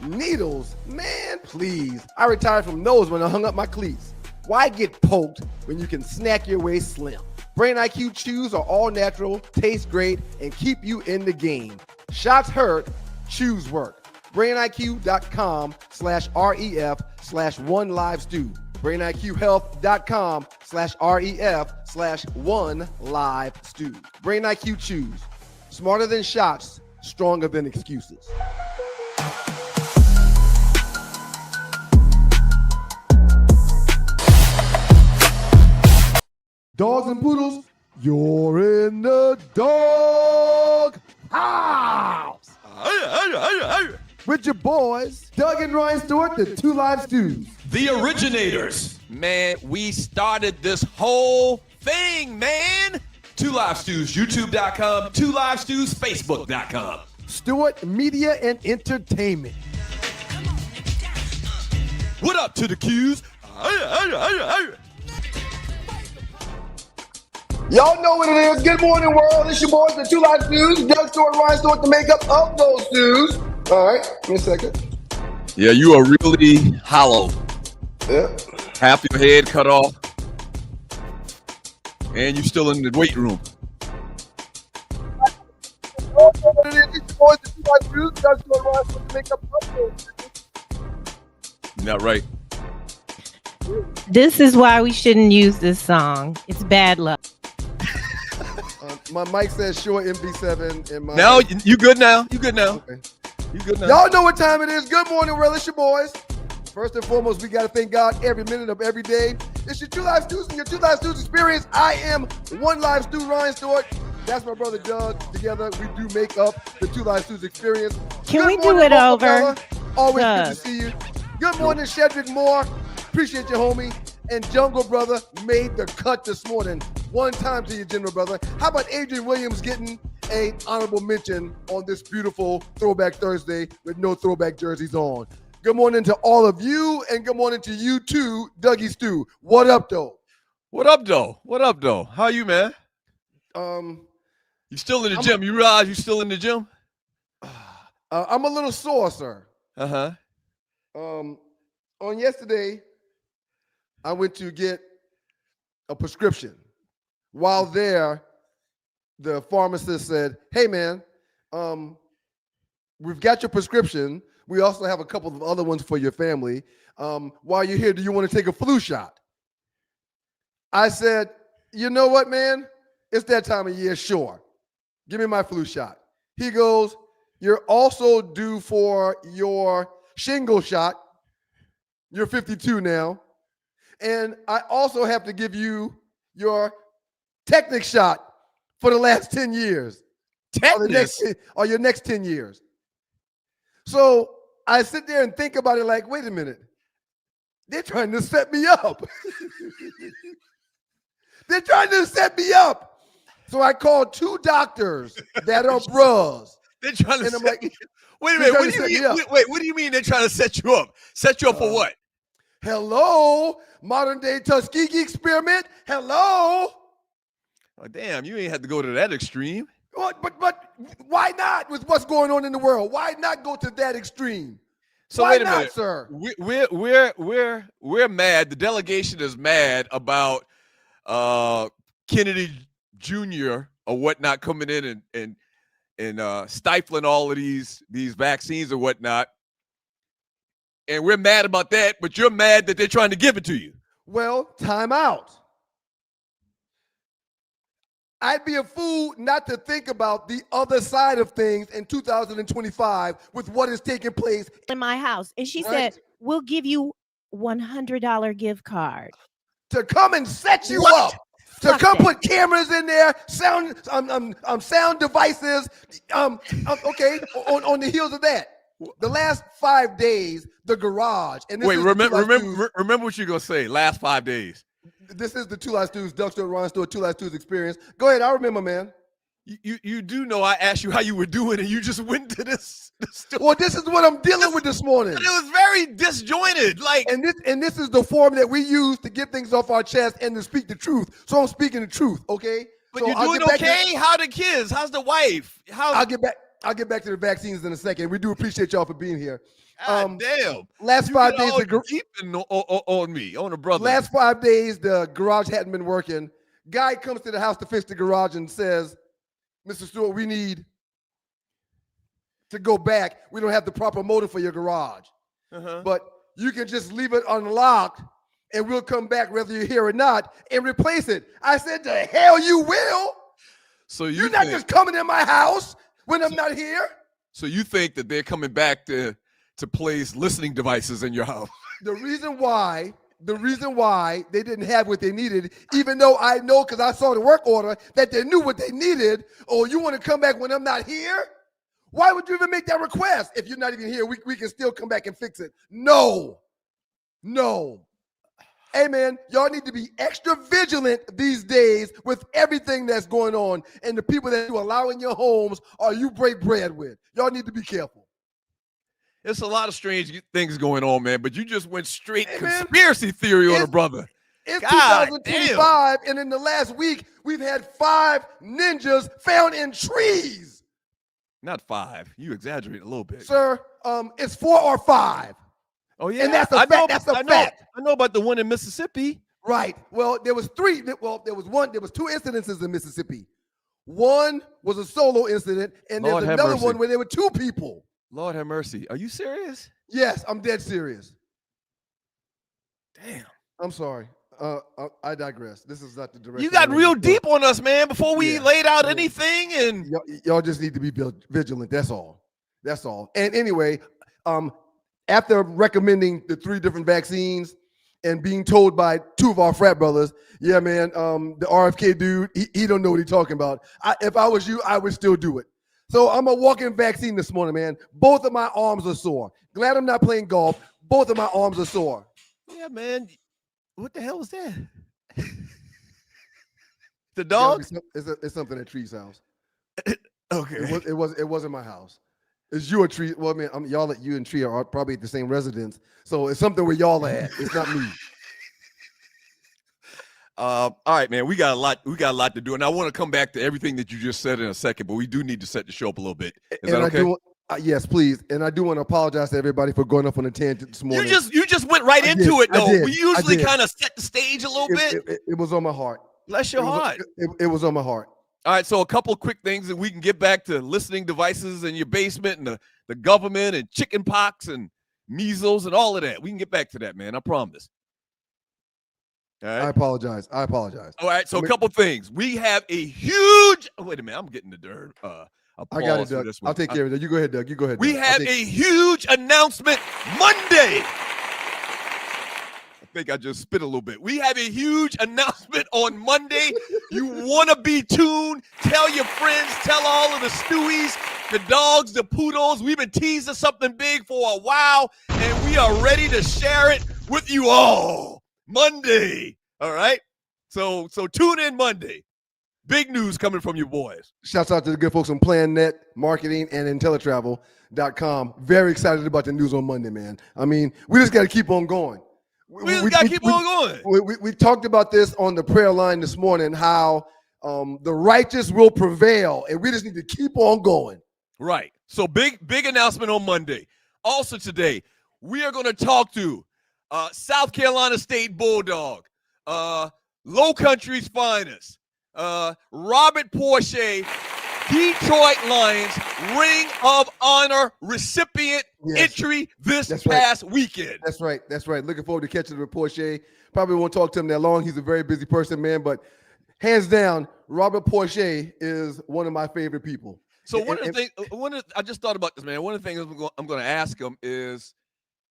Needles? Man, please. I retired from those when I hung up my cleats. Why get poked when you can snack your way slim? Brain IQ chews are all natural, taste great, and keep you in the game. Shots hurt, chews work. BrainIQ.com/REF/OneLiveStew. BrainIQHealth.com/REF/OneLiveStew. Brain IQ chews. Smarter than shots, stronger than excuses. Dogs and poodles, you're in the dog house. With your boys, Doug and Ryan Stewart, the Two Live Stews. The originators. Man, we started this whole thing, man. Two Live Stews, YouTube.com. Two Live Stews, Facebook.com. Stewart Media and Entertainment. What up to the Qs? Y'all know what it is. Good morning, world. It's your boys, the Two Live Stews. Doug Stewart, Ryan Stewart, the makeup of those stews. All right, give me a second. Yeah, you are really hollow. Yeah. Half your head cut off. And you're still in the weight room. It's your boys, the Two Live Stews. Doug Stewart, Ryan Stewart, the makeup of those stews. You're not right. This is why we shouldn't use this song. It's bad luck. My mic says short MB7 and my... Now, you good now? You good now? Okay. You good now? Y'all know what time it is. Good morning, world. It's your boys. First and foremost, we got to thank God every minute of every day. It's your Two Live Stews and your Two Live Stews experience. I am One Live Stew, Ryan Stewart. That's my brother Doug. Together, we do make up the Two Live Stews experience. Can Good we morning, do it Uncle over? Bella. Always Doug. good to see you. Good morning, Shedrick Moore. Appreciate you, homie. And Jungle Brother made the cut this morning. One time to you, General Brother. How about Adrian Williams getting an honorable mention on this beautiful Throwback Thursday with no throwback jerseys on? Good morning to all of you, and good morning to you too, Dougie Stew. What up, though? What up, though? What up, though? How you, man? You still in the gym? You realize you still in the gym? I'm a little sore, sir. Uh-huh. On yesterday, I went to get a prescription. While there, the pharmacist said, "Hey, man, we've got your prescription. We also have a couple of other ones for your family. While you're here, do you want to take a flu shot?" I said, "You know what, man? It's that time of year, sure. Give me my flu shot." He goes, "You're also due for your shingle shot. You're 52 now. And I also have to give you your Technic shot for the last 10 years. Or your next 10 years." So I sit there and think about it like, wait a minute. They're trying to set me up. They're trying to set me up. So I called two doctors that are bros. They're trying to And I'm set like, Wait a minute. What do you mean? Wait, what do you mean they're trying to set you up? Set you up for what? hello, modern day Tuskegee experiment. Hello. Oh, damn, you ain't had to go to that extreme. But why not with what's going on in the world? Why not go to that extreme? So why wait a not, minute, sir? We're mad. The delegation is mad about Kennedy Jr. or whatnot coming in and stifling all of these vaccines or whatnot. And we're mad about that, but you're mad that they're trying to give it to you. Well, time out. I'd be a fool not to think about the other side of things in 2025 with what is taking place In my house. And she Right. said, we'll give you $100 gift card. to come and set you What? up. To Fuck come that. put cameras in there, sound devices. Okay, on the heels of that, the last 5 days, the garage. And this Wait, is the Two Live Stews- remember what you're gonna say. Last 5 days. This is the Two Live Stews, Doug Stewart, Ron Stewart, Two Live Stews experience. Go ahead, I remember, man. You do know I asked you how you were doing, and you just went to this. Well, this is what I'm dealing with this morning. But it was very disjointed. Like, And this is the form that we use to get things off our chest and to speak the truth. So I'm speaking the truth, okay? but So you're I'll doing get back okay. How the kids? How's the wife? I'll get back to the vaccines in a second. We do appreciate y'all for being here. Damn. Last You 5 get days, all deep on me, on a brother. last 5 days, the garage hadn't been working. Guy comes to the house to fix the garage and says, Mr. Stewart, we need to go back. We don't have the proper motor for your garage. But you can just leave it unlocked and we'll come back whether you're here or not and replace it. I said, the hell you will. So You're not just coming in my house when I'm not here. So you think that they're coming back to place listening devices in your house? The reason why they didn't have what they needed, even though I know because I saw the work order that they knew what they needed. Oh, you want to come back when I'm not here? Why would you even make that request? If you're not even here, we can still come back and fix it. No. Hey, man, y'all need to be extra vigilant these days with everything that's going on and the people that you allow in your homes or you break bread with. Y'all need to be careful. There's a lot of strange things going on, man, but you just went straight conspiracy theory on a brother. It's God 2025, and in the last week, we've had 5 ninjas found in trees. Not 5. You exaggerate a little bit. Sir, it's 4 or 5. Oh, yeah. And that's a fact. That's a fact. I know about the one in Mississippi. Right. Well, there was 3. Well, there was 2 incidences in Mississippi. One was a solo incident, and Lord there's have another mercy. one where there were 2 people. Lord have mercy. Are you serious? Yes, I'm dead serious. Damn. I'm sorry. I digress. This is not the direction. You got real deep on us, man, before we laid out Yeah. anything. And y'all just need to be vigilant. That's all. And anyway, after recommending the 3 different vaccines and being told by 2 of our frat brothers, yeah, man, the RFK dude, he don't know what he's talking about. If I was you, I would still do it. So I'm a walk-in vaccine this morning, man. Both of my arms are sore. Glad I'm not playing golf. Both of my arms are sore. yeah, man. What the hell was that? The dog? It's something at Tree's house. Okay. It wasn't my house. It's you and Tree. Well, man, you and Tree are probably at the same residence. So it's something where y'all are at. It's not me. All right, man. We got a lot to do, and I want to come back to everything that you just said in a second, but we do need to set the show up a little bit. Is that okay? Yes, please. And I do want to apologize to everybody for going up on a tangent this morning. You just went right into it, though. We usually did. kind of set the stage a little bit. It was on my heart. Bless your heart. It was on my heart. All right, so a couple of quick things that we can get back to listening devices in your basement and the government and chicken pox and measles and all of that. We can get back to that, man. I promise. All right. I apologize. All right, so a couple things. We have a huge – wait a minute. I'm getting the dirt. I got it, Doug. I'll take care of it. You go ahead, Doug. We have a huge announcement Monday. I think I just spit a little bit. We have a huge announcement on Monday. You want to be tuned. Tell your friends. Tell all of the Stewies, the dogs, the poodles. We've been teasing something big for a while, and we are ready to share it with you all Monday. All right? So tune in Monday. Big news coming from you boys. Shouts out to the good folks on PlanNet, Marketing, and IntelliTravel.com. Very excited about the news on Monday, man. I mean, we just got to keep on going. We got to keep on going. We talked about this on the prayer line this morning, how the righteous will prevail, and we just need to keep on going. Right. So big announcement on Monday. Also today, we are going to talk to South Carolina State Bulldog, Low Country's finest, Robert Porche, Detroit Lions Ring of Honor recipient entry this past weekend. That's right. Looking forward to catching the Porche. Probably won't talk to him that long. He's a very busy person, man. But hands down, Robert Porche is one of my favorite people. So I just thought about this, man. One of the things I'm going to ask him is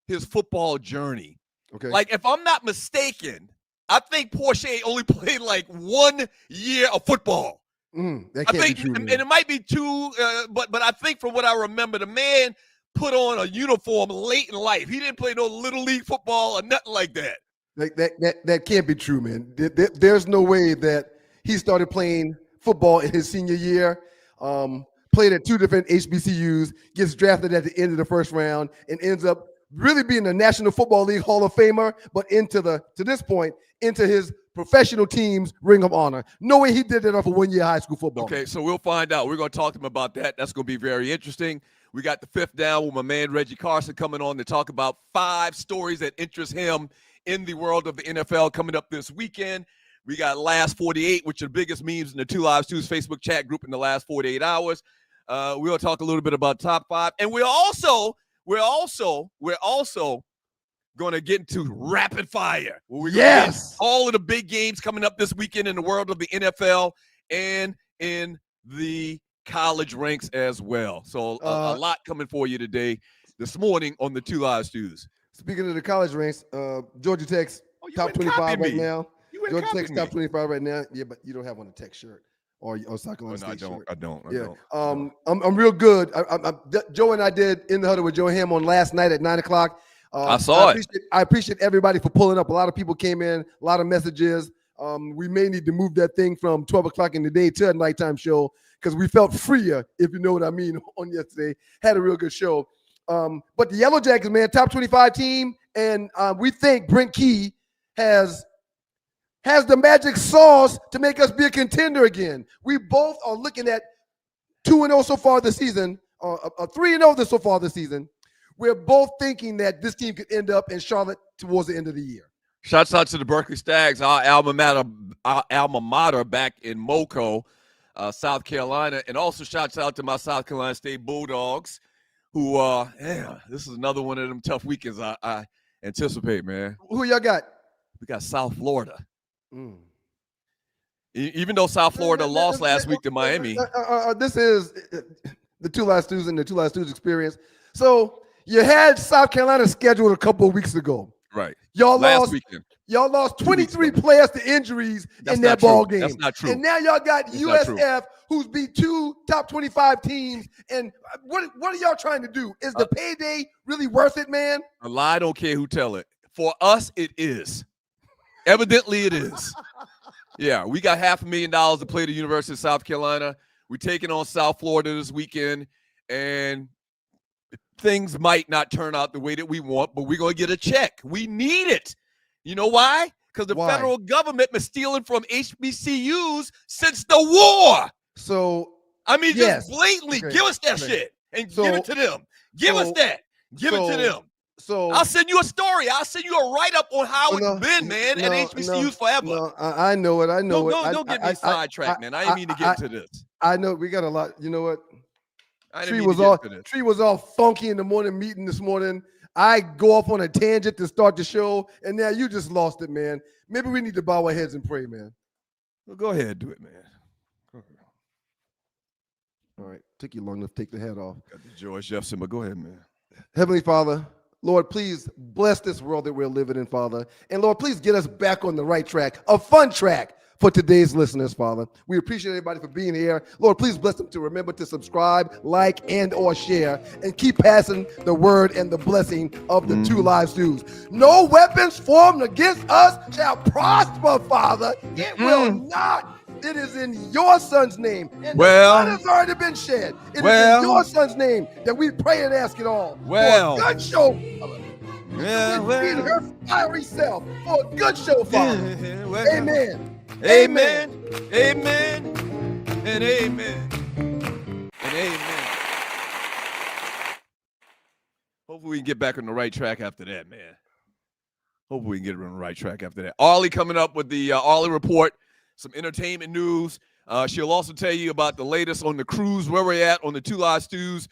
his football journey. Okay. Like, if I'm not mistaken, I think Porche only played like 1 year of football. That can't be true, and it might be 2, but I think from what I remember, the man put on a uniform late in life. He didn't play no little league football or nothing like that. Like that can't be true, man. There's no way that he started playing football in his senior year. Played at 2 different HBCUs, gets drafted at the end of the first round, and ends up really being a National Football League Hall of Famer, but to this point, into his professional team's Ring of Honor. No way he did that off of 1 year high school football. Okay, so we'll find out. We're going to talk to him about that. That's going to be very interesting. We got the fifth down with my man Reggie Carson coming on to talk about 5 stories that interest him in the world of the NFL coming up this weekend. We got Last 48, which are the biggest memes in the Two Lives Two's Facebook chat group in the last 48 hours. We'll talk a little bit about top 5, and we're also going to get into rapid fire. We're gonna get all of the big games coming up this weekend in the world of the NFL and in the college ranks as well. So a lot coming for you today, this morning on the Two Lives Two's. Speaking of the college ranks, Georgia Tech's top 25 right now. Georgia Tech's top 25 right now. Yeah, but you don't have on a Tech shirt or South Carolina State shirt. I don't. I'm real good. Joe and I did In the Huddle with Joe Ham on last night at 9 o'clock. I saw it. I appreciate everybody for pulling up. A lot of people came in, a lot of messages. We may need to move that thing from 12 o'clock in the day to a nighttime show because we felt freer, if you know what I mean, on yesterday. Had a real good show. But the Yellow Jackets, man, top 25 team, and we think Brent Key has the magic sauce to make us be a contender again. We both are looking at 2-0 so far this season, 3-0 so far this season. We're both thinking that this team could end up in Charlotte towards the end of the year. Shouts out to the Berkeley Stags, our alma mater back in Moco, South Carolina, and also shouts out to my South Carolina State Bulldogs, who, this is another one of them tough weekends I anticipate, man. Who y'all got? We got South Florida. Even though South Florida lost last week to Miami. This is the Two Lives Two's and the Two Lives Two's experience. So you had South Carolina scheduled a couple of weeks ago. Right. Last weekend. Y'all lost 23 players to injuries in that ball game. That's not true. And now y'all got USF, who's beat 2 top 25 teams. And what are y'all trying to do? Is the payday really worth it, man? A lie, don't care who tell it. For us, it is. Evidently, it is. Yeah, we got $500,000 to play the University of South Carolina. We're taking on South Florida this weekend, and things might not turn out the way that we want, but we're going to get a check. We need it. You know why? Because the federal government been stealing from HBCUs since the war. So, I mean, just blatantly give us that shit and give it to them. Give us that. Give it to them. So I'll send you a story. I'll send you a write-up on how it's been, man, at HBCUs forever. No, I know it. Don't get me sidetracked, man. I didn't mean to get into this. I know we got a lot. You know what? Tree was all funky in the morning meeting this morning. I go off on a tangent to start the show, and now you just lost it, man. Maybe we need to bow our heads and pray, man. Well, go ahead, do it, man. All right, took you long enough to take the hat off. Got the George Jefferson, but go ahead, man. Heavenly Father, Lord, please bless this world that we're living in, Father. And Lord, please get us back on the right track, a fun track for today's listeners, Father. We appreciate everybody for being here. Lord, please bless them to remember to subscribe, like, and or share, and keep passing the word and the blessing of the Two Lives Two's. No weapons formed against us shall prosper, Father. It will not. It is in your son's name. And the blood has already been shed. It is in your son's name that we pray and ask it all. For a good show, Father. Her fiery self for a good show, Father. Amen. Amen. Amen. And amen. And amen. Hopefully we can get back on the right track after that, man. Hopefully we can get on the right track after that. Arley coming up with the Arley Report. Some entertainment news. She'll also tell you about the latest on the cruise, where we're at on the Two Lives Stews.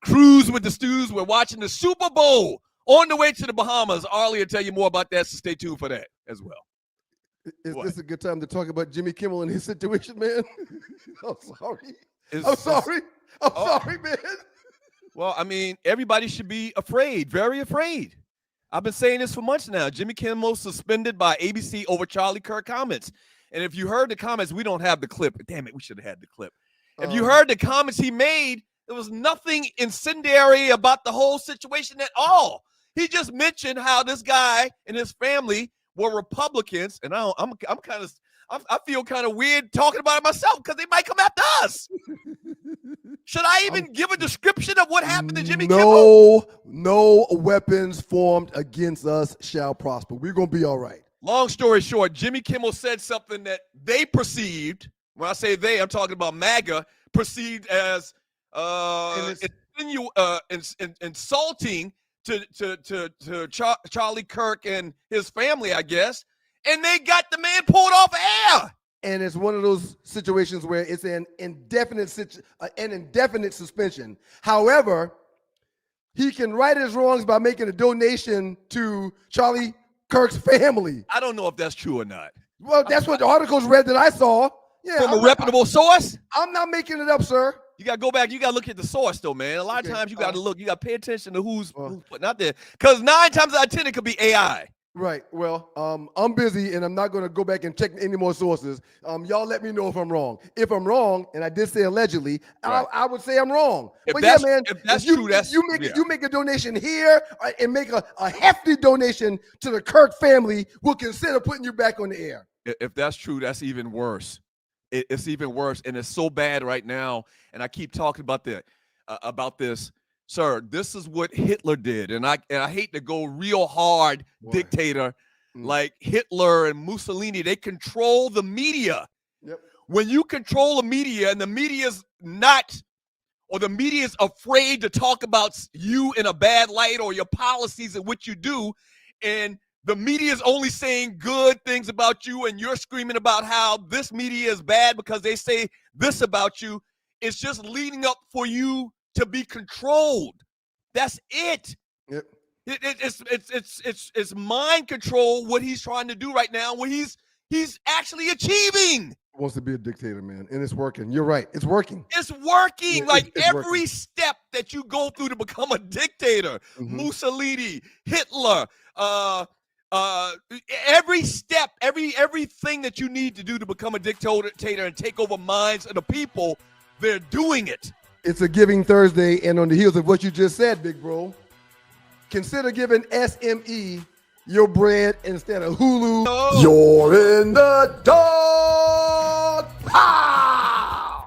Cruise with the Stews. We're watching the Super Bowl on the way to the Bahamas. Arley will tell you more about that, so stay tuned for that as well. Is this a good time to talk about Jimmy Kimmel and his situation, man? I'm sorry. I'm sorry, man. Well, I mean, everybody should be afraid, very afraid. I've been saying this for months now. Jimmy Kimmel suspended by ABC over Charlie Kirk comments. And if you heard the comments, we don't have the clip. Damn it, we should have had the clip. If you heard the comments he made, there was nothing incendiary about the whole situation at all. He just mentioned how this guy and his family were Republicans, and I feel kind of weird talking about it myself because they might come after us. Should I even give a description of what happened to Jimmy Kimmel? No weapons formed against us shall prosper. We're gonna be all right. Long story short, Jimmy Kimmel said something that they perceived. When I say they, I'm talking about MAGA, perceived as insulting to Charlie Kirk and his family, I guess, and they got the man pulled off air. And it's one of those situations where it's an indefinite suspension. However, he can right his wrongs by making a donation to Charlie Kirk's family. I don't know if that's true or not. Well, that's what the articles read that I saw. Yeah, From a reputable source? I'm not making it up, sir. You got to go back. You got to look at the source, though, man. A lot of times you got to look. You got to pay attention to who's putting out there. Because 9 times out of 10, it could be AI. Right. Well, I'm busy, and I'm not going to go back and check any more sources. Y'all let me know if I'm wrong. If I'm wrong, and I did say allegedly, Right. I would say I'm wrong. If that's true, you make a donation here and make a hefty donation to the Kirk family, we'll consider putting you back on the air. If that's true, that's even worse. It's even worse, and it's so bad right now. And I keep talking about this, sir. This is what Hitler did, and I hate to go real hard. Boy. Dictator like Hitler and Mussolini. They control the media. Yep. When you control the media, and the media's not, or the media's afraid to talk about you in a bad light or your policies and what you do, and the media is only saying good things about you, and you're screaming about how this media is bad because they say this about you. It's just leading up for you to be controlled. That's it. Yep. It's mind control what he's trying to do right now, what he's actually achieving. Wants to be a dictator, man, and it's working. You're right. It's working. It's working. Yeah, it's every working. step that you go through to become a dictator, Mussolini, Hitler, every step, everything that you need to do to become a dictator and take over minds of the people, they're doing it. It's a Giving Thursday, and on the heels of what you just said, big bro, consider giving SME your bread instead of Hulu. Oh. You're in the dog pound.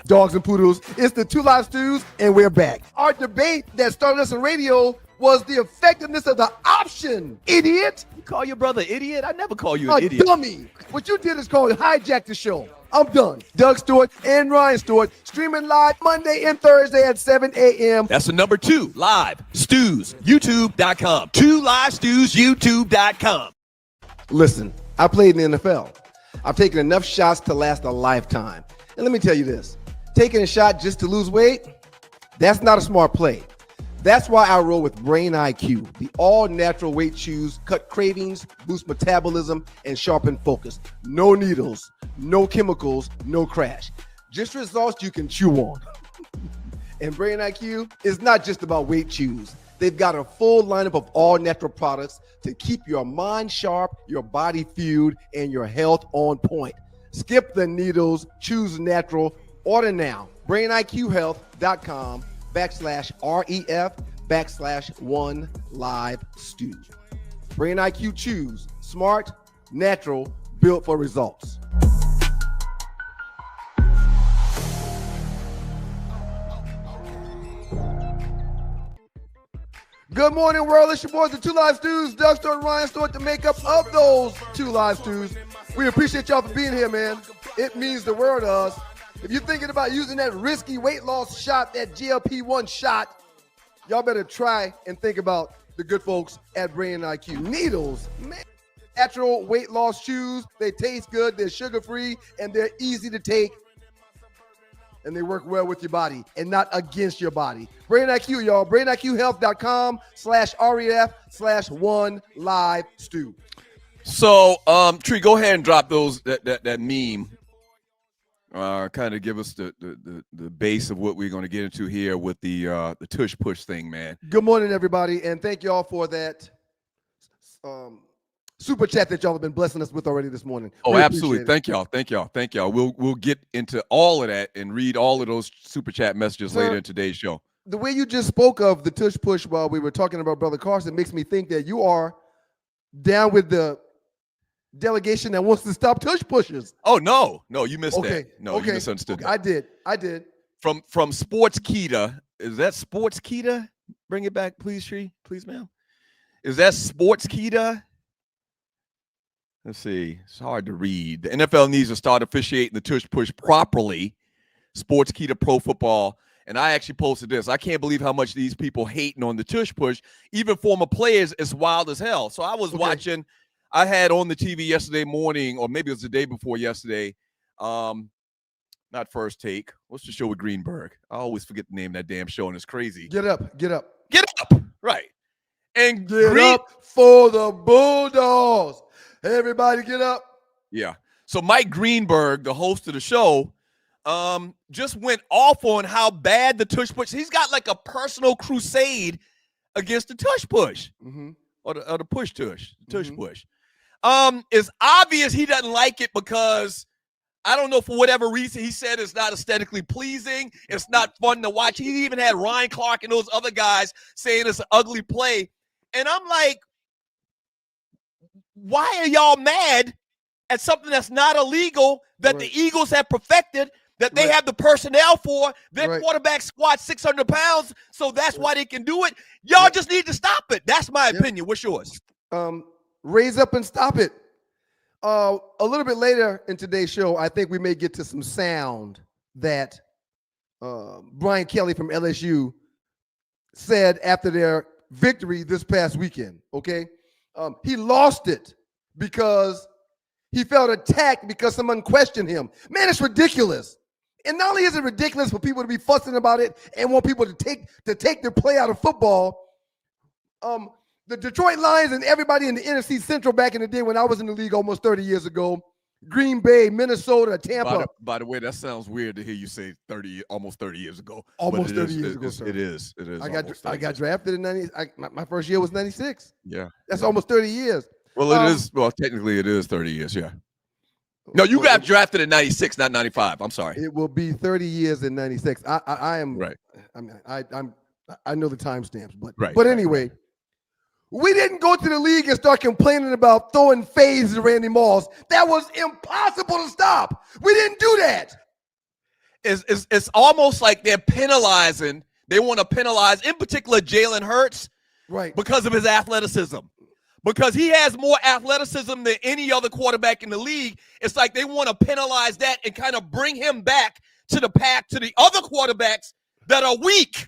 Dogs and poodles, it's the Two Live Stews, and we're back. Our debate that started us on radio was the effectiveness of the option, idiot. You call your brother idiot? I never call you A an idiot. dummy. What you did is called hijack the show. I'm done. Doug Stewart and Ryan Stewart streaming live Monday and Thursday at 7 a.m. That's the number 2 live stews, youtube.com. 2 live stews, youtube.com. Listen, I played in the NFL. I've taken enough shots to last a lifetime. And let me tell you this, taking a shot just to lose weight, that's not a smart play. That's why I roll with Brain IQ, the all-natural weight chews, cut cravings, boost metabolism, and sharpen focus. No needles, no chemicals, no crash. Just results you can chew on. And Brain IQ is not just about weight chews. They've got a full lineup of all-natural products to keep your mind sharp, your body fueled, and your health on point. Skip the needles, choose natural. Order now. BrainIQHealth.com/REF/1LiveStew. Brain IQ Chews. Smart, natural, built for results. Good morning, world. It's your boys, the Two Live Stews, Doug Stewart and Ryan Stewart, the makeup of those Two Live Stews. We appreciate y'all for being here, man. It means the world to us. If you're thinking about using that risky weight loss shot, that GLP-1 shot, y'all better try and think about the good folks at Brain IQ. Needles, man. Natural weight loss chews. They taste good, they're sugar-free, and they're easy to take. And they work well with your body and not against your body. Brain IQ, y'all. BrainIQHealth.com/REF/1LiveStew. So, Tree, go ahead and drop that meme. Kind of give us the base of what we're going to get into here with the tush push thing, man. Good morning, everybody, and thank y'all for that super chat that y'all have been blessing us with already this morning. Oh, Really absolutely. appreciate it. Thank y'all. We'll get into all of that and read all of those super chat messages Sir, later in today's show. The way you just spoke of the tush push while we were talking about Brother Carson makes me think that you are down with the delegation that wants to stop tush pushers. Oh, no, you missed Okay. that. No, okay. you misunderstood Okay. that. I did. From Sports Kita. Is that Sports Kita? Bring it back, please, Tree. Please, ma'am. Is that Sports Kita? Let's see. It's hard to read. The NFL needs to start officiating the tush push properly. Sports Kita Pro Football And I actually posted this. I can't believe how much these people hating on the tush push. Even former players, it's wild as hell. So I was watching. I had on the TV yesterday morning, or maybe it was the day before yesterday. Not First Take. What's the show with Greenberg? I always forget the name of that damn show, and it's crazy. Get up. Get up. Get up. Right. And Get up for the Bulldogs. Everybody get up. Yeah. So Mike Greenberg, the host of the show, just went off on how bad the tush push. He's got like a personal crusade against the tush push, or the push tush, the tush push. It's obvious he doesn't like it because I don't know, for whatever reason, he said it's not aesthetically pleasing. It's not fun to watch. He even had Ryan Clark and those other guys saying it's an ugly play. And I'm like, why are y'all mad at something that's not illegal, that the Eagles have perfected, that they have the personnel for? Their quarterback squats 600 pounds, so that's why they can do it. Y'all just need to stop it. That's my opinion. What's yours? Raise up and stop it. A little bit later in today's show, I think we may get to some sound that Brian Kelly from LSU said after their victory this past weekend, okay? He lost it because he felt attacked because someone questioned him. Man, it's ridiculous. And not only is it ridiculous for people to be fussing about it and want people to take their play out of football, the Detroit Lions and everybody in the NFC Central back in the day when I was in the league almost 30 years ago, Green Bay, Minnesota, Tampa. By the way, that sounds weird to hear you say almost 30 years ago. Almost 30 years ago, sir. It is. I got drafted in 90. My first year was 96. Yeah. That's almost 30 years. Well, it is. Well, technically, it is 30 years. Yeah. No, you got drafted in 96, not 95. I'm sorry. It will be 30 years in 96. I am right. I know the timestamps, but anyway. We didn't go to the league and start complaining about throwing fades to Randy Moss. That was impossible to stop. We didn't do that. It's almost like they're penalizing. They want to penalize, in particular, Jalen Hurts, because of his athleticism. Because he has more athleticism than any other quarterback in the league. It's like they want to penalize that and kind of bring him back to the pack, to the other quarterbacks that are weak.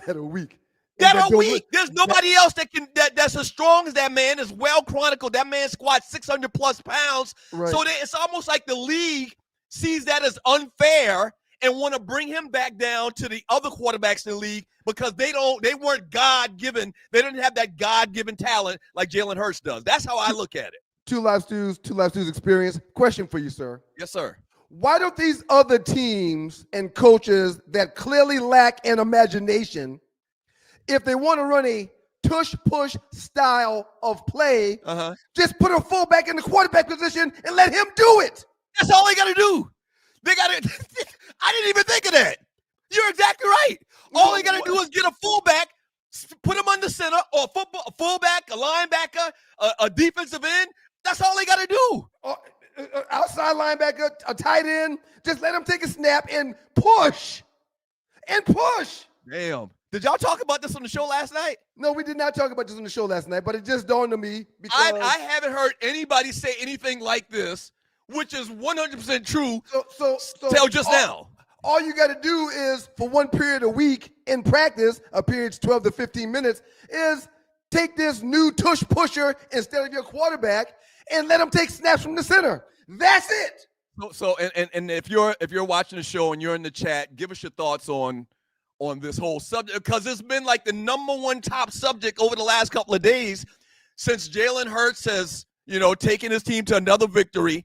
That are weak. There's nobody else that's as strong as that man, is well chronicled. That man squats 600 plus pounds. So it's almost like the league sees that as unfair and want to bring him back down to the other quarterbacks in the league because they weren't God-given. They didn't have that God-given talent like Jalen Hurts does. That's how I look at it. Two Live Stews experience. Question for you, sir. Yes, sir. Why don't these other teams and coaches that clearly lack an imagination, if they want to run a tush-push style of play, just put a fullback in the quarterback position and let him do it? That's all they got to do. They got to – I didn't even think of that. You're exactly right. All they got to do is get a fullback, put him under center, or a fullback, a linebacker, a defensive end. That's all they got to do. Outside linebacker, a tight end, just let him take a snap and push. Damn. Did y'all talk about this on the show last night? No, we did not talk about this on the show last night, but it just dawned on me because I haven't heard anybody say anything like this, which is 100% true. So till just now. All you got to do is, for one period a week in practice, a period's 12 to 15 minutes, is take this new tush pusher instead of your quarterback and let him take snaps from the center. That's it. So if you're watching the show and you're in the chat, give us your thoughts on this whole subject, because it's been like the number one top subject over the last couple of days since Jalen Hurts has, taken his team to another victory.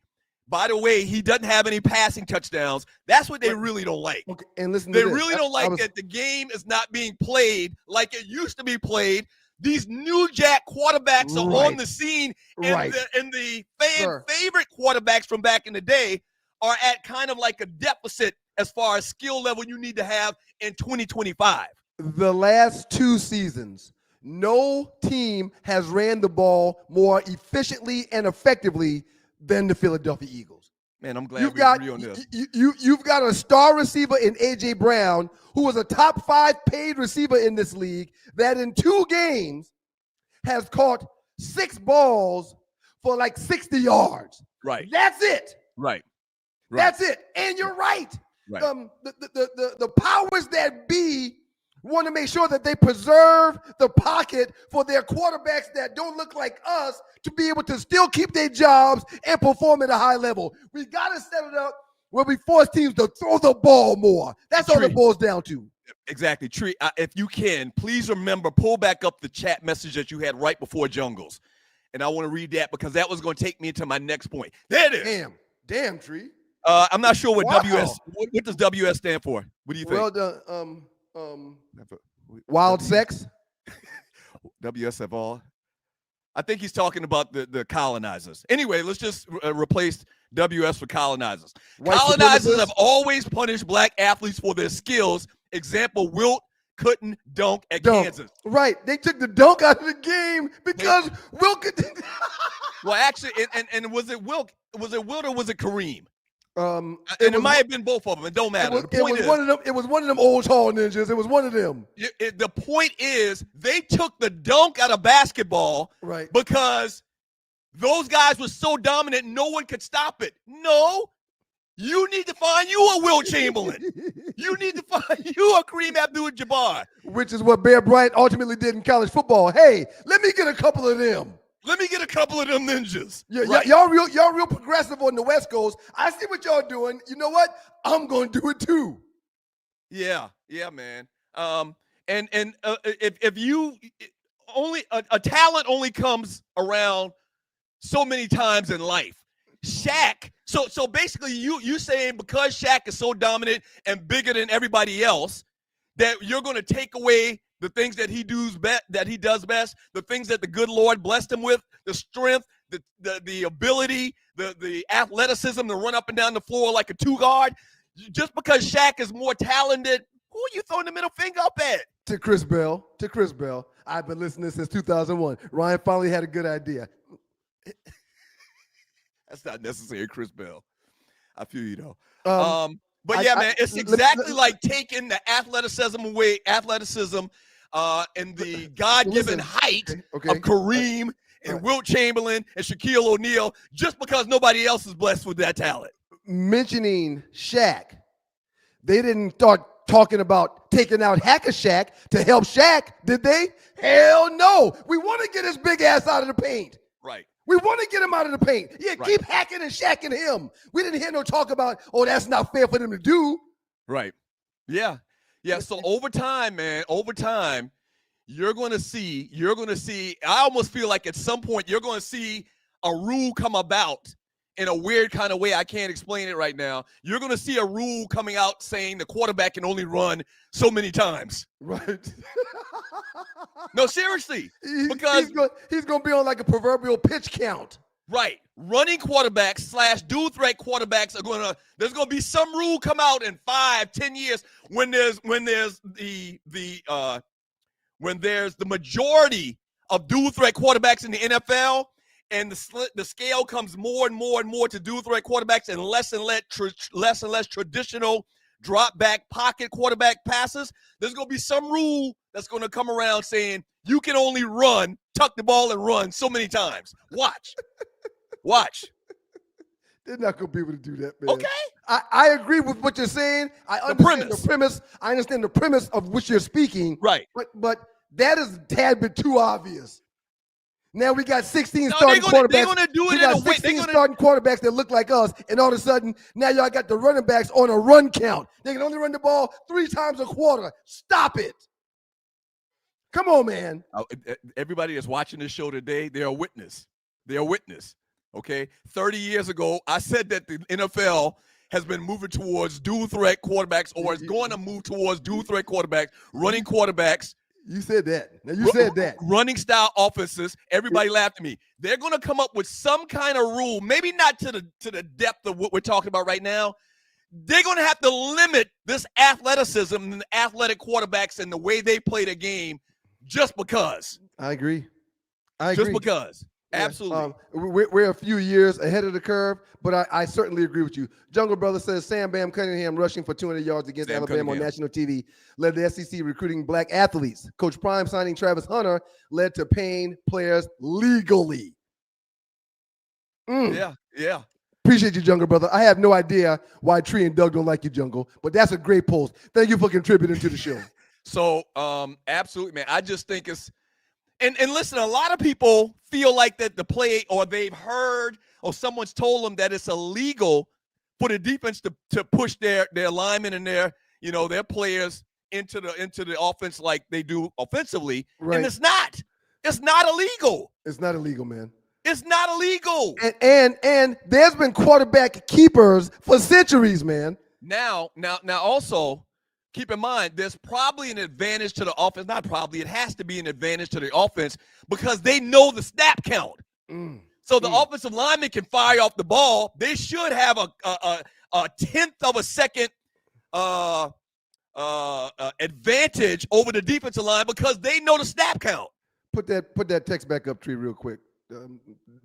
By the way, he doesn't have any passing touchdowns. That's what they really don't like. Okay, and listen, they really don't like that the game is not being played like it used to be played. These new jack quarterbacks are on the scene, and the fan favorite quarterbacks from back in the day are at kind of like a deficit as far as skill level you need to have in 2025. The last two seasons, no team has ran the ball more efficiently and effectively than the Philadelphia Eagles. Man, I'm glad we agree on this. You've got a star receiver in A.J. Brown, who was a top 5 paid receiver in this league, that in 2 games has caught 6 balls for like 60 yards. Right. That's it. Right. That's it. And you're right. Right. The powers that be want to make sure that they preserve the pocket for their quarterbacks that don't look like us to be able to still keep their jobs and perform at a high level. We got to set it up where we force teams to throw the ball more. That's all it boils down to. Exactly. Tree, if you can, please remember, pull back up the chat message that you had right before Jungles. And I want to read that because that was going to take me into my next point. There it is. Damn, Tree. I'm not sure what Wow. WS, what does WS stand for? What do you think? Well done. Wild sex. WSFR. I think he's talking about the colonizers. Anyway, let's just replace WS for colonizers. Colonizers have always punished black athletes for their skills. Example, Wilt couldn't dunk at Kansas. Right. They took the dunk out of the game because Wilt could. Well, actually, and was it Wilt? Was it Wilt or was it Kareem? It might have been both of them. It don't matter. It was one of them old tall ninjas. It was one of them. The point is, they took the dunk out of basketball, right? Because those guys were so dominant, no one could stop it. No, you need to find you a Wilt Chamberlain. You need to find you a Kareem Abdul-Jabbar. Which is what Bear Bryant ultimately did in college football. Hey, let me get a couple of them. Let me get a couple of them ninjas. Yeah, right. y'all real progressive on the West Coast. I see what y'all doing. You know what? I'm gonna do it too. Yeah, man. If you only a talent only comes around so many times in life. Shaq. So basically, you saying because Shaq is so dominant and bigger than everybody else, that you're going to take away the things that he does best, the things that the good Lord blessed him with, the strength, the ability, the athleticism to run up and down the floor like a two guard. Just because Shaq is more talented, who are you throwing the middle finger up at? To Chris Bell. I've been listening since 2001. Ryan finally had a good idea. That's not necessary, Chris Bell. I feel you though. But man, it's exactly like taking the athleticism away, and the God-given height of Kareem and Wilt Chamberlain and Shaquille O'Neal just because nobody else is blessed with that talent. Mentioning Shaq, they didn't start talking about taking out Hack-a-Shaq to help Shaq, did they? Hell no. We want to get his big ass out of the paint. Right. We want to get him out of the paint. Yeah, right. Keep hacking and shacking him. We didn't hear no talk about, that's not fair for them to do. Right. Yeah. So over time, man, you're going to see, I almost feel like at some point you're going to see a rule come about in a weird kind of way. I can't explain it right now. You're going to see a rule coming out saying the quarterback can only run so many times. Right. No, seriously. Because he's going to be on like a proverbial pitch count. Right. Running quarterbacks / dual threat quarterbacks there's going to be some rule come out in 5-10 years when there's the majority of dual threat quarterbacks in the NFL, and the scale comes more and more to dual threat quarterbacks and less and less traditional drop back pocket quarterback passes. There's going to be some rule that's going to come around saying you can only tuck the ball and run so many times. Watch. They're not going to be able to do that, man. Okay. I agree with what you're saying. I understand the premise. I understand the premise of which you're speaking. Right. But that is a tad bit too obvious. Now we got 16 starting quarterbacks. They're going to do it in a way. 16 starting quarterbacks that look like us, and all of a sudden, now y'all got the running backs on a run count. They can only run the ball 3 times a quarter. Stop it. Come on, man. Everybody that's watching this show today, they're a witness. Okay? 30 years ago, I said that the NFL has been moving towards dual threat quarterbacks, or is going to move towards dual threat quarterbacks, running quarterbacks. You said that. Now you said that. Running style offenses. Everybody laughed at me. They're going to come up with some kind of rule, maybe not to the depth of what we're talking about right now. They're going to have to limit this athleticism and the athletic quarterbacks and the way they play the game just because. I agree. Just because. Yeah. Absolutely. We're a few years ahead of the curve, but I certainly agree with you. Jungle Brother says Sam Bam Cunningham rushing for 200 yards against Alabama on national TV led the SEC recruiting black athletes. Coach Prime signing Travis Hunter led to paying players legally. Yeah. Appreciate you, Jungle brother. I have no idea why Tree and Doug don't like you, Jungle, but that's a great post. Thank you for contributing to the show. So, absolutely, man. I just think it's and listen, a lot of people feel like that the play or they've heard or someone's told them that it's illegal for the defense to push their linemen and their players into the offense like they do offensively. Right. And it's not. It's not illegal. It's not illegal, man. It's not illegal. And there's been quarterback keepers for centuries, man. Now also keep in mind there's probably an advantage to the offense. Not probably, it has to be an advantage to the offense because they know the snap count. So the offensive lineman can fire off the ball. They should have a tenth of a second advantage over the defensive line because they know the snap count. Put that text back up, Tree, real quick.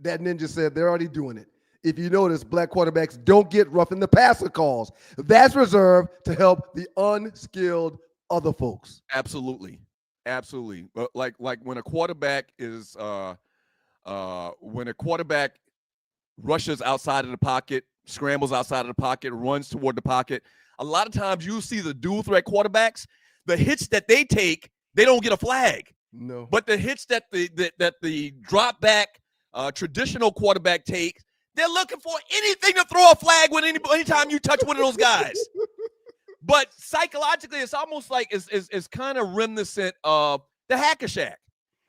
That ninja said they're already doing it. If you notice, black quarterbacks don't get rough in the passer calls. That's reserved to help the unskilled other folks. Absolutely. Like when a quarterback is when a quarterback rushes outside of the pocket, scrambles outside of the pocket, runs toward the pocket, a lot of times you see the dual threat quarterbacks, the hits that they take, they don't get a flag. No. But the hits that the drop back traditional quarterback takes, they're looking for anything to throw a flag with anytime you touch one of those guys. But psychologically, it's almost like it's kind of reminiscent of the hack a Shaq.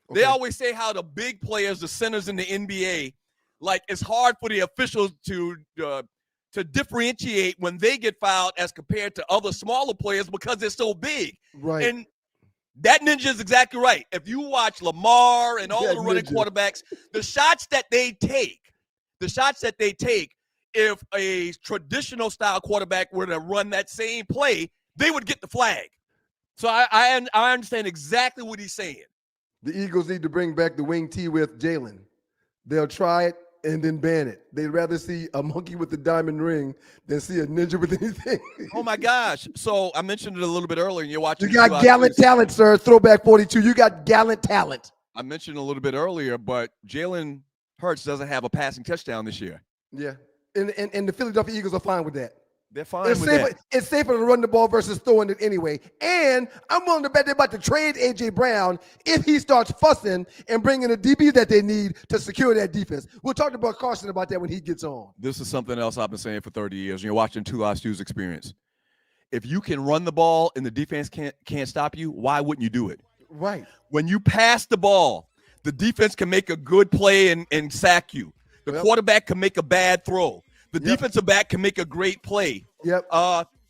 Okay. They always say how the big players, the centers in the NBA, like it's hard for the officials to differentiate when they get fouled as compared to other smaller players because they're so big. Right. And that ninja is exactly right. If you watch Lamar and all the running quarterbacks, the shots that they take, if a traditional style quarterback were to run that same play, they would get the flag. So I understand exactly what he's saying. The Eagles need to bring back the wing tee with Jalen. They'll try it and then ban it. They'd rather see a monkey with the diamond ring than see a ninja with anything. Oh, my gosh. So I mentioned it a little bit earlier, and you're watching. You got gallant talent, sir. Throwback 42. You got gallant talent. I mentioned a little bit earlier, but Jalen Hurts doesn't have a passing touchdown this year. Yeah. And the Philadelphia Eagles are fine with that. They're fine with that. It's safer to run the ball versus throwing it anyway. And I'm willing to bet they're about to trade A.J. Brown if he starts fussing and bringing the DB that they need to secure that defense. We'll talk to Buck Carson about that when he gets on. This is something else I've been saying for 30 years. You're watching Two Live Stu's experience. If you can run the ball and the defense can't stop you, why wouldn't you do it? Right. When you pass the ball, the defense can make a good play and sack you. The quarterback can make a bad throw. The defensive back can make a great play. Yep.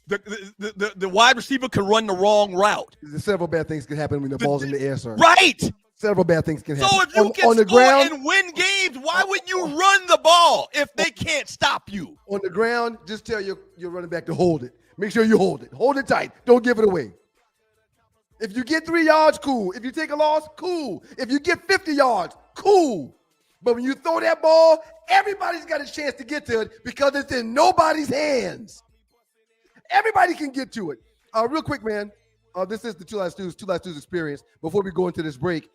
The wide receiver can run the wrong route. Several bad things can happen when the ball's in the air, sir. Right. Several bad things can happen. So if you can on the score ground, and win games, why wouldn't you run the ball if they can't stop you? On the ground, just tell your running back to hold it. Make sure you hold it. Hold it tight. Don't give it away. If you get 3 yards, cool. If you take a loss, cool. If you get 50 yards, cool. But when you throw that ball, everybody's got a chance to get to it because it's in nobody's hands. Everybody can get to it. Real quick, man. This is the Two Live Stu's experience. Before we go into this break,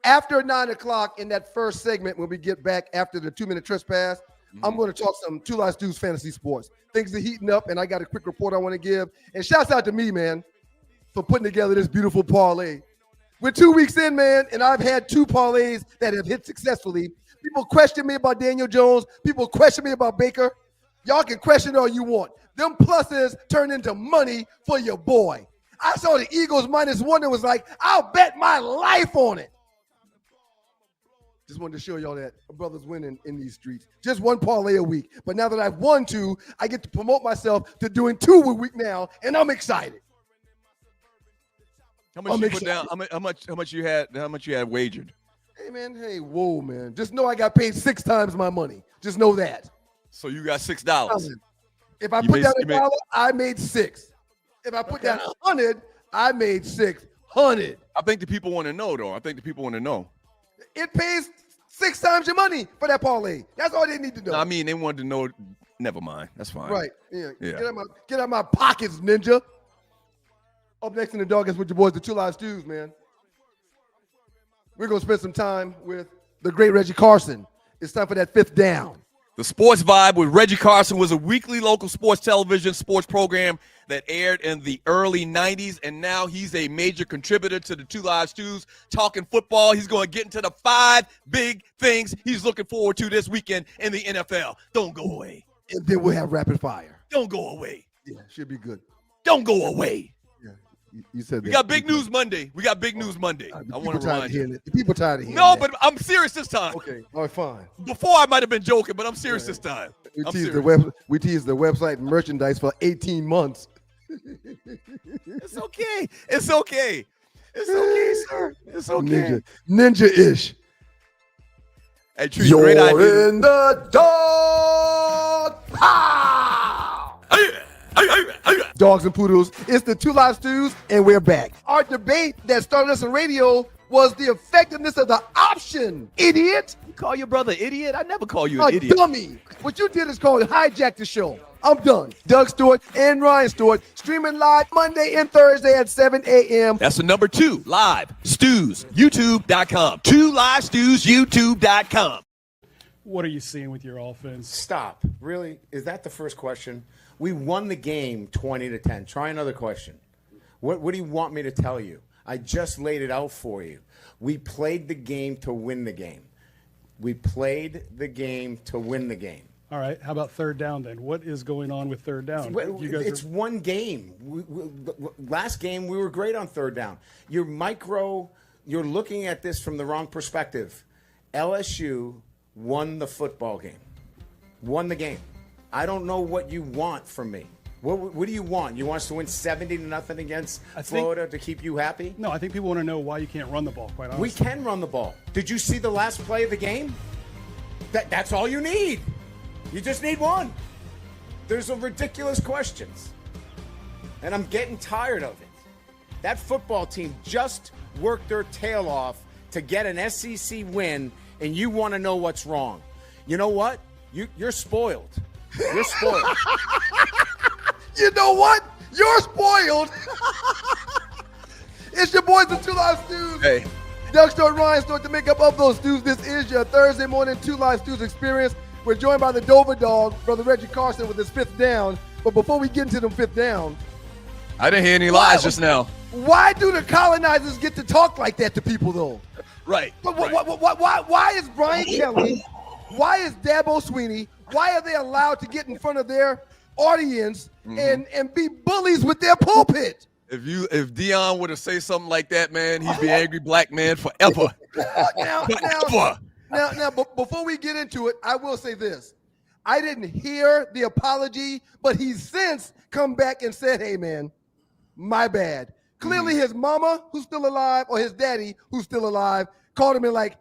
after 9 o'clock in that first segment, when we get back after the 2-minute trespass, I'm going to talk some Two Live Stu's fantasy sports. Things are heating up, and I got a quick report I want to give. And shouts out to me, man, for putting together this beautiful parlay. We're 2 weeks in, man, and I've had 2 parlays that have hit successfully. People question me about Daniel Jones. People question me about Baker. Y'all can question all you want. Them pluses turn into money for your boy. I saw the Eagles -1 and was like, I'll bet my life on it. Just wanted to show y'all that my brother's winning in these streets. Just 1 parlay a week. But now that I've won 2, I get to promote myself to doing 2 a week now, and I'm excited. How much you put down? How much you had wagered? Hey man, whoa man. Just know I got paid 6 times my money. Just know that. So you got $6. If I put down $1, I made 6. If I put down 100, I made 600. I think the people want to know though. It pays 6 times your money for that parlay. That's all they need to know. No, I mean, they wanted to know. Never mind. That's fine. Right. Yeah. Get out of my pockets, ninja. Up next in the dog is with your boys, the Two Live Stews, man. We're going to spend some time with the great Reggie Carson. It's time for that 5th down. The Sports Vibe with Reggie Carson was a weekly local sports television sports program that aired in the early 90s, and now he's a major contributor to the Two Live Stews, talking football. He's going to get into the 5 big things he's looking forward to this weekend in the NFL. Don't go away. And then we'll have rapid fire. Don't go away. Yeah, should be good. Don't go away. Yeah, you said that. We got big news Monday. I want to remind you. The people tired of hearing No, that. but I'm serious this time. Okay, all right, fine. Before I might have been joking, but I'm serious this time. We I'm teased serious. we teased the website and merchandise for 18 months. It's okay. It's okay. It's okay, sir. It's okay. Ninja-ish. Hey, Tree, great idea. in the dark. Pow! Dogs and poodles. It's the Two Live Stews, and we're back. Our debate that started us on radio was the effectiveness of the option, idiot. You call your brother idiot? I never call you A an idiot. dummy. What you did is called hijack the show. I'm done. Doug Stewart and Ryan Stewart streaming live Monday and Thursday at 7 a.m. That's the number 2 live stews, youtube.com. 2 live stews, youtube.com. What are you seeing with your offense? Stop. Really? Is that the first question? We won the game 20-10. Try another question. What do you want me to tell you? I just laid it out for you. We played the game to win the game. We played the game to win the game. All right. How about third down then? What is going on with third down? It's one game. Last game, we were great on third down. You're looking at this from the wrong perspective. LSU won the football game. Won the game. I don't know what you want from me. What do you want? You want us to win 70-0 against Florida to keep you happy? No, I think people want to know why you can't run the ball, quite honestly. We can run the ball. Did you see the last play of the game? That's all you need. You just need one. There's ridiculous questions. And I'm getting tired of it. That football team just worked their tail off to get an SEC win, and you want to know what's wrong. You know what? You're spoiled. You're spoiled. You know what? You're spoiled. It's your boys, the Two Live Stews. Hey. Doug Stewart, Ryan Stewart, to make up of those stews. This is your Thursday morning Two Live Stews experience. We're joined by the Dover Dog, Brother Reggie Carson, with his 5th down. But before we get into them 5th down, I didn't hear any lies just now. why do the colonizers get to talk like that to people, though? Right. Why is Brian Kelly, why is Dabo Sweeney, why are they allowed to get in front of their audience and be bullies with their pulpit? If Dion were to say something like that, man, he'd be angry black man forever. Now, before we get into it, I will say this. I didn't hear the apology, but he's since come back and said, hey, man, my bad. Clearly his mama, who's still alive, or his daddy, who's still alive, called him and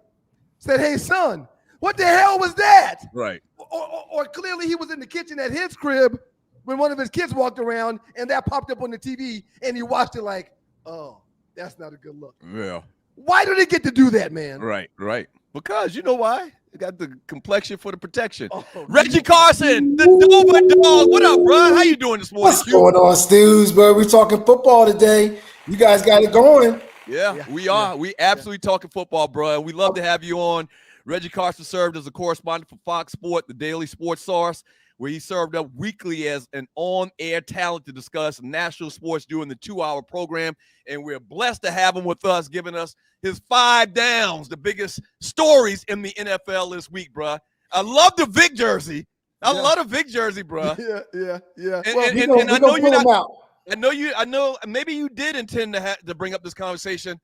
said, hey, son, what the hell was that? Right. Or clearly he was in the kitchen at his crib when one of his kids walked around and that popped up on the TV and he watched it like, oh, that's not a good look. Yeah. Why do they get to do that, man? Right. Because you know why? They got the complexion for the protection. Oh, Reggie Carson, the Dover Dog. What up, bro? How you doing this morning? What's going on, Stews? Bro, we're talking football today. You guys got it going. Yeah, we are. We absolutely talking football, bro. And we love to have you on. Reggie Carson served as a correspondent for Fox Sport, the daily sports source, where he served up weekly as an on-air talent to discuss national sports during the 2-hour program. And we're blessed to have him with us, giving us his 5 downs, the biggest stories in the NFL this week, bro. I love the Vic jersey. I love the Vic jersey, bro. Yeah. And I know you're not. I know. Maybe you did intend to bring up this conversation.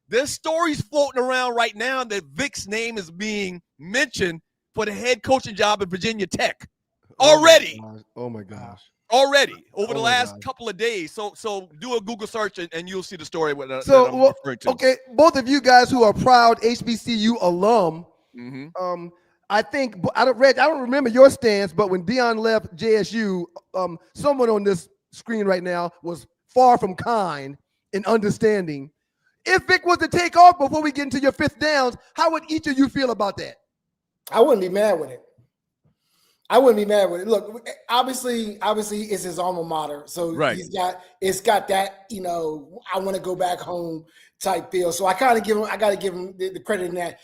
There's stories floating around right now that Vic's name is being mentioned for the head coaching job at Virginia Tech already. Oh my gosh. Already over the last couple of days. So do a Google search and you'll see the story that I'm referring to. Okay, both of you guys who are proud HBCU alum, I think I don't remember your stance, but when Dion left JSU, someone on this screen right now was far from kind and understanding. If Vic was to take off before we get into your 5th downs, how would each of you feel about that? I wouldn't be mad with it. Look, obviously it's his alma mater. So right. it's got that, I want to go back home type feel. So I gotta give him the credit in that.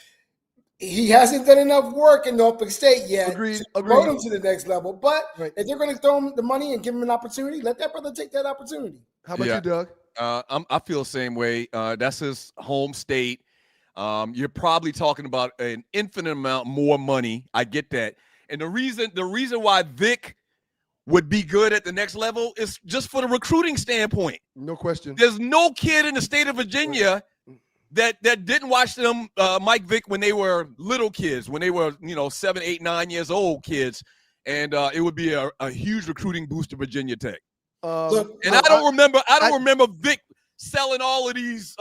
he hasn't done enough work in Norfolk State yet Agreed, to promote him agreed. to the next level. But Right. if they're going to throw him the money and give him an opportunity, let that brother take that opportunity. How about Yeah. you, Doug? I feel the same way. That's his home state. You're probably talking about an infinite amount more money. I get that. And the reason why Vic would be good at the next level is just for the recruiting standpoint. No question. There's no kid in the state of Virginia that didn't watch them, Mike Vick, when they were little kids, when they were 7, 8, 9 years old kids, and it would be a huge recruiting boost to Virginia Tech. Look, And I don't remember Vic selling all of these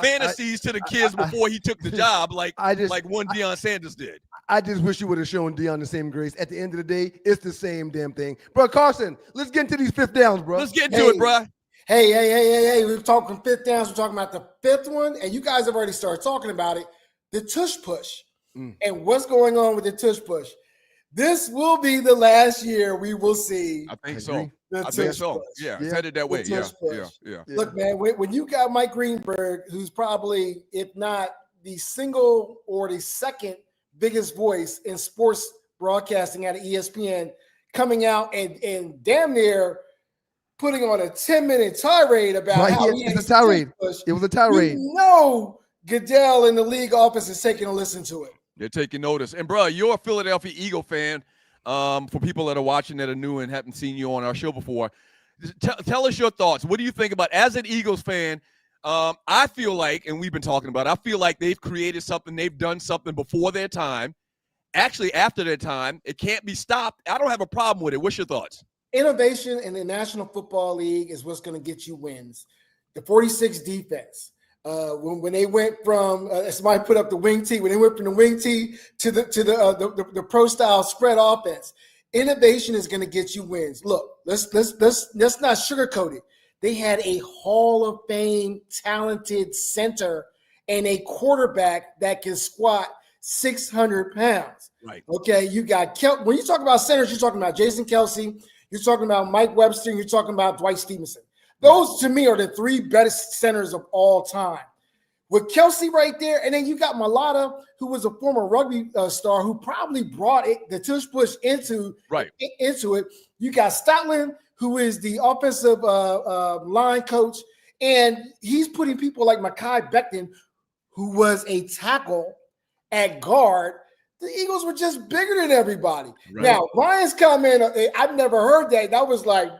fantasies to the kids before he took the job, like one Deion Sanders did. I just wish you would have shown Deion the same grace. At the end of the day, it's the same damn thing. Bro, Carson, let's get into these fifth downs, bro. Let's get into it, bro. Hey. We're talking fifth downs. We're talking about the fifth one, and you guys have already started talking about it. The tush push. And what's going on with the tush push. This will be the last year we will see. I think so. The I think tush so. push. Yeah, it's headed that way. tush push. Yeah. Look, man, when you got Mike Greenberg, who's probably, if not the single or the second biggest voice in sports broadcasting at ESPN, coming out and damn near putting on a 10-minute tirade about how he it's a tirade. It was a tirade. Goodell in the league office is taking a listen to it. They're taking notice. And, bro, you're a Philadelphia Eagle fan. For people that are watching that are new and haven't seen you on our show before, tell us your thoughts. What do you think about, as an Eagles fan, I feel like, and we've been talking about it, I feel like they've created something, they've done something before their time. Actually, after their time, it can't be stopped. I don't have a problem with it. What's your thoughts? Innovation in the National Football League is what's going to get you wins. The 46 defense. When they went from somebody put up the wing tee, when they went from the wing tee to the pro style spread offense, innovation is going to get you wins. Look, let's not sugarcoat it. They had a Hall of Fame talented center and a quarterback that can squat 600 pounds. Right. Okay, you got when you talk about centers, you're talking about Jason Kelsey, you're talking about Mike Webster, and you're talking about Dwight Stevenson. Those, to me, are the three best centers of all time. With Kelsey right there, and then you got Malata, who was a former rugby star, who probably brought the tush push into it. You got Stoutland, who is the offensive line coach, and he's putting people like Mekhi Becton, who was a tackle at guard. The Eagles were just bigger than everybody. Right. Now, Ryan's comment, I've never heard that. That was like,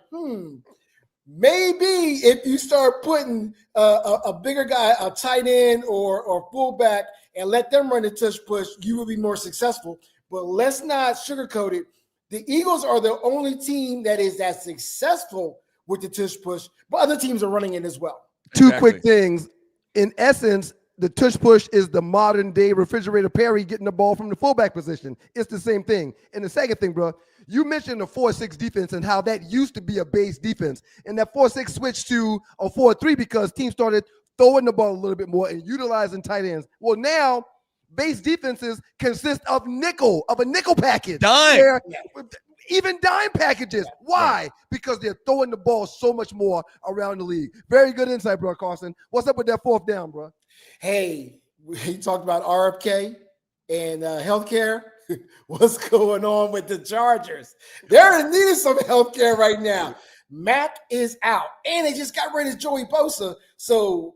maybe if you start putting a bigger guy, a tight end or fullback, and let them run the tush push, you will be more successful. But let's not sugarcoat it. The Eagles are the only team that is that successful with the tush push, but other teams are running it as well. Two quick things. In essence, the tush push is the modern day refrigerator Perry getting the ball from the fullback position. It's the same thing. And the second thing, bro, you mentioned the 4-6 defense and how that used to be a base defense. And that 4-6 switched to a 4-3 because teams started throwing the ball a little bit more and utilizing tight ends. Well, now base defenses consist of a nickel package. Dime. Even dime packages. Why? Because they're throwing the ball so much more around the league. Very good insight, bro, Carson. What's up with that fourth down, bro? Hey, we talked about RFK and healthcare. What's going on with the Chargers? They're in need of some healthcare right now. Mac is out, and they just got rid of Joey Bosa. So,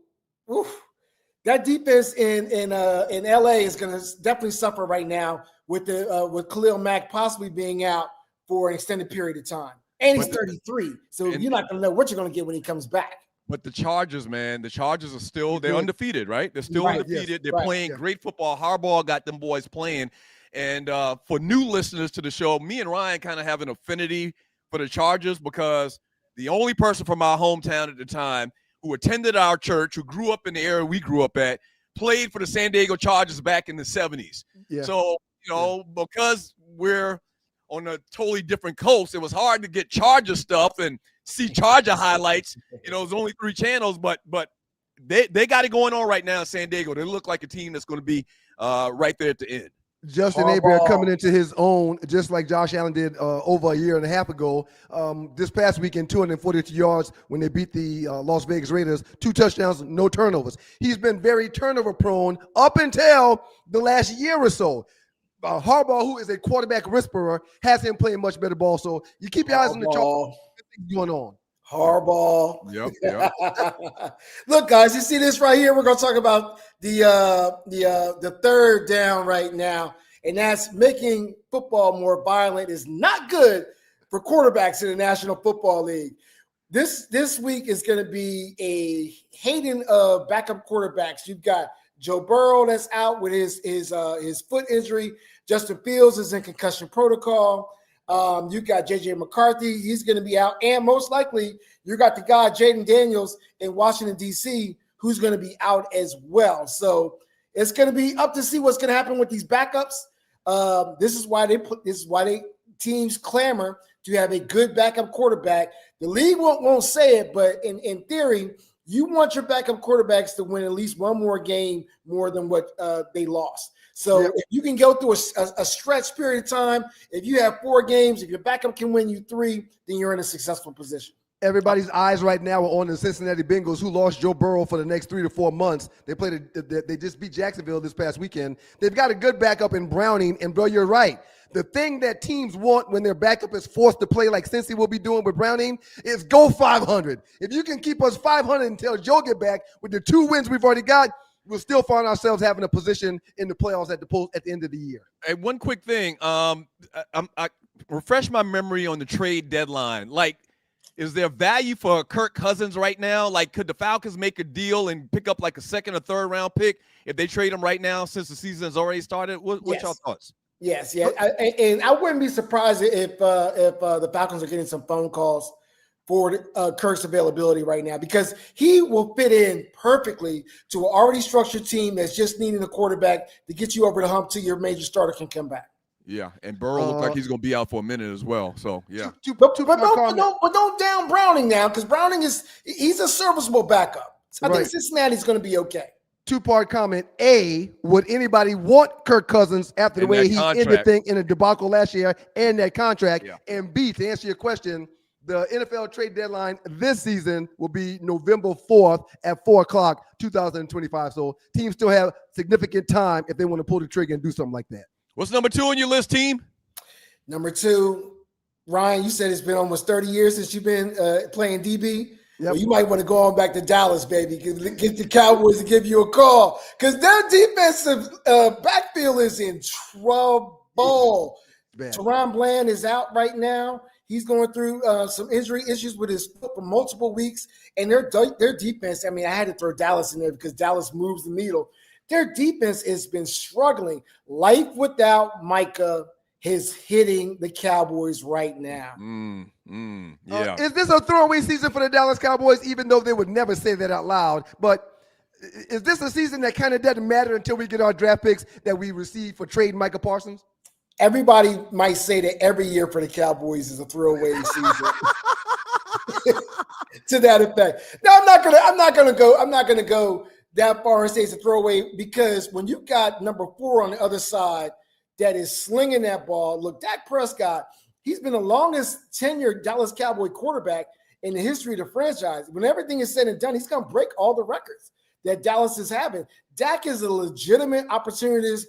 that defense in LA is going to definitely suffer right now with Khalil Mack possibly being out for an extended period of time. And he's 33, so you're not going to know what you're going to get when he comes back. But the Chargers, man, are still, they're undefeated, right? They're still undefeated. Yes, they're playing great football. Harbaugh got them boys playing. And for new listeners to the show, me and Ryan kind of have an affinity for the Chargers because the only person from our hometown at the time who attended our church, who grew up in the area we grew up at, played for the San Diego Chargers back in the 70s. Yeah. So, because we're on a totally different coast, it was hard to get Charger stuff and see Charger highlights. There's only 3 channels, but they got it going on right now in San Diego. They look like a team that's going to be right there at the end. Justin Herbert coming into his own, just like Josh Allen did over a year and a half ago. This past weekend, 242 yards when they beat the Las Vegas Raiders. 2 touchdowns, no turnovers. He's been very turnover prone up until the last year or so. Harbaugh, who is a quarterback whisperer, has him playing much better ball. So you keep your eyes on the chalk. Things going on. Harbaugh. Yep. Look, guys, you see this right here? We're going to talk about the third down right now, and that's making football more violent is not good for quarterbacks in the National Football League. This week is going to be a hating of backup quarterbacks. You've got Joe Burrow that's out with his foot injury. Justin Fields is in concussion protocol. You got J.J. McCarthy. He's going to be out. And most likely, you got the guy, Jaden Daniels, in Washington, D.C., who's going to be out as well. So it's going to be up to see what's going to happen with these backups. This is why teams clamor to have a good backup quarterback. The league won't say it, but in theory, you want your backup quarterbacks to win at least one more game more than what they lost. So if you can go through a stretch period of time, if you have 4 games, if your backup can win you 3, then you're in a successful position. Everybody's eyes right now are on the Cincinnati Bengals, who lost Joe Burrow for the next 3 to 4 months. They just beat Jacksonville this past weekend. They've got a good backup in Browning, and bro, you're right. The thing that teams want when their backup is forced to play like Cincy will be doing with Browning is go 500. If you can keep us 500 until Joe get back with the 2 wins we've already got, we'll still find ourselves having a position in the playoffs at the end of the year. Hey, one quick thing. I refresh my memory on the trade deadline. Like, is there value for Kirk Cousins right now? Like, could the Falcons make a deal and pick up like a 2nd or 3rd round pick if they trade him right now since the season has already started? What's your thoughts? Yes. And I wouldn't be surprised if the Falcons are getting some phone calls for Kirk's availability right now, because he will fit in perfectly to an already structured team that's just needing a quarterback to get you over the hump till your major starter can come back. Yeah, and Burrow looks like he's going to be out for a minute as well. So, yeah. But don't down Browning now, because Browning he's a serviceable backup. So I think Cincinnati's going to be okay. 2-part comment. A, would anybody want Kirk Cousins after the way he ended things in a debacle last year and that contract? Yeah. And B, to answer your question, the NFL trade deadline this season will be November 4th at 4 o'clock, 2025. So teams still have significant time if they want to pull the trigger and do something like that. What's number 2 on your list, team? Number 2, Ryan, you said it's been almost 30 years since you've been playing DB. Yep. Well, you might want to go on back to Dallas, baby. Get the Cowboys to give you a call, because their defensive backfield is in trouble. Teron Bland is out right now. He's going through some injury issues with his foot for multiple weeks. And their defense, I mean, I had to throw Dallas in there because Dallas moves the needle. Their defense has been struggling. Life without Micah is hitting the Cowboys right now. Yeah. Is this a throwaway season for the Dallas Cowboys, even though they would never say that out loud? But is this a season that kind of doesn't matter until we get our draft picks that we receive for trading Micah Parsons? Everybody might say that every year for the Cowboys is a throwaway season. To that effect. No, I'm not gonna go that far and say it's a throwaway, because when you got number 4 on the other side that is slinging that ball, look, Dak Prescott, he's been the longest tenured Dallas Cowboy quarterback in the history of the franchise. When everything is said and done, he's gonna break all the records that Dallas is having. Dak is a legitimate opportunity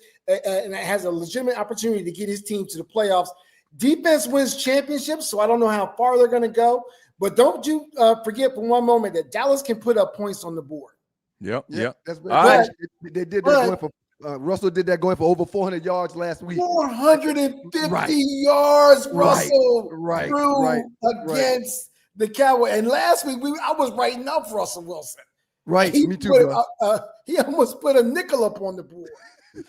and has a legitimate opportunity to get his team to the playoffs. Defense wins championships, so I don't know how far they're going to go. But don't you forget for one moment that Dallas can put up points on the board. Yep. That's right. They did that going for Russell did that going for over 400 yards last week. 450 yards, Russell threw against the Cowboys. And last week I was writing up Russell Wilson. Right, me too. He almost put a nickel up on the board.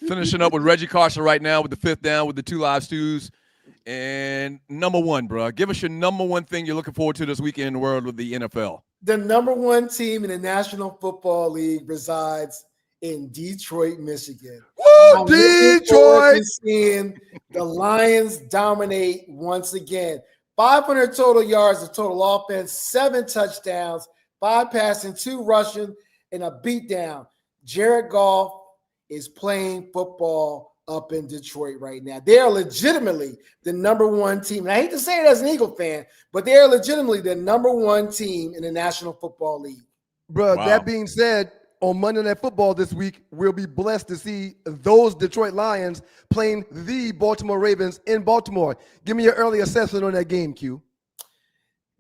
Finishing up with Reggie Carson right now with the 5th down with the 2 live stews. And number 1, bro, give us your number 1 thing you're looking forward to this weekend in the world of the NFL. The number 1 team in the National Football League resides in Detroit, Michigan. Woo, Detroit! Seeing the Lions dominate once again. 500 total yards of total offense, 7 touchdowns, 5 passing, 2 rushing, and a beatdown. Jared Goff is playing football up in Detroit right now. They are legitimately the number one team. And I hate to say it as an Eagle fan, but they are legitimately the number one team in the National Football League. Bro, Wow. that being said, on Monday Night Football this week, we'll be blessed to see those Detroit Lions playing the Baltimore Ravens in Baltimore. Give me your early assessment on that game, Q.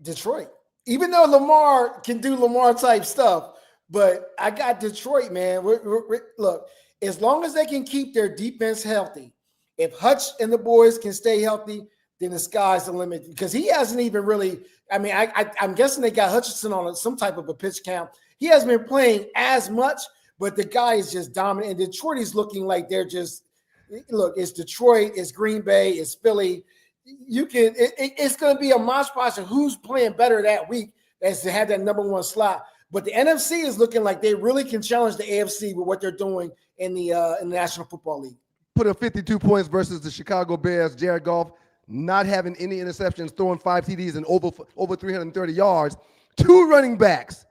Detroit. Even though Lamar can do Lamar-type stuff, but I got Detroit, man. Look, as long as they can keep their defense healthy, if Hutch and the boys can stay healthy, then the sky's the limit. Because he hasn't even really – I'm guessing they got Hutchinson on some type of a pitch count. He hasn't been playing as much, but the guy is just dominant. And Detroit is looking like they're just – look, it's Detroit, it's Green Bay, it's Philly. It's going to be a mosh posh of who's playing better that week as to have that number one slot. But the NFC is looking like they really can challenge the AFC with what they're doing in the National Football League. Put up 52 points versus the Chicago Bears. Jared Goff not having any interceptions, throwing 5 TDs and over 330 yards. 2 running backs,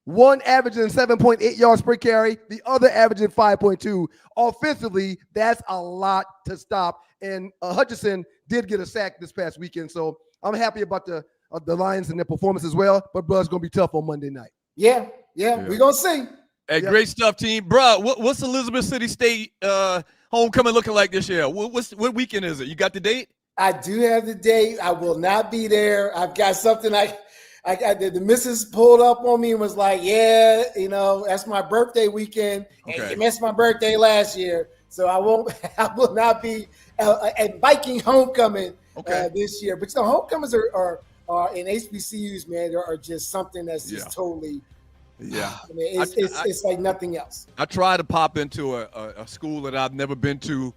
one averaging 7.8 yards per carry, the other averaging 5.2. Offensively, that's a lot to stop. And Hutchinson did get a sack this past weekend, so I'm happy about the Lions and their performance as well. But bro, it's going to be tough on Monday night. Yeah, we're going to see. Hey, great stuff, team. Bro, what's Elizabeth City State homecoming looking like this year? What weekend is it? You got the date? I do have the date. I will not be there. I've got something the missus pulled up on me and was like, yeah, that's my birthday weekend. Okay. And you missed my birthday last year. So I will not be at Viking homecoming this year. But homecomings are in HBCUs, man, there are just something that's just totally it's like nothing else. I try to pop into a school that I've never been to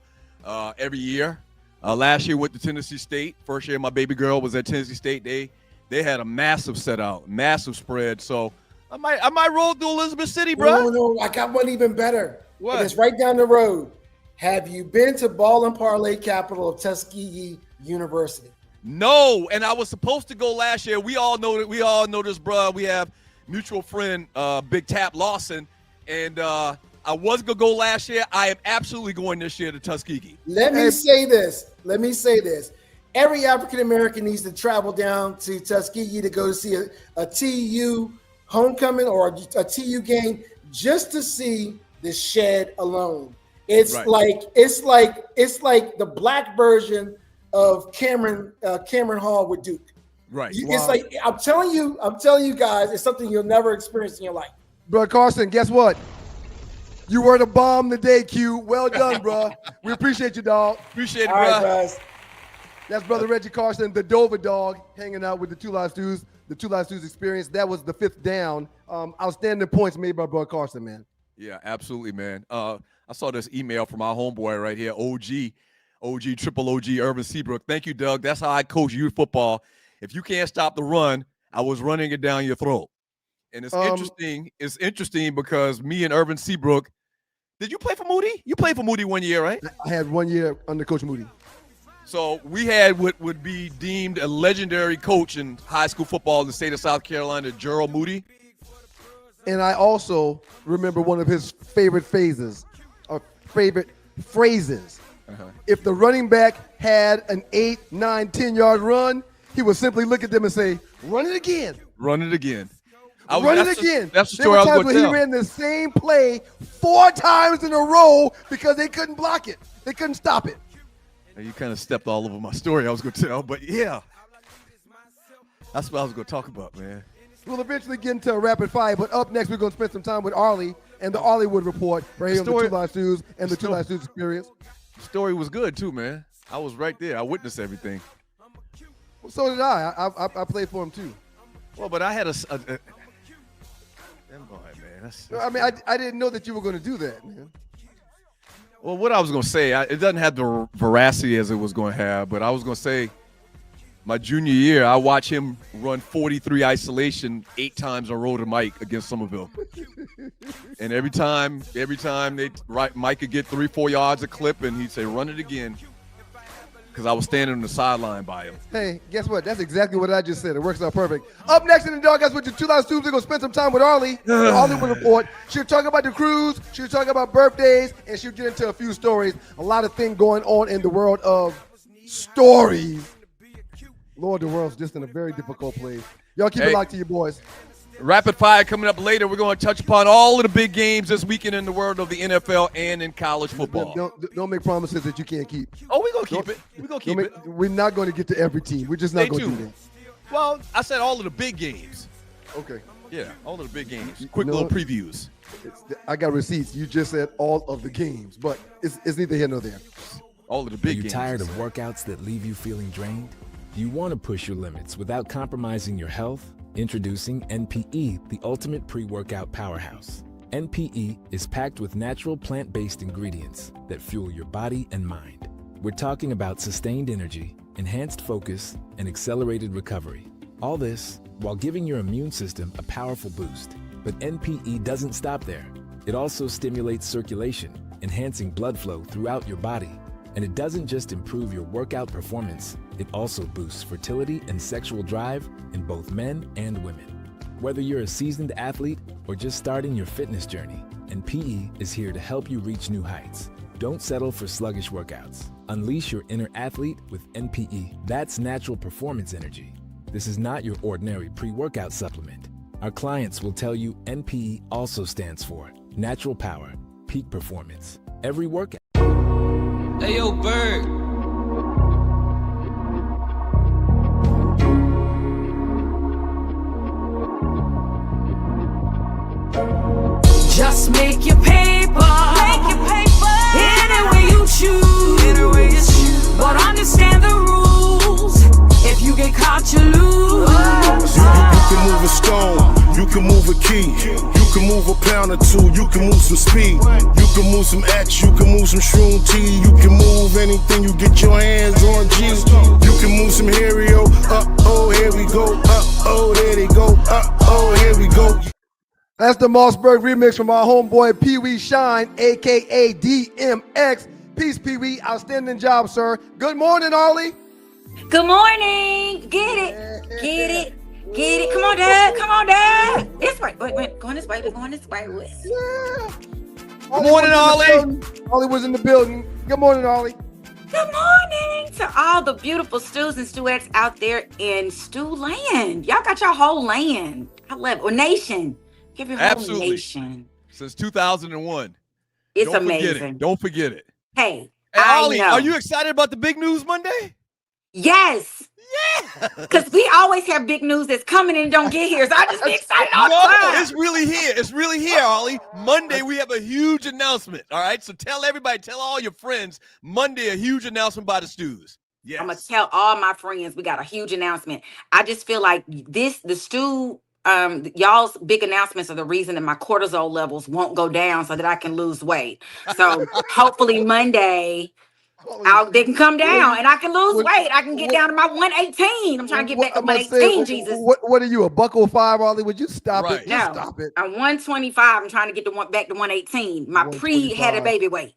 every year. Last year went to Tennessee State. First year my baby girl was at Tennessee State. They had a massive set out, massive spread. So I might roll through Elizabeth City, bro. No, I got one even better. What? And it's right down the road. Have you been to Ball and Parlay capital of Tuskegee University? No, and I was supposed to go last year. We all know this, bro. We have mutual friend, Big Tap Lawson, and I was gonna go last year. I am absolutely going this year to Tuskegee. Let me say this. Every African American needs to travel down to Tuskegee to go see a TU homecoming or a TU game just to see the shed alone. It's like the black version of Cameron Hall with Duke. Right. It's like I'm telling you guys, it's something you'll never experience in your life. Bro, Carson, guess what? You were the bomb today, Q. Well done, bro. We appreciate you, dog. Appreciate it, All bro. right, guys. That's brother Reggie Carson, the Dover dog, hanging out with the Two Live Stews, the Two Live Stews experience. That was the 5th down. Outstanding points made by brother Carson, man. Yeah, absolutely, man. I saw this email from our homeboy right here, Triple OG, Irvin Seabrook. Thank you, Doug. That's how I coach youth football. If you can't stop the run, I was running it down your throat. And it's interesting. It's interesting because me and Irvin Seabrook, did you play for Moody? You played for Moody 1 year, right? I had 1 year under Coach Moody. So we had what would be deemed a legendary coach in high school football in the state of South Carolina, Gerald Moody. And I also remember one of his favorite phrases. If the running back had an 8, 9, 10-yard run, he would simply look at them and say, run it again. Run it again. That's That's the there story were I was times going when to he tell. ran the same play 4 times in a row because they couldn't block it. They couldn't stop it. And you kind of stepped all over my story I was going to tell, but yeah. That's what I was going to talk about, man. We'll eventually get into a rapid fire, but up next we're going to spend some time with Arley and the Arley Report right here on the Two Live Stews and the Two Live Stews experience. The story was good too, man. I was right there. I witnessed everything. Well, so did I. I played for him too. Well, but I had a damn go ahead, man. I mean, I didn't know that you were going to do that, man. Well, what I was going to say, it doesn't have the veracity as it was going to have, but I was going to say my junior year, I watched him run 43 isolation 8 times on road to Mike against Somerville. And every time Mike could get 3-4 yards a clip, and he'd say, run it again. because I was standing on the sideline by him. Hey, guess what? That's exactly what I just said. It works out perfect. Up next in the Doghouse with the 2 Live Stoops, we're going to spend some time with Arley. The Arley Report. She'll talk about the cruise. She'll talk about birthdays. And she'll get into a few stories. A lot of things going on in the world of stories. Lord, the world's just in a very difficult place. Y'all keep it locked to your boys. Rapid fire coming up later. We're going to touch upon all of the big games this weekend in the world of the NFL and in college football. Don't make promises that you can't keep. Oh, we're going to keep it. We're going to keep it. We're not going to get to every team. We're just not going to do that. Well, I said all of the big games. Okay. Yeah, all of the big games. Quick little previews. I got receipts. You just said all of the games, but it's neither here nor there. All of the big Are you games. tired of workouts that leave you feeling drained? Do you want to push your limits without compromising your health? Introducing NPE, the ultimate pre-workout powerhouse. NPE is packed with natural plant-based ingredients that fuel your body and mind. We're talking about sustained energy, enhanced focus, and accelerated recovery. All this while giving your immune system a powerful boost. But NPE doesn't stop there. It also stimulates circulation, enhancing blood flow throughout your body. And it doesn't just improve your workout performance, it also boosts fertility and sexual drive in both men and women. Whether you're a seasoned athlete or just starting your fitness journey, NPE is here to help you reach new heights. Don't settle for sluggish workouts. Unleash your inner athlete with NPE. That's natural performance energy. This is not your ordinary pre-workout supplement. Our clients will tell you NPE also stands for natural power, peak performance. Every workout. Hey, yo, Bird. Just make your paper. Make your paper. Any way you choose. Any way you choose. But understand the rules. If you get caught, you lose. You can move a stone. You can move a key. You can move a pound or two. You can move some speed. You can move some X. You can move some shroom tea. You can move anything you get your hands on. G. You can move some Hario. Oh, here we go. Oh, there they go. Oh, here we go. That's the Mossberg remix from our homeboy Pee Wee Shine, a.k.a. DMX. Peace, Pee Wee. Outstanding job, sir. Good morning, Arley. Good morning. Get it. Get it. Get it. Come on, Dad. Come on, Dad. This way. Wait. Going this way. We're going this way. Yeah. Good morning, Arley. Arley was in the building. Good morning, Arley. Good morning to all the beautiful stews and stewettes out there in stew land. Y'all got your whole land. I love it. Or nation. Give your whole Absolutely. nation. Since 2001. It's Don't amazing. Forget it. Don't forget it. Hey, Arley, I know. are you excited about the big news Monday? Yes. Yeah. Because we always have big news that's coming and don't get here. So I just be excited all the No, time. it's really here. It's really here, Arley. Monday, we have a huge announcement. All right. So tell everybody, tell all your friends, Monday, a huge announcement by the Stews. Yes. I'm going to tell all my friends we got a huge announcement. I just feel like the stew, y'all's big announcements are the reason that my cortisol levels won't go down so that I can lose weight. So hopefully Monday, they can come down and I can lose weight. I can get down to my 118. I'm trying to get back to 118, Jesus. What are you, a $105, Arley? Would you stop it? No, Just stop it. I'm 125. I'm trying to get back to 118. My pre had a baby weight.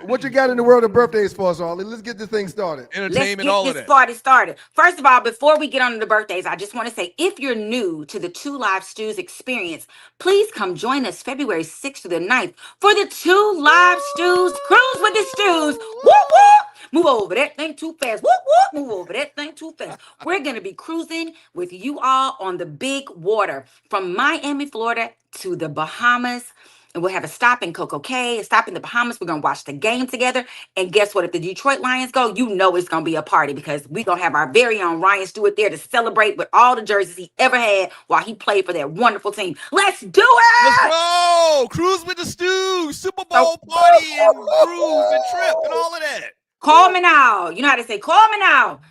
What you got in the world of birthdays for us, Arley? Let's get this thing started. Entertainment, Let's all get of this that. party started. First of all, before we get on to the birthdays, I just want to say, if you're new to the 2 Live Stews experience, please come join us February 6th to the 9th for the 2 Live Stews Cruise with the Stews. Whoop, whoop. Move over that thing too fast. Whoop, whoop. Move over that thing too fast. We're going to be cruising with you all on the big water from Miami, Florida to the Bahamas. And we'll have a stop in Coco Cay, a stop in the Bahamas. We're going to watch the game together. And guess what? If the Detroit Lions go, you know it's going to be a party because we're going to have our very own Ryan Stewart there to celebrate with all the jerseys he ever had while he played for that wonderful team. Let's do it! Let's go! Cruise with the Stews, Super Bowl party and cruise and trip and all of that. Call me now. You know how to say, call me now.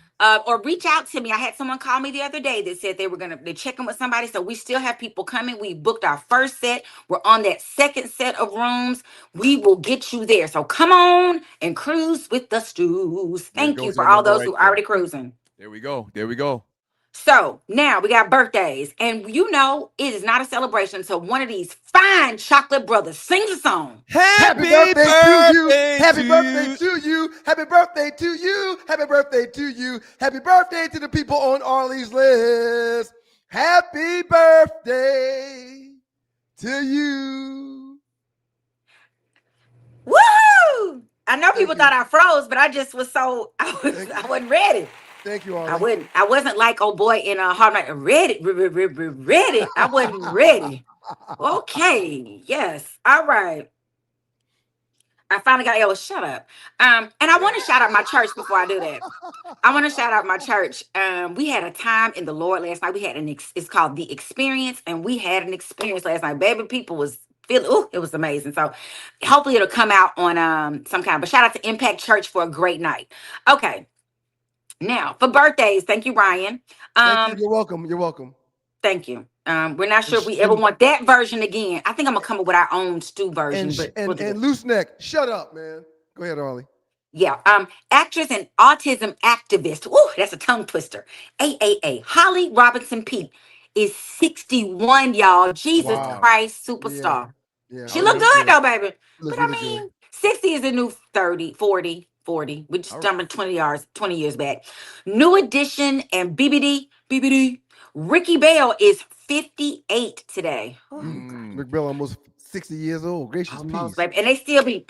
Or reach out to me. I had someone call me the other day that said they're checking with somebody. So we still have people coming. We booked our first set. We're on that second set of rooms. We will get you there. So come on and cruise with the Stews. Thank you for all those who are already cruising. There we go. There we go. So now we got birthdays, and you know it is not a celebration until one of these fine chocolate brothers sings a song. Happy birthday to you. Happy birthday to you. Happy birthday to you. Happy birthday to you. Happy birthday to the people on Arley's list. Happy birthday to you. Woohoo! I know people you. thought I froze, but I just was I wasn't ready. Thank you, Arley. I wasn't like old boy in a hard night. Ready. I wasn't ready. Okay. Yes. All right. I finally got shut up. And I want to shout out my church before I do that. I want to shout out my church. We had a time in the Lord last night. We had it's called The Experience, and we had an experience last night. Baby, people was feeling, it was amazing. So hopefully it'll come out on some kind. But shout out to Impact Church for a great night. Okay. Now for birthdays, thank you, Ryan. Thank you. You're welcome. You're welcome. Thank you. We're not sure if we ever want that version again. I think I'm gonna come up with our own stew version. And loose neck, shut up, man. Go ahead, Arley. Yeah. Actress and autism activist. Ooh, that's a tongue twister. AAA. Holly Robinson Peete is 61, y'all. Jesus Christ, superstar. Yeah. She look good though, baby. Look But I really mean, good. 60 is the new 30, 40. We just jumping 20 years back. New Edition and BBD. Ricky Bell is 58 today. Rick Bell almost 60 years old. Gracious peace. Baby. And they still be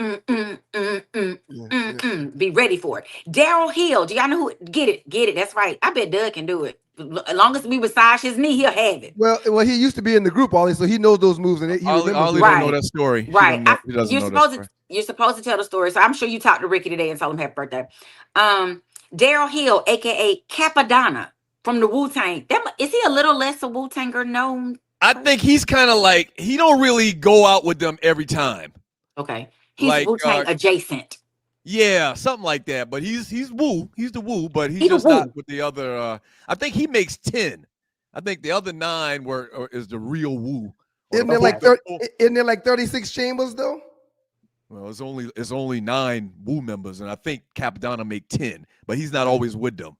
be ready for it. Daryl Hill, do y'all know who? Get it. That's right. I bet Doug can do it. As long as we massage his knee, he'll have it. Well, he used to be in the group, Arley, so he knows those moves, and he remembers. Arley Right. don't know that story. Right. He doesn't You're know supposed that story. you're supposed to tell the story. So I'm sure you talked to Ricky today and told him happy birthday. Daryl Hill, aka Capadonna from the Wu-Tang. Is he a little less a Wu-Tanger known? I think he's kind of like, he don't really go out with them every time. Okay. He's Like, Wu-Tang adjacent. Yeah, something like that. But he's Wu. He's the Wu, but he's He the just not Wu. with the other. I think he makes 10. I think the other 9 is the real Wu. Isn't there like 36 chambers though? Well, it's only 9 Wu members, and I think Capadonna make 10, but he's not always with them.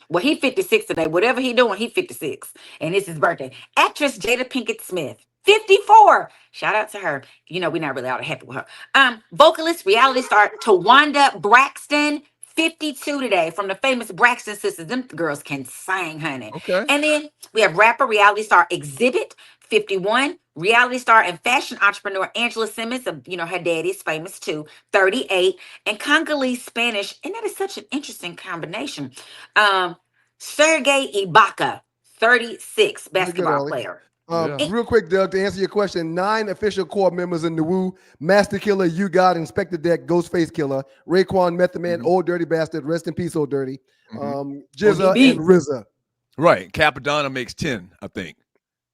Well, he 56 today. Whatever he doing, he 56. And it's his birthday. Actress Jada Pinkett Smith, 54. Shout out to her. You know, we're not really all that happy with her. Vocalist, reality star Tawanda Braxton, 52 today, from the famous Braxton sisters. Them girls can sing, honey. Okay. And then we have rapper, reality star Exhibit, 51. Reality star and fashion entrepreneur Angela Simmons, her daddy is famous too, 38. And Congolese Spanish, and that is such an interesting combination. Sergey Ibaka, 36, basketball player. Real quick, Doug, to answer your question, 9 official core members in the Wu: Master Killer, You God, Inspector Deck, Ghostface Killer, Raekwon, Method Man, Old Dirty Bastard, rest in peace, Old Dirty, Jizza, and RZA. Right. Capadonna makes 10, I think.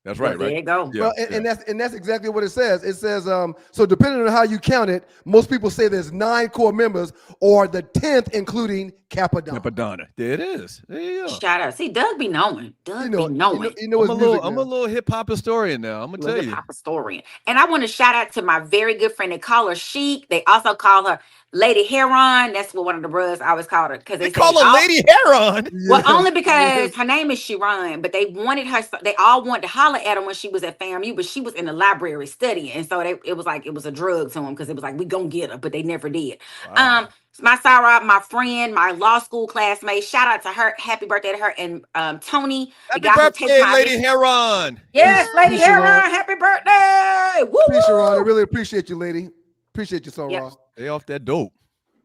That's right, There right? you go. Yeah, Well, and that's exactly what it says. It says, so depending on how you count it, most people say there's 9 core members, or the 10th including Capadonna. Capadonna. There it is. There you go. Shout out. See, Doug be knowing. Doug be knowing. You know his music I'm a little hip hop historian now. I'm gonna tell you. Hip-hop historian. And I want to shout out to my very good friend. They call her Chic. They also call her Lady Heron. That's what one of the brothers always called her. Because They call her Lady Heron. Well, only because her name is Sharon, but they wanted her. They all wanted to holler at her when she was at FAMU, but she was in the library studying, and so it was like it was a drug to them because it was like we gonna get her, but they never did. Wow. My Sarah, my friend, my law school classmate. Shout out to her. Happy birthday to her and Tony. Happy birthday, Lady Heron. Yes, Lady Peace, Heron. Sharon. Happy birthday. Woo! Peace, Sharon. I really appreciate you, lady. Appreciate you so, Yep. Ross. They off that dope.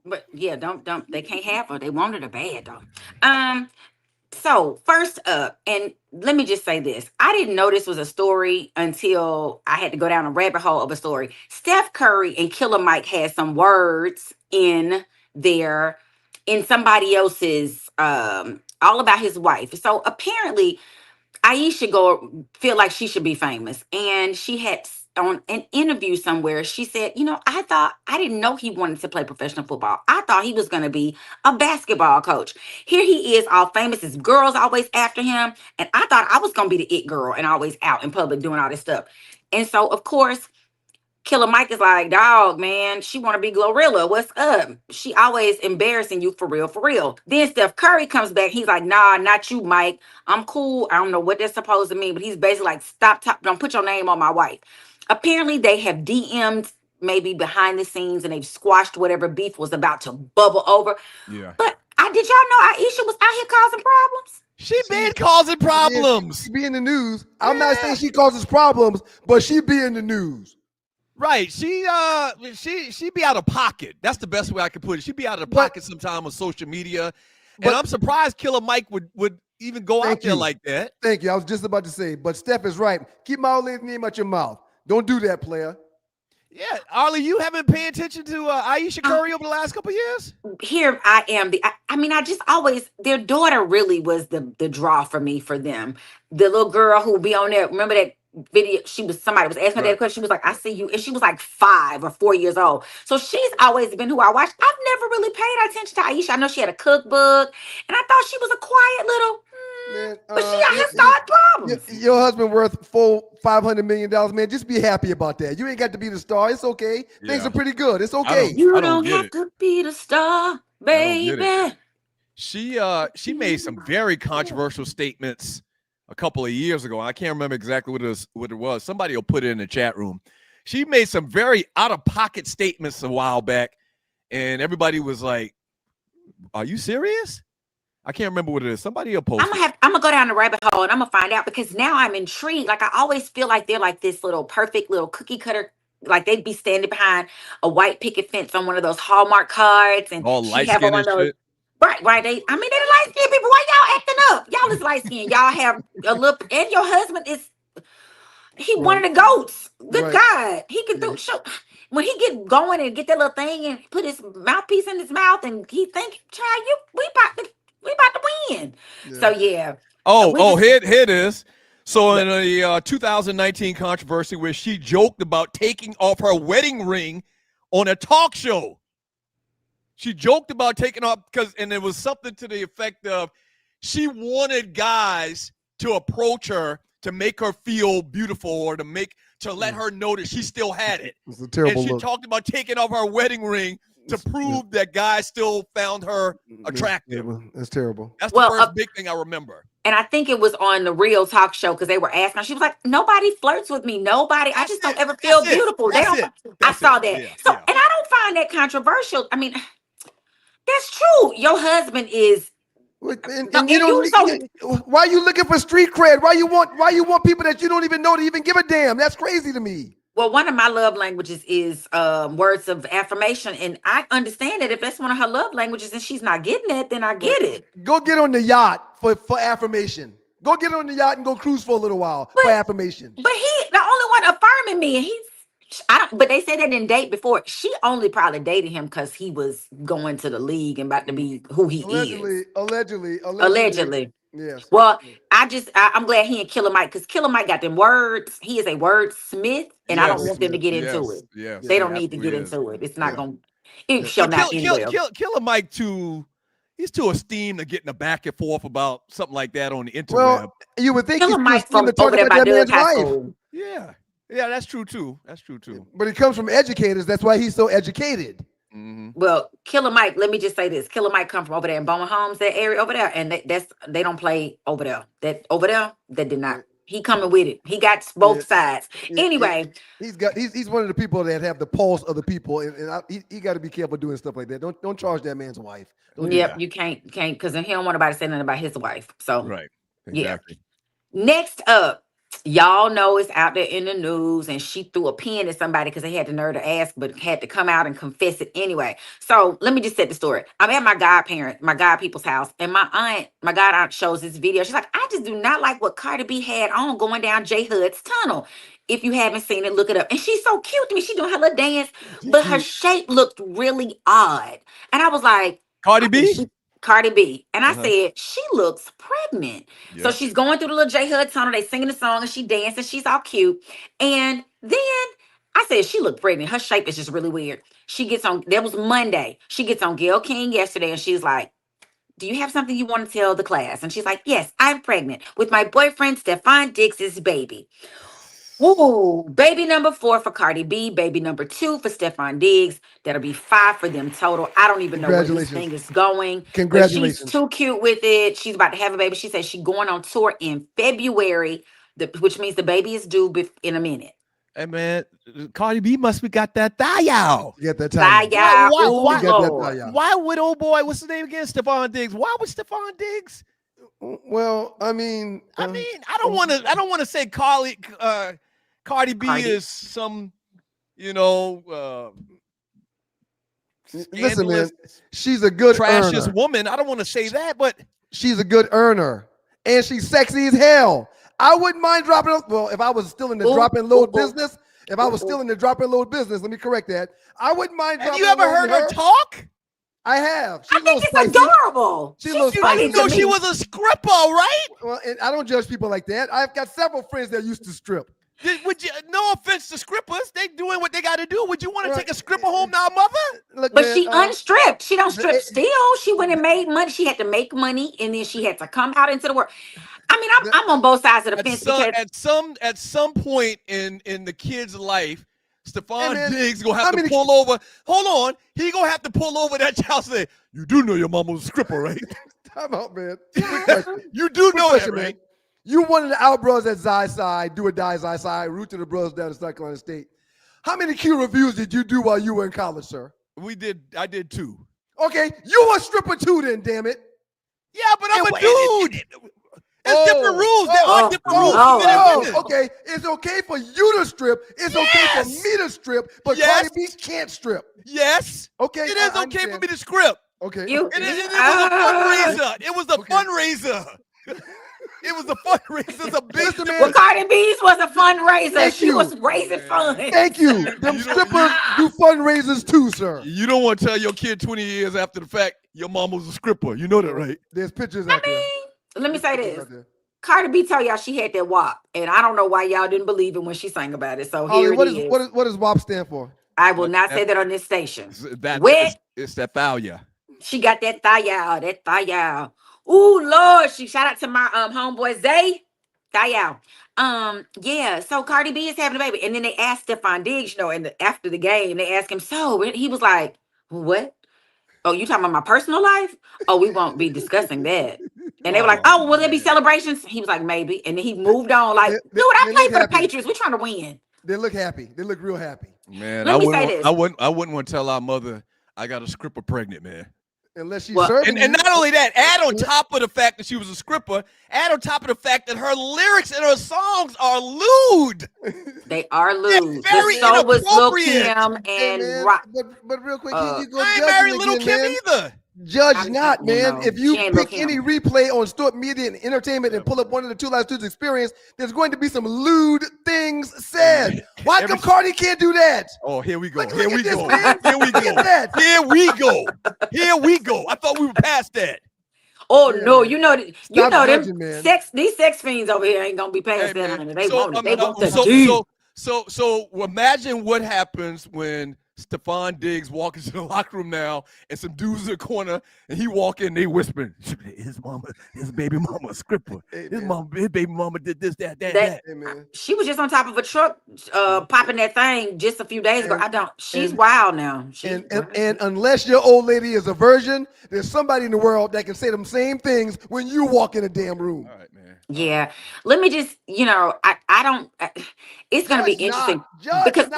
But yeah, don't they can't have her. They wanted her bad though. So first up, and let me just say this. I didn't know this was a story until I had to go down a rabbit hole of a story. Steph Curry and Killer Mike had some words in somebody else's all about his wife. So apparently Aisha feel like she should be famous, and she had on an interview somewhere, she said, I didn't know he wanted to play professional football. I thought he was going to be a basketball coach. Here he is, all famous. His girls always after him. And I thought I was going to be the it girl and always out in public doing all this stuff. And so, of course, Killer Mike is like, dog, man, she want to be Glorilla. What's up? She always embarrassing you for real, for real. Then Steph Curry comes back. He's like, nah, not you, Mike. I'm cool. I don't know what that's supposed to mean, but he's basically like, stop, don't put your name on my wife. Apparently, they have DM'd maybe behind the scenes and they've squashed whatever beef was about to bubble over. Yeah. But did y'all know Aisha was out here causing problems? She been causing problems. She be in the news. I'm not saying she causes problems, but she be in the news. Right. She be out of pocket. That's the best way I can put it. She be out of pocket sometime on social media. And I'm surprised Killer Mike would even go out there like that. Thank you. I was just about to say, but Steph is right. Keep my old lady's name out your mouth. Don't do that, player. Yeah, Arley, you haven't paid attention to Aisha Curry over the last couple of years? Here I am. I just always, their daughter really was the draw for me, for them. The little girl who be on there, remember that video? Somebody was asking her that question. She was like, I see you. And she was like 5 or 4 years old. So she's always been who I watched. I've never really paid attention to Aisha. I know she had a cookbook, and I thought she was a quiet little, but she out here starting problems. Your husband worth $500 million, man. Just be happy about that. You ain't got to be the star. It's okay. Things are pretty good. It's okay. You don't have to be the star, baby. She made some very controversial statements a couple of years ago. I can't remember exactly what it was. Somebody will put it in the chat room. She made some very out-of-pocket statements a while back, and everybody was like, are you serious? I can't remember what it is. Somebody will post. I'm gonna go down the rabbit hole and I'm gonna find out, because now I'm intrigued. Like, I always feel like they're like this little perfect little cookie cutter. Like, they'd be standing behind a white picket fence on one of those Hallmark cards, and all light skin and shit. Right. They're the light skinned people. Why y'all acting up? Y'all is light skinned. Y'all have a look, and your husband is one of the goats. Good God, he can do show. When he get going and get that little thing and put his mouthpiece in his mouth, and he think, child, we about to win. Yeah. So yeah. Here it is. So in a 2019 controversy where she joked about taking off her wedding ring on a talk show. She joked about taking off and it was something to the effect of she wanted guys to approach her to make her feel beautiful or to let her know that she still had it. It's a terrible and she look. talked about taking off her wedding ring to prove that guys still found her attractive. That's terrible. That's the first big thing I remember. And I think it was on the Real Talk Show, because they were asking her. She was like, nobody flirts with me. Nobody. I just don't ever feel beautiful. I saw that. And I don't find that controversial. I mean, that's true. Your husband is. And you don't. Why are you looking for street cred? Why you want people that you don't even know to even give a damn? That's crazy to me. Well, one of my love languages is words of affirmation. And I understand that if that's one of her love languages and she's not getting it, then I get it. Go get on the yacht for affirmation. Go get on the yacht and go cruise for a little while for affirmation. But he, the only one affirming me, and but they said that in date before. She only probably dated him because he was going to the league and about to be who he is. Allegedly. Yes. Well, I'm glad he and Killer Mike, because Killer Mike got them words. He is a wordsmith, and I don't want them to get into it. Yes. They don't need to get into it. It's not going to, it shall not end well. Killer Mike, he's too esteemed to get in a back and forth about something like that on the internet. Well, you would think Killer Mike from over there by Dub High School. Yeah. Yeah, that's true too. But he comes from educators. That's why he's so educated. Mm-hmm. Well, Killer Mike, let me just say this. Killer Mike come from over there in Bowman Homes, that area over there, and they don't play over there. That did not. He coming with it. He got both sides. Anyway, he's one of the people that have the pulse of the people, and he got to be careful doing stuff like that. Don't charge that man's wife. You can't, because he don't want nobody to say nothing about his wife. So right, exactly. Yeah. Next up. Y'all know it's out there in the news, and she threw a pen at somebody because they had the nerve to ask, but had to come out and confess it anyway. So let me just set the story. I'm at my god people's house, and my god aunt shows this video. She's like, I just do not like what Cardi B had on going down J Hud's tunnel. If you haven't seen it, look it up. And she's so cute to me. She doing her little dance, but her shape looked really odd. And I was like, Cardi B? Cardi B. And I said, she looks pregnant. Yeah. So she's going through the little J Hud tunnel. They singing the song and she dancing. She's all cute. And then I said, she looked pregnant. Her shape is just really weird. That was Monday. She gets on Gayle King yesterday and she's like, do you have something you want to tell the class? And she's like, yes, I'm pregnant with my boyfriend, Stefan Diggs' baby. Ooh, baby number 4 for Cardi B, baby number 2 for Stephon Diggs. That'll be 5 for them total. I don't even know where this thing is going. But she's Congratulations. too cute with it. She's about to have a baby. She says she's going on tour in February, which means the baby is due in a minute. Hey man, Cardi B must be got that thigh out. You get that Thigh time. out. Why- Ooh, Get that Lord. thigh out. Why would old boy? What's his name again? Stephon Diggs. Why would Stephon Diggs? Well, I mean, I don't want to say Cardi B is some, listen, man, she's a good trashiest earner. woman. I don't want to say that, but She's a good earner, and she's sexy as hell. I wouldn't mind dropping. Well, if I was still in the drop and load business, let me correct that. I wouldn't mind. have you ever heard her talk? I have. She's I think it's adorable. She's a little You spicy. didn't know she was a stripper, right? Well, and I don't judge people like that. I've got several friends that used to strip. Would you? No offense to strippers, they doing what they got to do. Would you want to take a stripper home now, mother? Look, But man, she unstripped. She don't strip still. She went and made money. She had to make money, and then she had to come out into the world. I mean, I'm on both sides of the fence because At some point in the kid's life, Stephon man, Diggs gonna have to pull over. Hold on, he gonna have to pull over that child and say, "You do know your mama was a stripper, right?" Time out, man. You do know that, Question, right? man. You wanted the out bros at Zai Side, do or die Zai Side, root to the bros down in South Carolina State. How many Q reviews did you do while you were in college, sir? I did 2. Okay, you a stripper too, then, damn it. Yeah, but I'm a dude. It's different rules. There are different rules. Okay. It's okay for you to strip. It's okay for me to strip, but Cardi B can't strip. Yes. Okay. It is okay for me to strip. Okay. It was a fundraiser. It was a fundraiser. It was a fundraiser. It's a big well, Cardi B's was a fundraiser. Thank She you. was raising funds. Thank you. Them strippers do fundraisers too, sir. You don't want to tell your kid 20 years after the fact your mom was a stripper. You know that, right? There's pictures out there. Let me say this. Cardi B told y'all she had that WAP, and I don't know why y'all didn't believe it when she sang about it. So here it is. What does WAP stand for? I will not say that on this station. It's that thalia. She got that thigh. Ooh, Lord. Shout out to my homeboy Zay. Thigh. Yeah. So Cardi B is having a baby. And then they asked Stephon Diggs, after the game, they asked him, so he was like, what? Oh, you talking about my personal life? Oh, we won't be discussing that. And they were like, oh, will there be celebrations? He was like, maybe. And then he moved on like, dude, I played for the Patriots. We're trying to win. They look happy. They look real happy. Man, Let me say this. I wouldn't want to tell our mother I got a stripper pregnant, man. Unless she's serving and not only that, add on top of the fact that she was a stripper, add on top of the fact that her lyrics and her songs are lewd. They are lewd. Very So was Lil inappropriate. Kim and Rock. But real quick, you go I ain't judge married him Little again, Kim man. either. Judge not, man. If you she ain't Lil' pick any Kim. replay on Stuart Media and Entertainment and pull up one of the Two Live Studios experience, there's going to be some lewd things said. Why come Cardi can't do that? Oh, here we go. Look Here at we this, go. man. Here we Look go. at that. Here we go. Here we go. I thought we were past that. Oh Yeah. no, you know Stop them judging, man. these sex fiends over here ain't gonna be past Hey, that. man. Honey. They So, want it. They want the D. So imagine what happens when Stephon Diggs walks into the locker room now and some dudes in the corner and he walk in, they whispering, his baby mama a stripper. Hey, His man. baby mama did this, that. Hey, man. She was just on top of a truck, popping that thing just a few days ago. She's wild now. She's And unless your old lady is a virgin, there's somebody in the world that can say them same things when you walk in a damn room. All right, man. yeah. Let me just, I don't. It's gonna be interesting because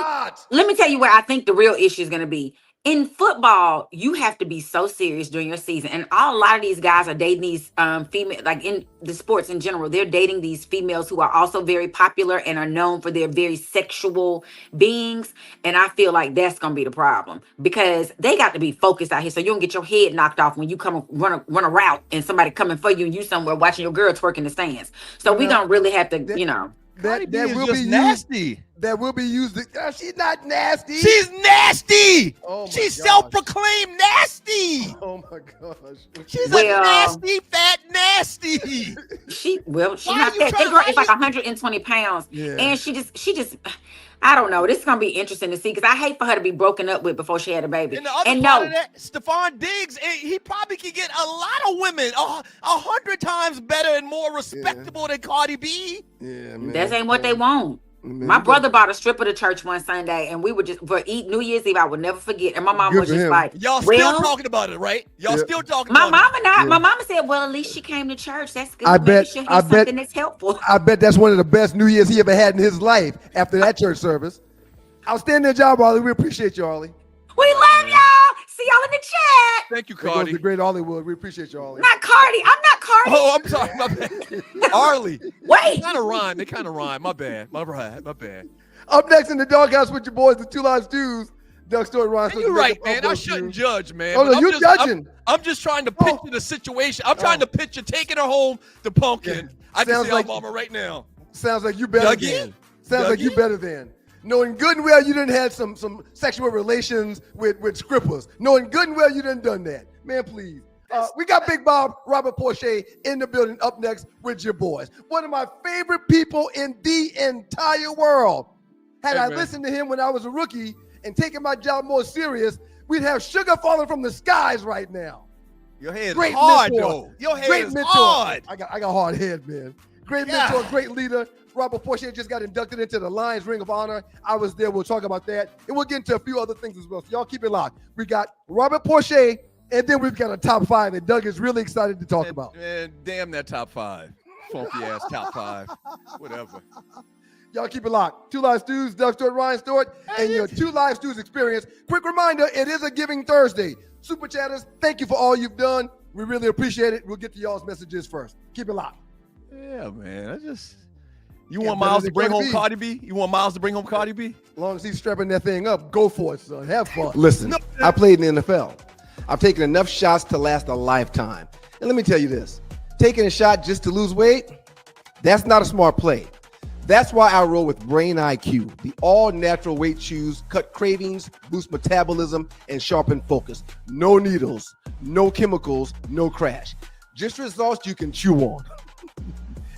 let me tell you where I think the real issue is gonna be. In football, you have to be so serious during your season, and a lot of these guys are dating these female, like in the sports in general, they're dating these females who are also very popular and are known for their very sexual beings. And I feel like that's gonna be the problem because they got to be focused out here, so you don't get your head knocked off when you come run a route and somebody coming for you and you somewhere watching your girl twerk in the stands. So we don't really have to, That is will just be nasty. used. That will be used. She's not nasty. She's nasty. Oh my She's gosh. self-proclaimed nasty. Oh my gosh. She's a nasty, fat nasty. She's Why not are that. you That trying- girl why is like you- 120 pounds. Yeah. And she just, I don't know. This is gonna be interesting to see because I hate for her to be broken up with before she had a baby. And the other part of that, Stephon Diggs, he probably could get a lot of women 100 times better and more respectable than Cardi B. Yeah, man. that ain't what they want. Man, My you brother bought a stripper to church one Sunday, and we were just for eat New Year's Eve. I would never forget. And my mom Good was for just him. like, Y'all well, still talking about it, right? Y'all Yeah. still talking my about mama it. not. Yeah. My mama said, well, at least she came to church. That's good. I Maybe bet- she'll I hear bet- something that's helpful. I bet that's one of the best New Year's he ever had in his life after that church service. Outstanding job, Arley. We appreciate you, Arley. We love y'all. See y'all in the chat. Thank you, There goes Cardi. the great Hollywood. We appreciate you, Arley. Not Cardi. I'm not Cardi. Oh, I'm sorry. My bad. Arley. Wait. They kind of rhyme. They kind of rhyme. My bad. My bad. Up next in the doghouse with your boys, the Two Live Stews. Doug Stewart, Ron. And you're right, man. I shouldn't judge, man. Oh, no, but you judging. I'm just trying to picture the situation. I'm trying to picture taking her home to Pumpkin. Yeah. I can Sounds see like- our mama right now. Sounds like you better Dougie? than. Sounds like you Dougie? better than. Knowing good and well you didn't have some sexual relations with scrippers. Knowing good and well you didn't done that. Man, please. We got Big Bob, Robert Porche in the building up next with your boys. One of my favorite people in the entire world. Had Hey, I man. listened to him when I was a rookie and taken my job more serious, we'd have sugar falling from the skies right now. Your head Great is hard, mentor. though. Your head Great is mentor. hard. I got hard head, man. Great Yeah. mentor, great leader. Robert Porche just got inducted into the Lions Ring of Honor. I was there. We'll talk about that. And we'll get into a few other things as well. So y'all keep it locked. We got Robert Porche, and then we've got a top five that Doug is really excited to talk about. Man, damn that top five. Funky ass top five. Whatever. Y'all keep it locked. Two Live Stews, Doug Stewart, Ryan Stewart, and your Two Live Stews experience. Quick reminder, it is a Giving Thursday. Super Chatters, thank you for all you've done. We really appreciate it. We'll get to y'all's messages first. Keep it locked. Yeah, man. You Yeah, want better Miles than to bring Cardi home B. Cardi B? You want Miles to bring home Cardi B? As long as he's strapping that thing up, go for it, son. Have fun. Listen, I played in the NFL. I've taken enough shots to last a lifetime. And let me tell you this, taking a shot just to lose weight, that's not a smart play. That's why I roll with Brain IQ, the all-natural weight chews, cut cravings, boost metabolism, and sharpen focus. No needles, no chemicals, no crash. Just results you can chew on.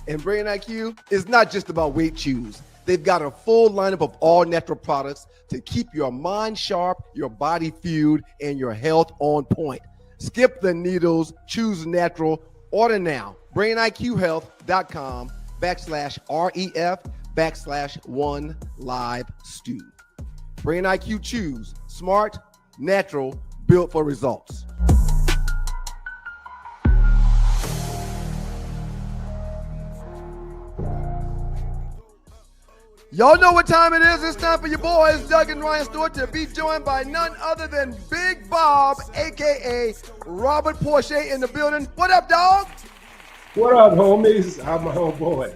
And Brain IQ is not just about weight chews. They've got a full lineup of all natural products to keep your mind sharp, your body fueled, and your health on point. Skip the needles, choose natural. Order now. BrainIQHealth.com/REF/1LiveStew. Brain IQ Chews. Smart, natural, built for results. Y'all know what time it is. It's time for your boys, Doug and Ryan Stewart, to be joined by none other than Big Bob, a.k.a. Robert Porche in the building. What up, dog? What up, homies? How my homeboy?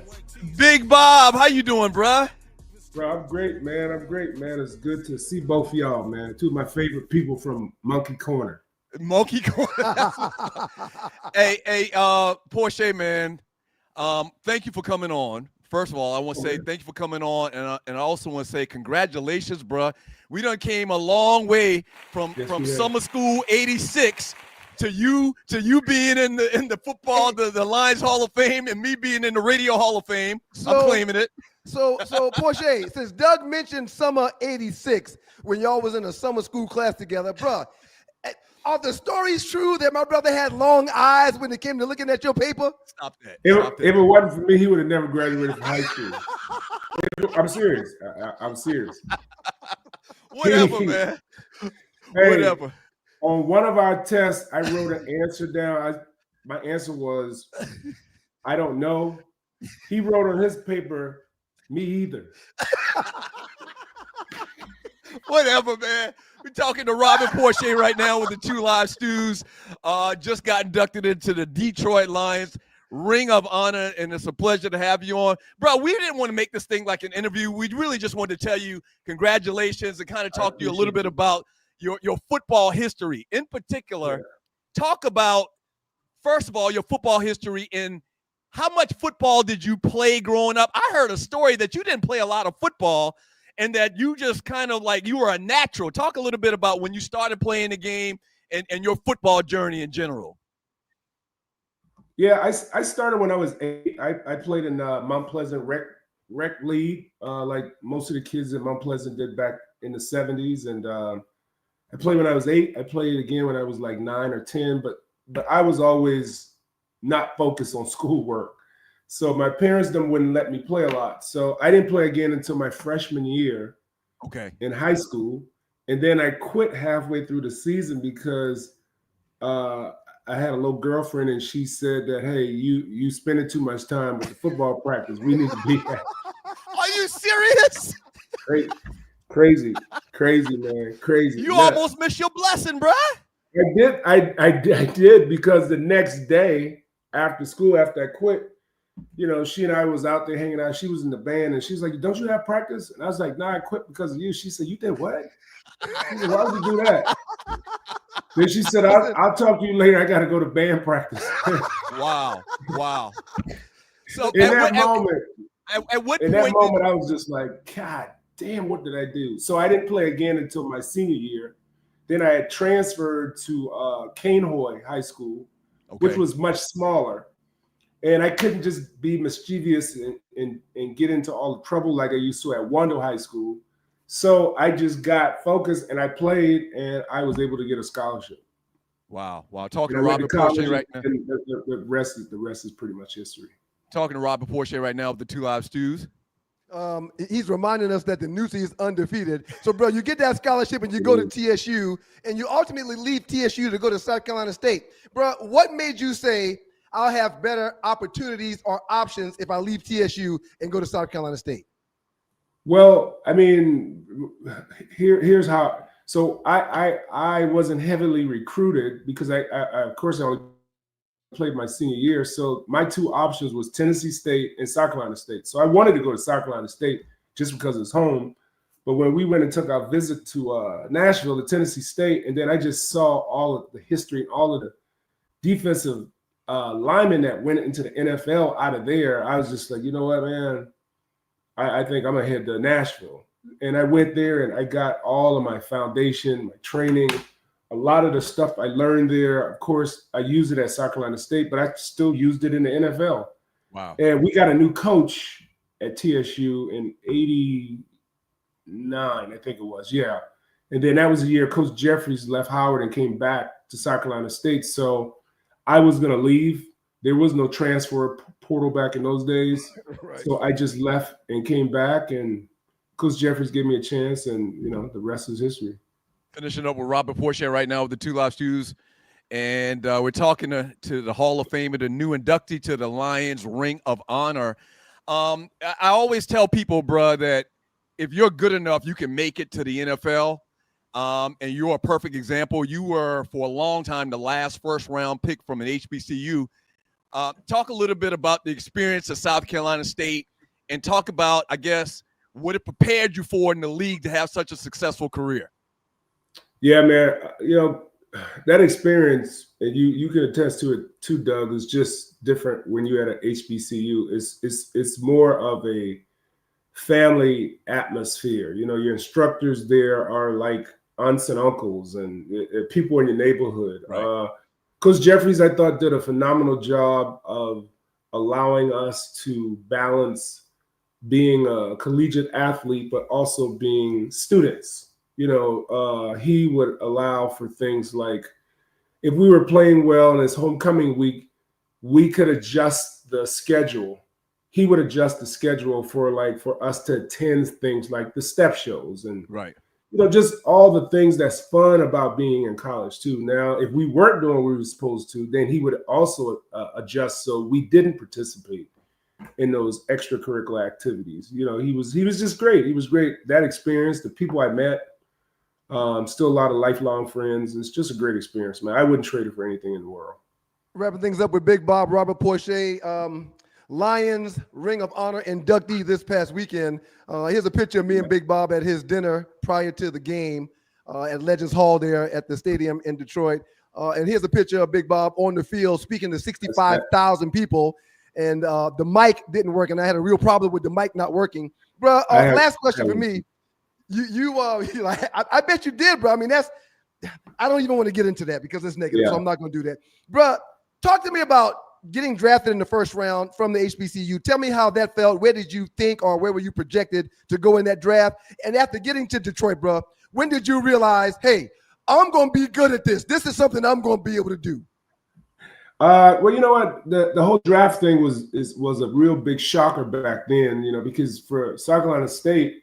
Big Bob, how you doing, bruh? Bro, I'm great, man. It's good to see both of y'all, man. Two of my favorite people from Monkey Corner. Monkey Corner. hey, Porche, man. Thank you for coming on. First of all, I want to say thank you for coming on, and I also want to say congratulations, bruh. We done came a long way from summer school '86 to you being in the football, the Lions Hall of Fame, and me being in the Radio Hall of Fame. I'm claiming it. So Porche, since Doug mentioned summer '86 when y'all was in a summer school class together, bruh, are the stories true that my brother had long eyes when it came to looking at your paper? Stop that. If it wasn't for me, he would have never graduated from high school. I'm serious. I'm serious. Whatever, man. Hey, Whatever. On one of our tests, I wrote an answer down. My answer was, I don't know. He wrote on his paper, me either. Whatever, man. We're talking to Robert Porche right now with the Two Live Stews. Just got inducted into the Detroit Lions Ring of Honor, and it's a pleasure to have you on. Bro, we didn't want to make this thing like an interview. We really just wanted to tell you congratulations and kind of talk to you a little bit about your football history. In particular, talk about, first of all, your football history and how much football did you play growing up? I heard a story that you didn't play a lot of football and that you just kind of like you were a natural. Talk a little bit about when you started playing the game and your football journey in general. Yeah, I started when I was 8. I played in Mount Pleasant rec league, like most of the kids in Mount Pleasant did back in the 70s. And I played when I was 8. I played again when I was like 9 or 10, but I was always not focused on schoolwork. So my parents them wouldn't let me play a lot. So I didn't play again until my freshman year in high school. And then I quit halfway through the season because I had a little girlfriend and she said that, hey, you spending too much time with the football practice. We need to be at. Are you serious? Crazy, man. Crazy. You almost missed your blessing, bruh. I did because the next day after school, after I quit, she and I was out there hanging out. She was in the band and she's like, don't you have practice? And I was like, no, I quit because of you. She said, you did what? She said, why would you do that? Then she said, I'll talk to you later. I got to go to band practice. Wow. So in that moment, at what point I was just like, God damn, what did I do? So I didn't play again until my senior year. Then I had transferred to Cainhoy High School, which was much smaller. And I couldn't just be mischievous and get into all the trouble like I used to at Wando High School. So I just got focused and I played and I was able to get a scholarship. Wow. Talking to Robert Porche right now. The rest is pretty much history. Talking to Robert Porche right now of the Two Live Stews. He's reminding us that the Newsy is undefeated. So, bro, you get that scholarship and you go to TSU and you ultimately leave TSU to go to South Carolina State. Bro, what made you say, I'll have better opportunities or options if I leave TSU and go to South Carolina State? Well, I mean, here's how. So I wasn't heavily recruited because I of course I only played my senior year. So my two options was Tennessee State and South Carolina State. So I wanted to go to South Carolina State just because it's home. But when we went and took our visit to Nashville, to Tennessee State, and then I just saw all of the history and all of the defensive linemen that went into the NFL out of there, I was just like, you know what, man? I think I'm going to head to Nashville. And I went there and I got all of my foundation, my training, a lot of the stuff I learned there. Of course, I used it at South Carolina State, but I still used it in the NFL. Wow. And we got a new coach at TSU in 89, I think it was. Yeah. And then that was the year Coach Jeffries left Howard and came back to South Carolina State. So I was going to leave. There was no transfer portal back in those days. Right. So I just left and came back, and Coach Jeffries gave me a chance, and, the rest is history. Finishing up with Robert Porche right now with the Two Live Stews. And we're talking to the Hall of Famer, the new inductee to the Lions Ring of Honor. I always tell people, bro, that if you're good enough, you can make it to the NFL. And you're a perfect example. You were, for a long time, the last first-round pick from an HBCU. Talk a little bit about the experience of South Carolina State and talk about, I guess, what it prepared you for in the league to have such a successful career. Yeah, man. That experience, and you can attest to it too, Doug, is just different when you're at an HBCU. It's more of a family atmosphere. Your instructors there are like aunts and uncles and people in your neighborhood. Right. Coach Jeffries, I thought, did a phenomenal job of allowing us to balance being a collegiate athlete, but also being students. He would allow for things like, if we were playing well in his homecoming week, we could adjust the schedule. He would adjust the schedule for us to attend things like the step shows and right. Just all the things that's fun about being in college too. Now, if we weren't doing what we were supposed to, then he would also adjust so we didn't participate in those extracurricular activities. He was just great. He was great. That experience, the people I met, still a lot of lifelong friends. It's just a great experience, man. I wouldn't trade it for anything in the world. Wrapping things up with Big Bob, Robert Porche, Lions Ring of Honor inductee this past weekend. Here's a picture of me and Big Bob at his dinner prior to the game at Legends Hall there at the stadium in Detroit. And here's a picture of Big Bob on the field speaking to 65,000 people. And the mic didn't work, and I had a real problem with the mic not working. Bro, last question for me. I bet you did, bro. I mean, I don't even want to get into that because it's negative, so I'm not going to do that. Bro, talk to me about getting drafted in the first round from the HBCU. Tell me how that felt. Where did you think, or where were you projected to go in that draft? And after getting to Detroit, bro, when did you realize, hey, I'm going to be good at this? This is something I'm going to be able to do. Well, you know what? The whole draft thing was a real big shocker back then, because for South Carolina State,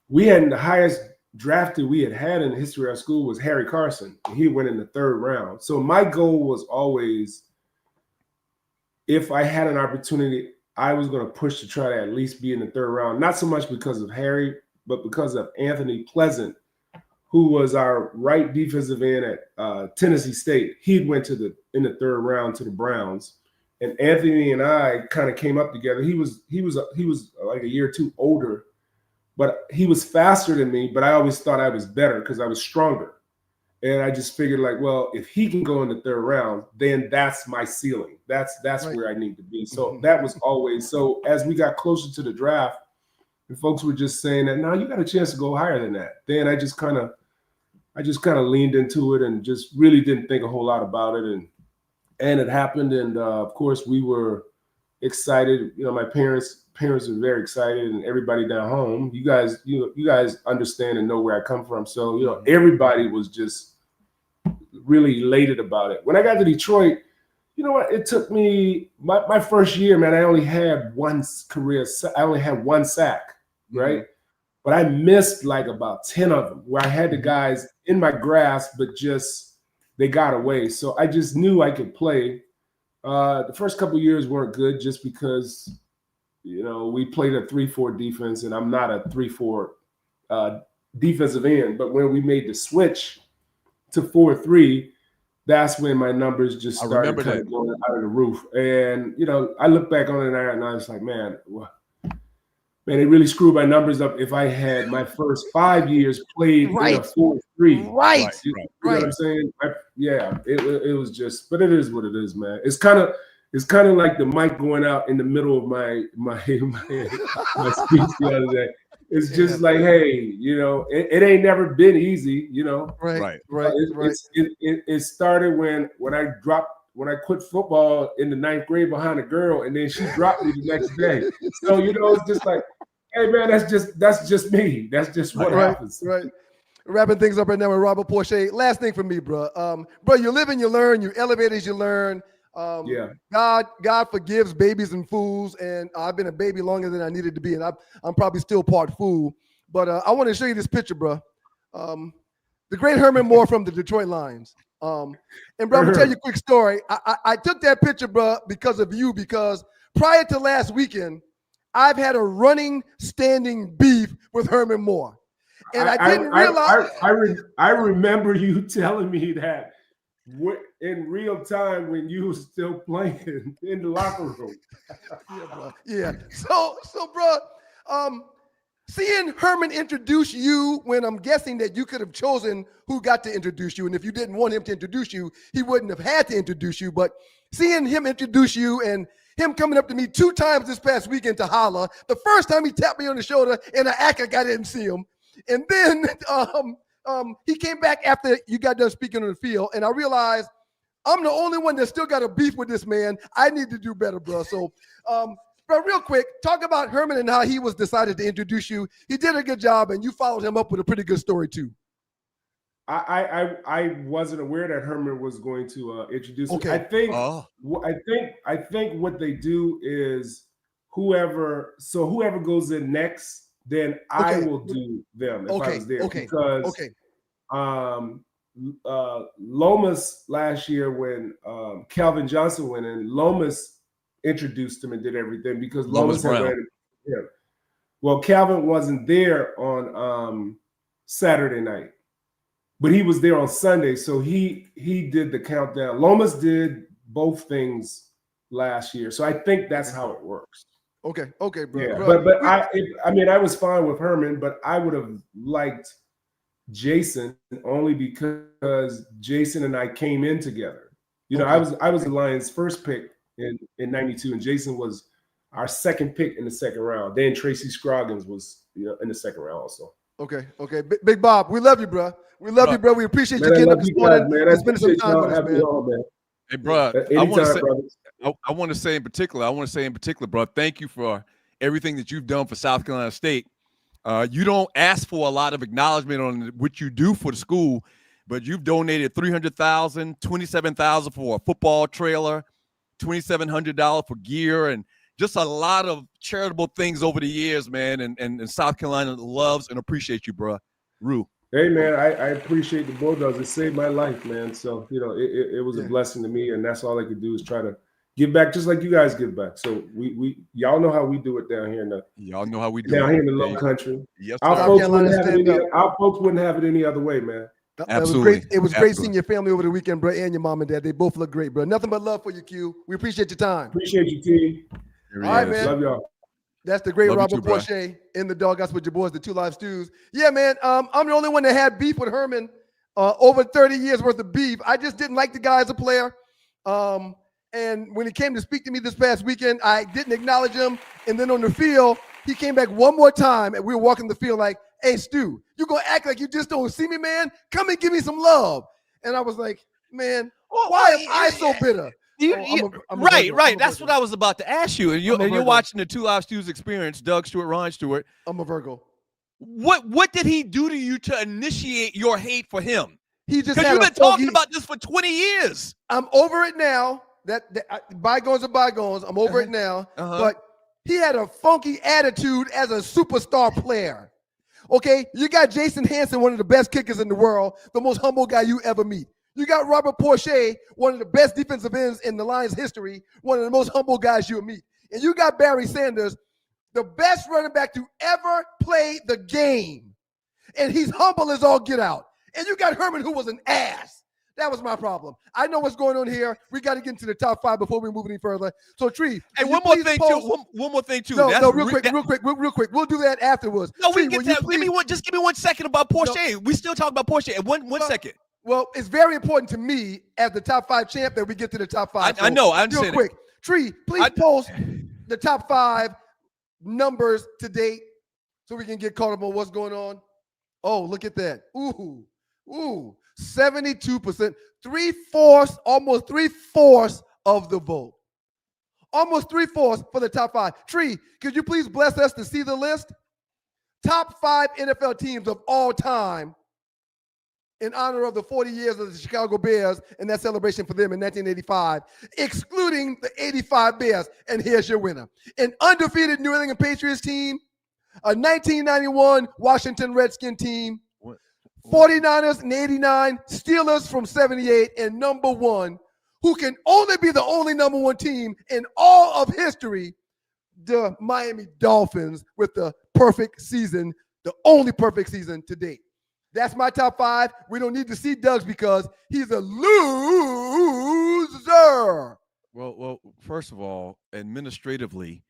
we had the highest drafted we had in the history of our school was Harry Carson. He went in the 3rd round. So my goal was always, if I had an opportunity, I was going to push to try to at least be in the 3rd round, not so much because of Harry, but because of Anthony Pleasant, who was our right defensive end at Tennessee State. He went in the 3rd round to the Browns, and Anthony and I kind of came up together. He was like a year or two older, but he was faster than me. But I always thought I was better because I was stronger, and I just figured like, well, if he can go in the 3rd round, then that's my ceiling. That's right. Where I need to be. So that was always. So as we got closer to the draft, and folks were just saying that, no, you got a chance to go higher than that. Then I just kind of leaned into it and just really didn't think a whole lot about it. And it happened. And of course we were excited. My parents were very excited, and everybody down home, you guys understand and know where I come from. So, everybody was just really elated about it. When I got to Detroit, you know what? It took me my first year, man. I only had one sack, right? But I missed like about 10 of them where I had the guys in my grasp, but just they got away. So I just knew I could play. The first couple of years weren't good just because, we played a 3-4 defense, and I'm not a 3-4 defensive end. But when we made the switch to 4-3, that's when my numbers just started kind of going out of the roof. And, I look back on it and I was like, man, they really screwed my numbers up if I had my first 5 years played in a 4-3. Right. You know what I'm saying? It was just, but it is what it is, man. It's kind of like the mic going out in the middle of my speech the other day. It's just like, hey, it ain't never been easy, Right. It started when I quit football in the 9th grade behind a girl, and then she dropped me the next day. So it's just like, hey man, that's just me. That's just what happens. Right. Wrapping things up right now with Robert Porche. Last thing for me, bro. Bro, you live and you learn. You elevate as you learn. God forgives babies and fools, and I've been a baby longer than I needed to be, and I'm probably still part fool. But I want to show you this picture, bro. The great Herman Moore from the Detroit Lions. And bro, I'm gonna tell you a quick story. I took that picture, bro, because of you. Because prior to last weekend, I've had a running, standing beef with Herman Moore, and I didn't realize. I remember you telling me that in real time when you were still playing in the locker room. Yeah. So, bro, seeing Herman introduce you when I'm guessing that you could have chosen who got to introduce you, and if you didn't want him to introduce you, he wouldn't have had to introduce you. But seeing him introduce you and him coming up to me 2 times this past weekend to holler. The first time he tapped me on the shoulder, and I act like I didn't see him. And then he came back after you got done speaking on the field, and I realized I'm the only one that still got a beef with this man. I need to do better, bro. So, bro, real quick, talk about Herman and how he was decided to introduce you. He did a good job, and you followed him up with a pretty good story too. I wasn't aware that Herman was going to introduce me. I think what they do is whoever goes in next, then I will do them if I was there. Because Lomas last year when Calvin Johnson went in, Lomas introduced him and did everything because Lomas had read him. Well, Calvin wasn't there on Saturday night, but he was there on Sunday, so he did the countdown. Lomas did both things last year, so I think that's how it works. Okay, bro. Yeah, bro. but I was fine with Herman, but I would have liked Jason only because Jason and I came in together. I was the Lions' first pick in '92, and Jason was our second pick in the second round. Then Tracy Scroggins was in the second round also. Okay. Big Bob, we love you, bro. We love you, bro. We appreciate you getting up this morning and spending some time with us, man. Hey, bro, I want to say in particular, bro, thank you for everything that you've done for South Carolina State. You don't ask for a lot of acknowledgement on what you do for the school, but you've donated $300,000, $27,000 for a football trailer, $2,700 for gear, and just a lot of charitable things over the years, man. And South Carolina loves and appreciates you, bro. Rue. Hey, man, I appreciate the Bulldogs. It saved my life, man. So, it was a blessing to me, and that's all I could do is try to give back just like you guys give back. So y'all know how we do it down here in the down here in the Low Country. Yes, our folks wouldn't have it any other way, man. Absolutely. It was great seeing your family over the weekend, bro, and your mom and dad. They both look great, bro. Nothing but love for you, Q. We appreciate your time. Appreciate you, T. All right, man. Love y'all. That's the great Love Robert you too, bro. Porche in the Doghouse with your boys, the Two Live Stews. Yeah, man. I'm the only one that had beef with Herman. Over 30 years worth of beef. I just didn't like the guy as a player. And when he came to speak to me this past weekend, I didn't acknowledge him. And then on the field, he came back one more time, and we were walking the field like, "Hey, Stu, you gonna act like you just don't see me, man? Come and give me some love." And I was like, "Man, why am I so bitter?" Right. That's what I was about to ask you. And you're watching the Two Live Stews experience, Doug Stewart, Ryan Stewart. I'm a Virgo. What did he do to you to initiate your hate for him? He just because you've been talking about this for 20 years. I'm over it now. Bygones are bygones. I'm over it now. But he had a funky attitude as a superstar player. Okay, you got Jason Hansen, one of the best kickers in the world, the most humble guy you ever meet. You got Robert Porche, one of the best defensive ends in the Lions history, one of the most humble guys you'll meet. And you got Barry Sanders, the best running back to ever play the game. And he's humble as all get out. And you got Herman, who was an ass. That was my problem. I know what's going on here. We got to get into the top 5 before we move any further. So, Tree. Hey, one more thing too. No, real quick. We'll do that afterwards. No, we get that. Just give me 1 second about Porche. We still talking about Porche. One second. Well, it's very important to me as the top 5 champ that we get to the top 5. I know. I understand. Real quick. Tree, please post the top 5 numbers to date so we can get caught up on what's going on. Oh, look at that. Ooh. 72%, almost 3/4 of the vote. Almost 3/4 for the top 5. Tree, could you please bless us to see the list? Top 5 NFL teams of all time in honor of the 40 years of the Chicago Bears and that celebration for them in 1985, excluding the 85 Bears. And here's your winner. An undefeated New England Patriots team, a 1991 Washington Redskin team, 49ers in 89, Steelers from 78, and number 1, who can only be the only number 1 team in all of history, the Miami Dolphins, with the perfect season, the only perfect season to date. That's my top 5. We don't need to see Doug's because he's a loser. Well, first of all, administratively,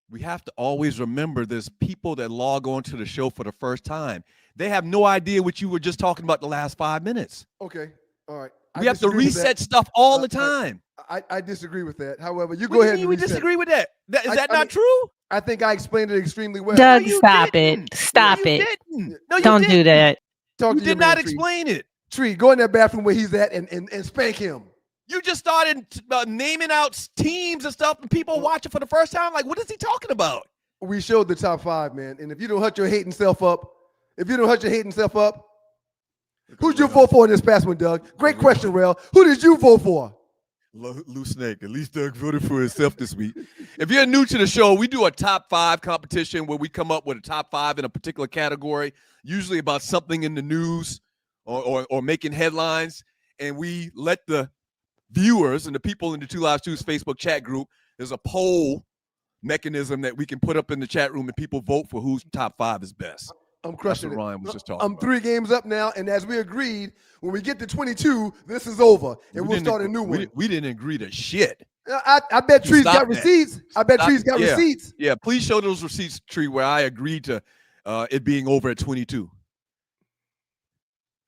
we have to always remember there's people that log on to the show for the first time. They have no idea what you were just talking about the last 5 minutes. Okay. All right. We have to reset stuff all the time. I disagree with that. However, you go ahead and we disagree with that. Is that not true? I think I explained it extremely well. Doug, stop it. Stop it. No, Don't do that. You did not explain it. Tree, go in that bathroom where he's at and spank him. You just started naming out teams and stuff, and people watching for the first time. Like, what is he talking about? We showed the top 5, man. And if you don't hut your hating self up, who'd you vote for in this past one, Doug? Great question, Rel. Who did you vote for? Loose Snake. At least Doug voted for himself this week. If you're new to the show, we do a top 5 competition where we come up with a top 5 in a particular category, usually about something in the news or making headlines. And we let the viewers and the people in the Two Live Stews Facebook chat group, there's a poll mechanism that we can put up in the chat room and people vote for whose top 5 is best. I'm crushing That's what Ryan was just talking I'm about. 3 games up now, and as we agreed, when we get to 22, this is over, and we'll start a new one. We didn't agree to shit. I bet Tree's got receipts. Receipts. Yeah, please show those receipts, Tree, where I agreed to it being over at 22.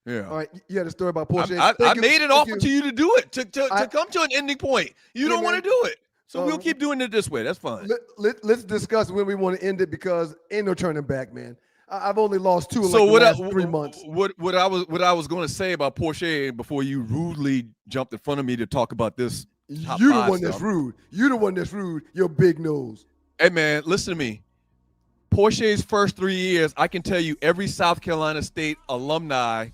Yeah. All right. You had a story about Porche. I made an offer to you to do it, to come to an ending point. You don't want to do it. So we'll keep doing it this way. That's fine. Let's discuss when we want to end it because ain't no turning back, man. I've only lost 2 in the last 3 months. What I was going to say about Porche before you rudely jumped in front of me to talk about this. You the one that's rude. You the one that's rude. Your big nose. Hey man, listen to me. Porsche's first 3 years, I can tell you every South Carolina State alumni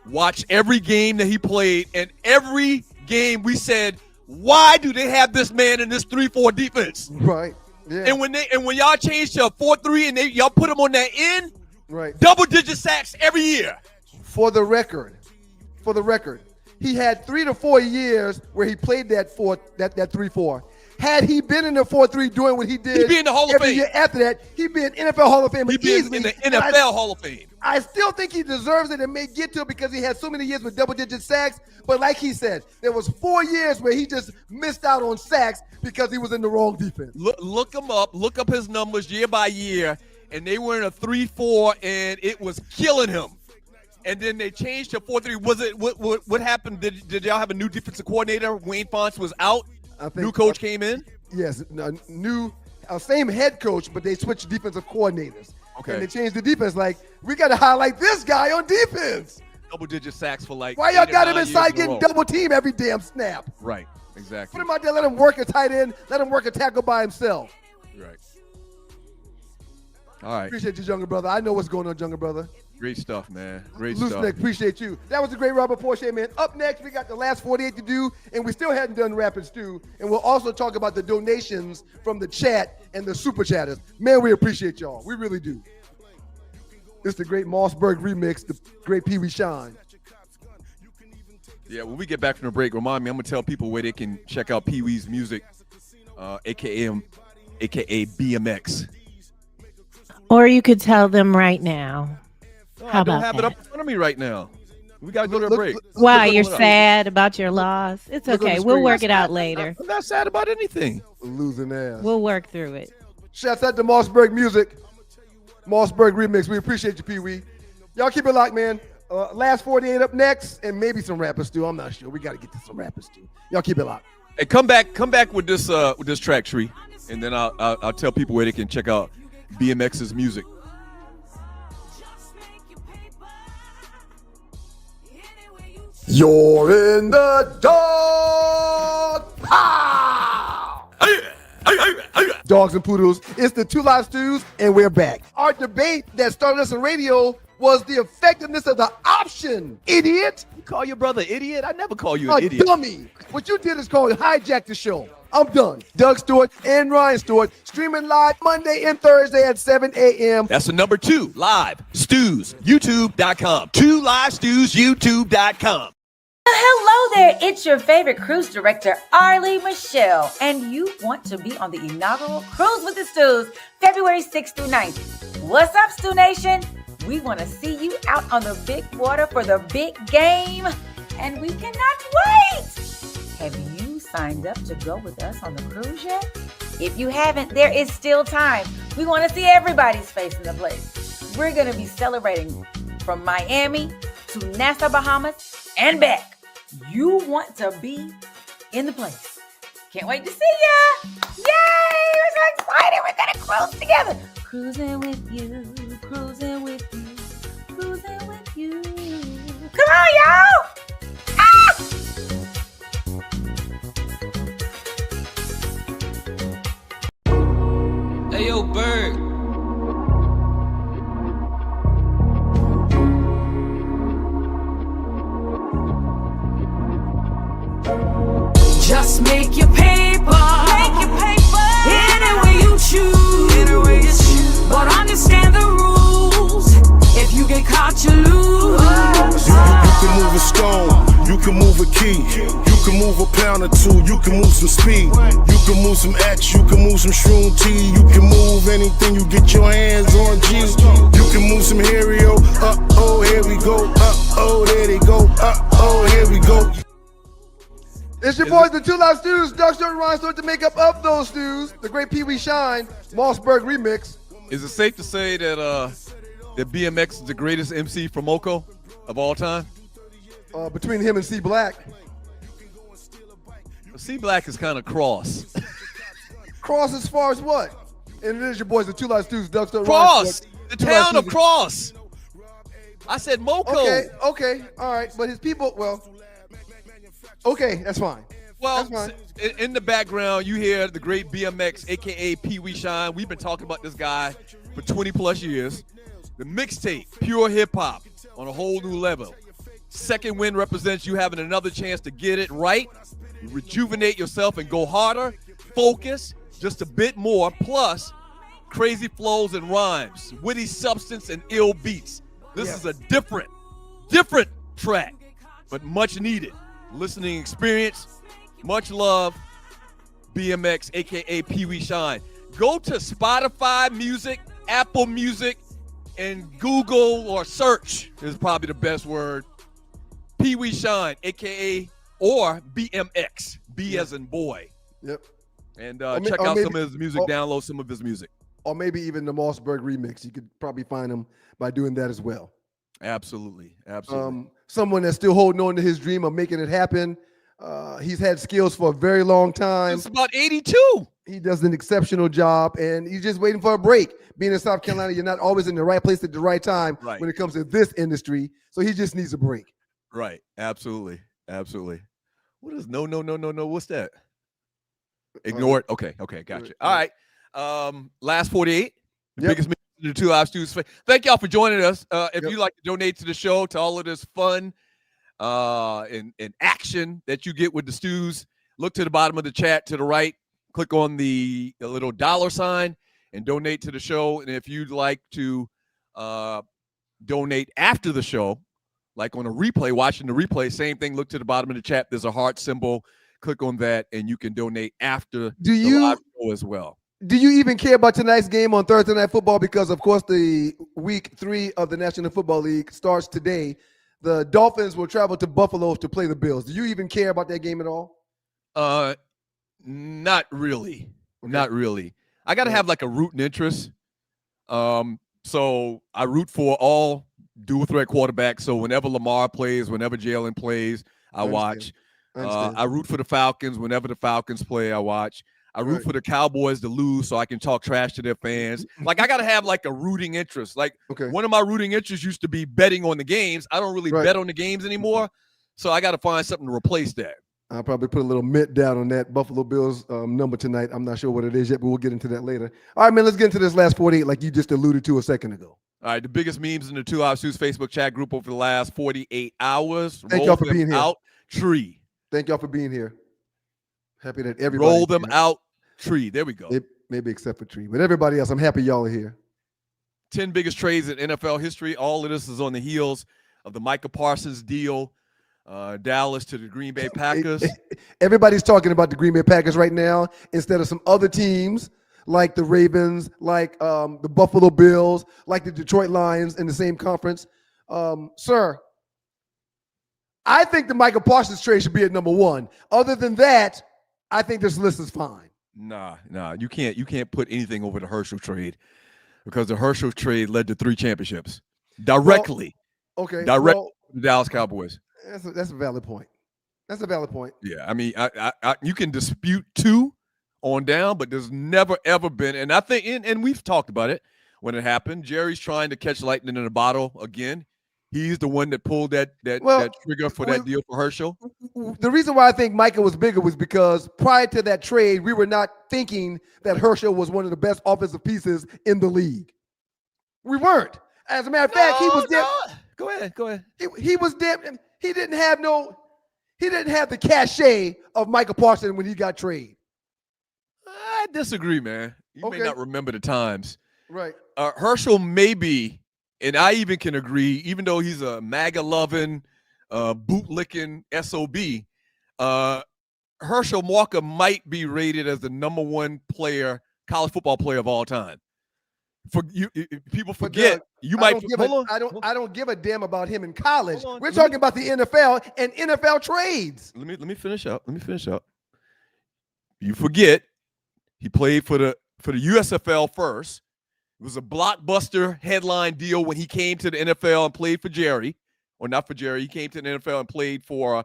watched every game that he played, and every game we said, why do they have this man in this 3-4 defense? Right. Yeah. And when y'all changed to a 4-3 and y'all put him on that end, right, double-digit sacks every year. For the record, he had 3 to 4 years where he played that 3-4. Had he been in the 4-3 doing what he did, he'd be in the Hall of every Fame. year after that, he'd be in NFL Hall of Fame. He'd be in the NFL Hall of Fame. I still think he deserves it and may get to it because he had so many years with double-digit sacks. But like he said, there was 4 years where he just missed out on sacks because he was in the wrong defense. Look him up. Look up his numbers year by year, and they were in a 3-4, and it was killing him. And then they changed to 4-3. Was it what happened? Did y'all have a new defensive coordinator? Wayne Fonts was out. New coach came in. Yes, new same head coach, but they switched defensive coordinators. Okay. And they changed the defense. Like, we got to highlight this guy on defense. Double-digit sacks for like. Why y'all 8 or got him 9 inside years in a getting row. double team every damn snap? Right. Exactly. Put him out there, let him work a tight end, let him work a tackle by himself. Right. All right. Appreciate you, younger brother. I know what's going on, younger brother. Great stuff, man. Great Loose stuff. neck, appreciate you. That was the great Robert Porche, man. Up next, we got the last 48 to do, and we still hadn't done Rapid Stew. And we'll also talk about the donations from the chat and the super chatters. Man, we appreciate y'all. We really do. It's the great Mossberg remix, the great Pee Wee Shine. Yeah, when we get back from the break, remind me, I'm going to tell people where they can check out Pee Wee's music, aka BMX. Or you could tell them right now. Oh, How I don't about have it that? up in front of me right now. We got to go to a break. Why, Look you're it up. sad about your loss? It's Look on okay. the We'll screen. work it out later. I'm not sad about anything. Losing ass. We'll work through it. Shouts out to Mossberg Music. Mossberg remix. We appreciate you, Pee Wee. Y'all keep it locked, man. Last 48 up next, and maybe some Rapid Stew. I'm not sure. We got to get to some Rapid Stew. Y'all keep it locked. Hey, come back with this track, Tree, and then I'll tell people where they can check out BMX's music. You're in the dark. Pow! Dogs and poodles. It's the Two Live Stews, and we're back. Our debate that started us on radio was the effectiveness of the option. Idiot. You call your brother idiot? I never call you A an idiot. dummy. What you did is called hijack the show. I'm done. Doug Stewart and Ryan Stewart streaming live Monday and Thursday at 7 a.m. That's the number 2 live stews youtube.com. 2 live stews youtube.com. Hello there, it's your favorite cruise director, Arley Michelle, and you want to be on the inaugural Cruise with the Stews, February 6th through 9th. What's up, Stew Nation? We want to see you out on the big water for the big game, and we cannot wait! Have you signed up to go with us on the cruise yet? If you haven't, there is still time. We want to see everybody's face in the place. We're going to be celebrating from Miami to Nassau, Bahamas, and back. You want to be in the place. Can't wait to see ya. Yay! We're so excited. We're going to cruise together. Cruising with you, cruising with you, cruising with you. Come on, y'all. Ah! Hey, yo, Bird. Just make your paper. Any way you choose. But understand the rules. If you get caught, you lose. You can move a stone, you can move a key, you can move a pound or two, you can move some speed, you can move some X, you can move some shroom tea, you can move anything you get your hands on, G. You can move some Hario, uh-oh, here we go, uh-oh, there they go, uh-oh, here we go. It's your boys, the Two Live Stews, Doug Stewart and Ryan Stewart, to make up those stews. The great Pee Wee Shine, Mossberg remix. Is it safe to say that that BMX is the greatest MC from Moco of all time? Between him and C Black. C Black is kind of cross. Cross as far as what? And it is your boys, the Two Live Stews, Doug Stewart and Cross, Ryan Stewart. the Two Live town of Stews. Cross. I said Moco. Okay, all right. But his people, well, okay, that's fine. Well, That's fine. in the background, you hear the great BMX, a.k.a. Pee Wee Shine. We've been talking about this guy for 20-plus years. The mixtape, pure hip-hop, on a whole new level. Second win represents you having another chance to get it right, rejuvenate yourself, and go harder. Focus just a bit more, plus crazy flows and rhymes, witty substance, and ill beats. This is a different track, but much needed. Listening experience, much love, BMX, a.k.a. Pee Wee Shine. Go to Spotify Music, Apple Music, and Google or search is probably the best word. Pee Wee Shine, a.k.a. or BMX, B as in boy. Yep. And check out some of his music, download some of his music. Or maybe even the Mossberg remix. You could probably find him by doing that as well. Absolutely. Someone that's still holding on to his dream of making it happen. He's had skills for a very long time. It's about 82. He does an exceptional job, and he's just waiting for a break. Being in South Carolina, you're not always in the right place at the right time when it comes to this industry. So he just needs a break. Right. Absolutely. What is no? What's that? Ignore it. Okay, gotcha. All right. Last 48. The biggest meeting in the 2 Live Stews. Thank y'all for joining us. If you'd like to donate to the show, to all of this fun and action that you get with the Stews, look to the bottom of the chat to the right. Click on the little $sign and donate to the show. And if you'd like to donate after the show, like on a replay, watching the replay, same thing. Look to the bottom of the chat. There's a heart symbol. Click on that, and you can donate after the live show as well. Do you even care about tonight's game on Thursday Night Football? Because, of course, the week 3 of the National Football League starts today. The Dolphins will travel to Buffalo to play the Bills. Do you even care about that game at all? Not really. Okay. Not really. I got to have like a rooting interest. So I root for all dual threat quarterbacks. So whenever Lamar plays, whenever Jalen plays, I watch. I root for the Falcons. Whenever the Falcons play, I watch. I root for the Cowboys to lose so I can talk trash to their fans. Like, I got to have like a rooting interest. Like, one of my rooting interests used to be betting on the games. I don't really bet on the games anymore. So I got to find something to replace that. I'll probably put a little mint down on that Buffalo Bills number tonight. I'm not sure what it is yet, but we'll get into that later. All right, man, let's get into this last 48 like you just alluded to a second ago. All right, the biggest memes in the 2 Live Stews Facebook chat group over the last 48 hours. Thank y'all for being here. Out tree. Thank y'all for being here. Happy that everybody. Roll them out tree. There we go. Maybe except for Tree. But everybody else, I'm happy y'all are here. 10 biggest trades in NFL history. All of this is on the heels of the Micah Parsons deal. Dallas to the Green Bay Packers. Everybody's talking about the Green Bay Packers right now instead of some other teams like the Ravens, like the Buffalo Bills, like the Detroit Lions in the same conference. Sir, I think the Micah Parsons trade should be at number 1. Other than that, I think this list is fine. Nah. You can't put anything over the Herschel trade because the Herschel trade led to 3 championships directly. To the Dallas Cowboys. That's a valid point. That's a valid point. Yeah, I mean, I you can dispute 2 on down, but there's never ever been, and I think, and we've talked about it when it happened. Jerry's trying to catch lightning in a bottle again. He's the one that pulled that trigger for that deal for Herschel. The reason why I think Micah was bigger was because prior to that trade, we were not thinking that Herschel was one of the best offensive pieces in the league. We weren't. As a matter of fact, he was there. Go ahead. He was there. He didn't have the cachet of Micah Parsons when he got traded. I disagree, man. You may not remember the times. Right. Herschel may be, and I even can agree, even though he's a MAGA-loving, boot-licking SOB, Herschel Walker might be rated as the number 1 college football player of all time. People forget. I don't give a damn about him in college. We're talking about the NFL and NFL trades. Let me finish up. You forget he played for the USFL first. It was a blockbuster headline deal when he came to the NFL and played for Jerry, or not for Jerry. He came to the NFL and played for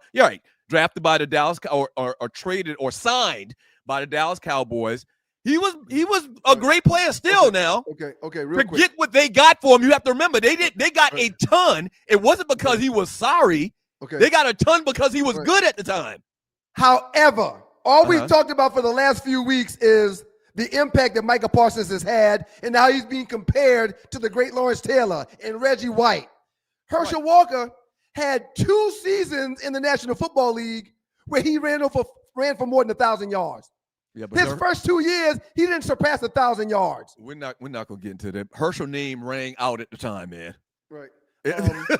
drafted by the Dallas or traded or signed by the Dallas Cowboys. He was a great player still now. Okay, Forget quick. What they got for him. You have to remember they got a ton. It wasn't because he was sorry. Okay. They got a ton because he was good at the time. However, all we've talked about for the last few weeks is the impact that Micah Parsons has had and how he's being compared to the great Lawrence Taylor and Reggie White. Herschel Walker had 2 seasons in the National Football League where he ran for more than 1,000 yards. Yeah, but His first 2 years, he didn't surpass 1,000 yards. we're not gonna get into that. Herschel name rang out at the time, man. Right.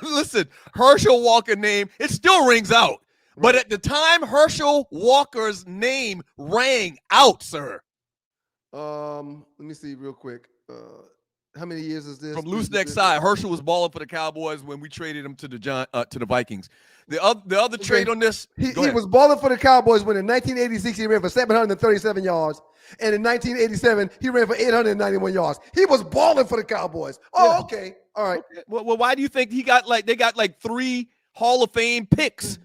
Listen, Herschel Walker name, it still rings out. But Right. at the time, Herschel Walker's name rang out, sir. Let me see real quick. How many years is this? From loose neck side, Herschel was balling for the Cowboys when we traded him to the Vikings. The other trade on this, He was balling for the Cowboys when in 1986 he ran for 737 yards, and in 1987 he ran for 891 yards. He was balling for the Cowboys. Oh, Yeah. okay, all right. Well, why do you think they got like 3 Hall of Fame picks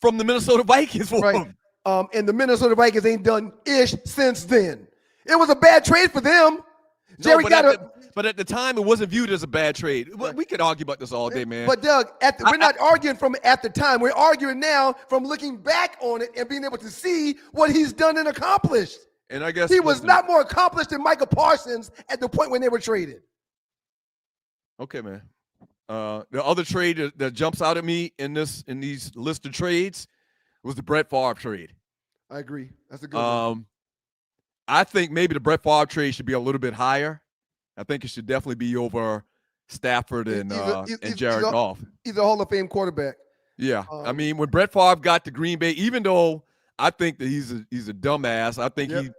from the Minnesota Vikings for Right. him? And the Minnesota Vikings ain't done ish since then. It was a bad trade for them. Jerry but at the time, it wasn't viewed as a bad trade. We could argue about this all day, man. But Doug, we're not arguing from at the time. We're arguing now from looking back on it and being able to see what he's done and accomplished. And I guess He was not more accomplished than Michael Parsons at the point when they were traded. Okay, man. The other trade that jumps out at me in these list of trades was the Brett Favre trade. I agree. That's a good one. I think maybe the Brett Favre trade should be a little bit higher. I think it should definitely be over Stafford and Jared Goff. He's a Hall of Fame quarterback. Yeah, I mean, when Brett Favre got to Green Bay, even though I think that he's a dumbass, I think he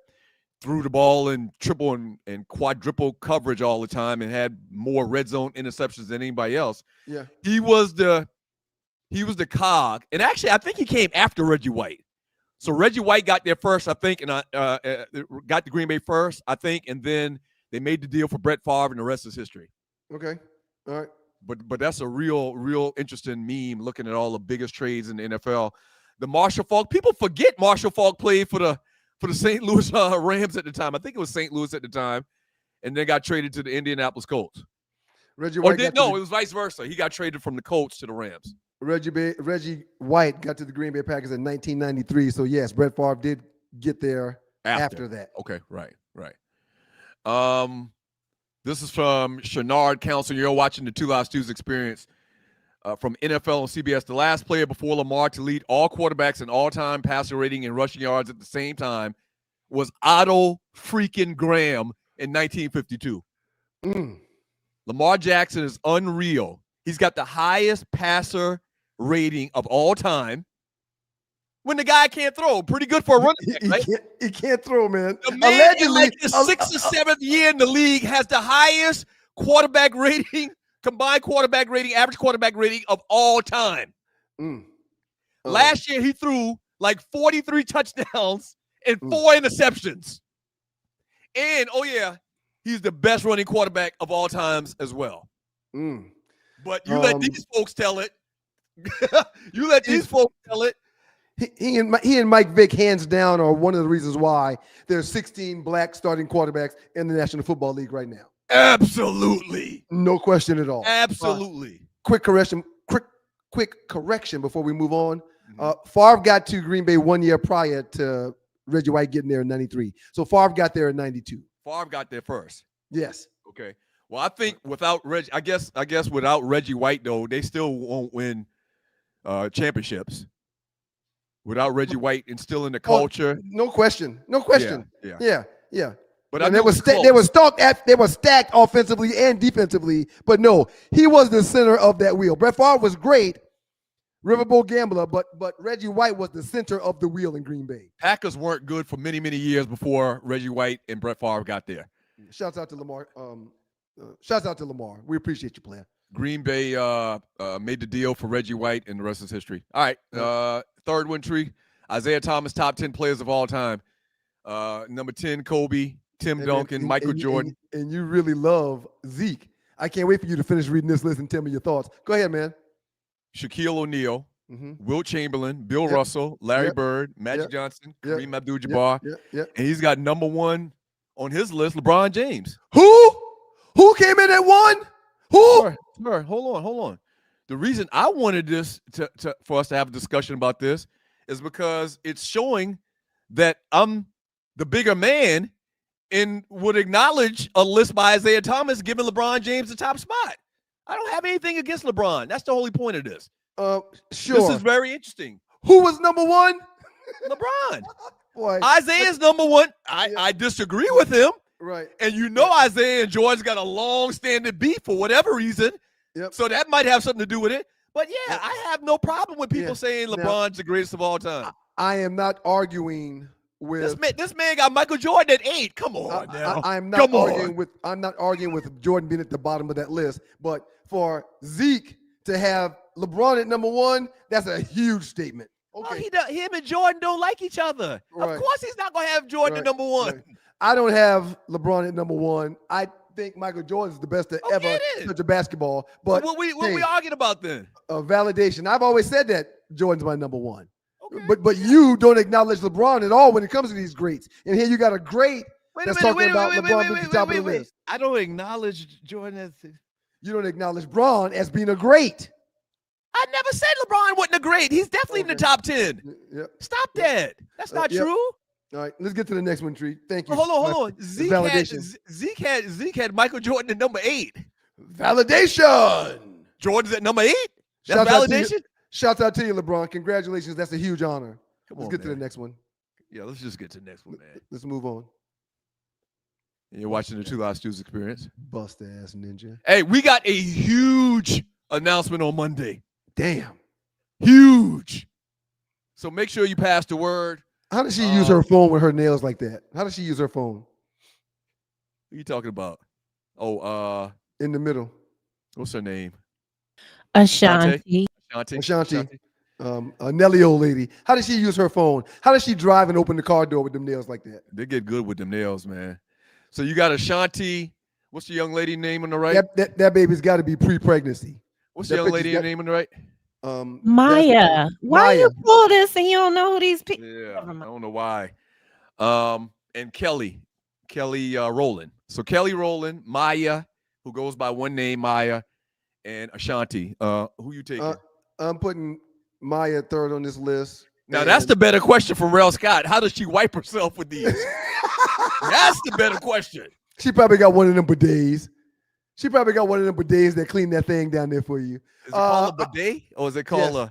threw the ball in triple and quadruple coverage all the time and had more red zone interceptions than anybody else. Yeah, he was the cog, and actually, I think he came after Reggie White. So Reggie White got there first, I think, and got to Green Bay first, I think, and then they made the deal for Brett Favre, and the rest is history. Okay, all right. But that's a real interesting meme looking at all the biggest trades in the NFL. The Marshall Faulk, people forget Marshall Faulk played for the St. Louis Rams at the time. I think it was St. Louis at the time, and then got traded to the Indianapolis Colts. Reggie White. It was vice versa. He got traded from the Colts to the Rams. Reggie White got to the Green Bay Packers in 1993. So yes, Brett Favre did get there after that. Okay, right. This is from Chenard Council. You're watching the Two Live Stews experience from NFL and CBS. The last player before Lamar to lead all quarterbacks in all-time passer rating and rushing yards at the same time was Otto freaking Graham in 1952. Lamar Jackson is unreal. He's got the highest passer rating of all time. When the guy can't throw, pretty good for a running back, right? He can't throw, man. The man allegedly, in like his 6th or 7th year in the league, has the highest quarterback rating, combined quarterback rating, average quarterback rating of all time. Last year, he threw like 43 touchdowns and 4 interceptions. And, he's the best running quarterback of all times as well. But you let these folks tell it. You let these folks tell it. He and Mike Vick, hands down, are one of the reasons why there's 16 black starting quarterbacks in the National Football League right now. Absolutely. No question at all. Absolutely. Quick correction before we move on. Favre got to Green Bay 1 year prior to Reggie White getting there in 93. So Favre got there in 92. Favre got there first. Yes. Okay. Well, I think without Reggie, I guess without Reggie White, though, they still won't win championships. Without Reggie White instilling the culture. No question. Yeah. But they were stacked offensively and defensively. But no, he was the center of that wheel. Brett Favre was great, riverboat gambler, but Reggie White was the center of the wheel in Green Bay. Packers weren't good for many years before Reggie White and Brett Favre got there. Shouts out to Lamar. We appreciate you, player. Green Bay made the deal for Reggie White, and the rest is history. All right, third one tree. Isaiah Thomas, top 10 players of all time. Number 10, Kobe, Tim Duncan, Michael Jordan. And you really love Zeke. I can't wait for you to finish reading this list and tell me your thoughts. Go ahead, man. Shaquille O'Neal, Wilt Chamberlain, Bill Russell, Larry Bird, Magic Johnson, Kareem Abdul-Jabbar. And he's got number 1 on his list, LeBron James. Who came in at 1? Who? Sure. Hold on. The reason I wanted this for us to have a discussion about this is because it's showing that I'm the bigger man and would acknowledge a list by Isaiah Thomas giving LeBron James the top spot. I don't have anything against LeBron. That's the whole point of this. Sure. This is very interesting. Who was number one? LeBron. Boy, Isaiah's number one. I disagree with him. right. And you know Isaiah and Jordan's got a long-standing beef for whatever reason. Yep. So that might have something to do with it. But yeah, Yep. I have no problem with people Yeah. saying Now- LeBron's the greatest of all time. I am not arguing with. This man got Michael Jordan at 8. Come on now. I'm not Come arguing on. with. I'm not arguing with Jordan being at the bottom of that list. But for Zeke to have LeBron at number one, that's a huge statement. Okay. Oh, him and Jordan don't like each other. Right. Of course he's not going to have Jordan at number one. Right. I don't have LeBron at number one. I think Michael Jordan is the best to ever it is. touch a basketball. But What we hey, arguing about then? validation. I've always said that Jordan's my number one. Okay. But you don't acknowledge LeBron at all when it comes to these greats. And here you got a great that's talking about LeBron being at the top of the list. I don't acknowledge Jordan as. You don't acknowledge Braun as being a great. I never said LeBron wasn't a great. He's definitely in the top 10. Yep. Stop that. That's not yep. true. All right, let's get to the next one, Tree. Thank you. Hold on. Validation. Zeke had Michael Jordan at number 8. Validation. Jordan's at number 8. That's Shout out to you. validation. Shout out to you, LeBron. Congratulations. That's a huge honor. Come Let's on, get to the man. next one. Yeah, let's just get to the next one, man. Let's move on. And you're watching the Two Live Stews Experience. Bust ass ninja. Hey, we got a huge announcement on Monday. Damn. Huge. So make sure you pass the word. How does she use her phone with her nails like that? How does she use her phone? What are you talking about? Oh, in the middle. What's her name? Ashanti. Ashanti. A Nelly old lady. How does she use her phone? How does she drive and open the car door with them nails like that? They get good with them nails, man. So you got Ashanti. What's the young lady name on the right? That baby's got to be pre-pregnancy. What's the young lady name on the right? Maya. Why you pull this and you don't know who these people? Yeah, I don't know why. And Kelly Rowland. So Kelly Rowland, Maya, who goes by one name, Maya, and Ashanti. Who you taking? I'm putting Maya third on this list. Now that's the better question from Rel Scott. How does she wipe herself with these? That's the better question. She probably got one of them bidets. She probably got one of them bidets that clean that thing down there for you. Is it called a bidet, or is it called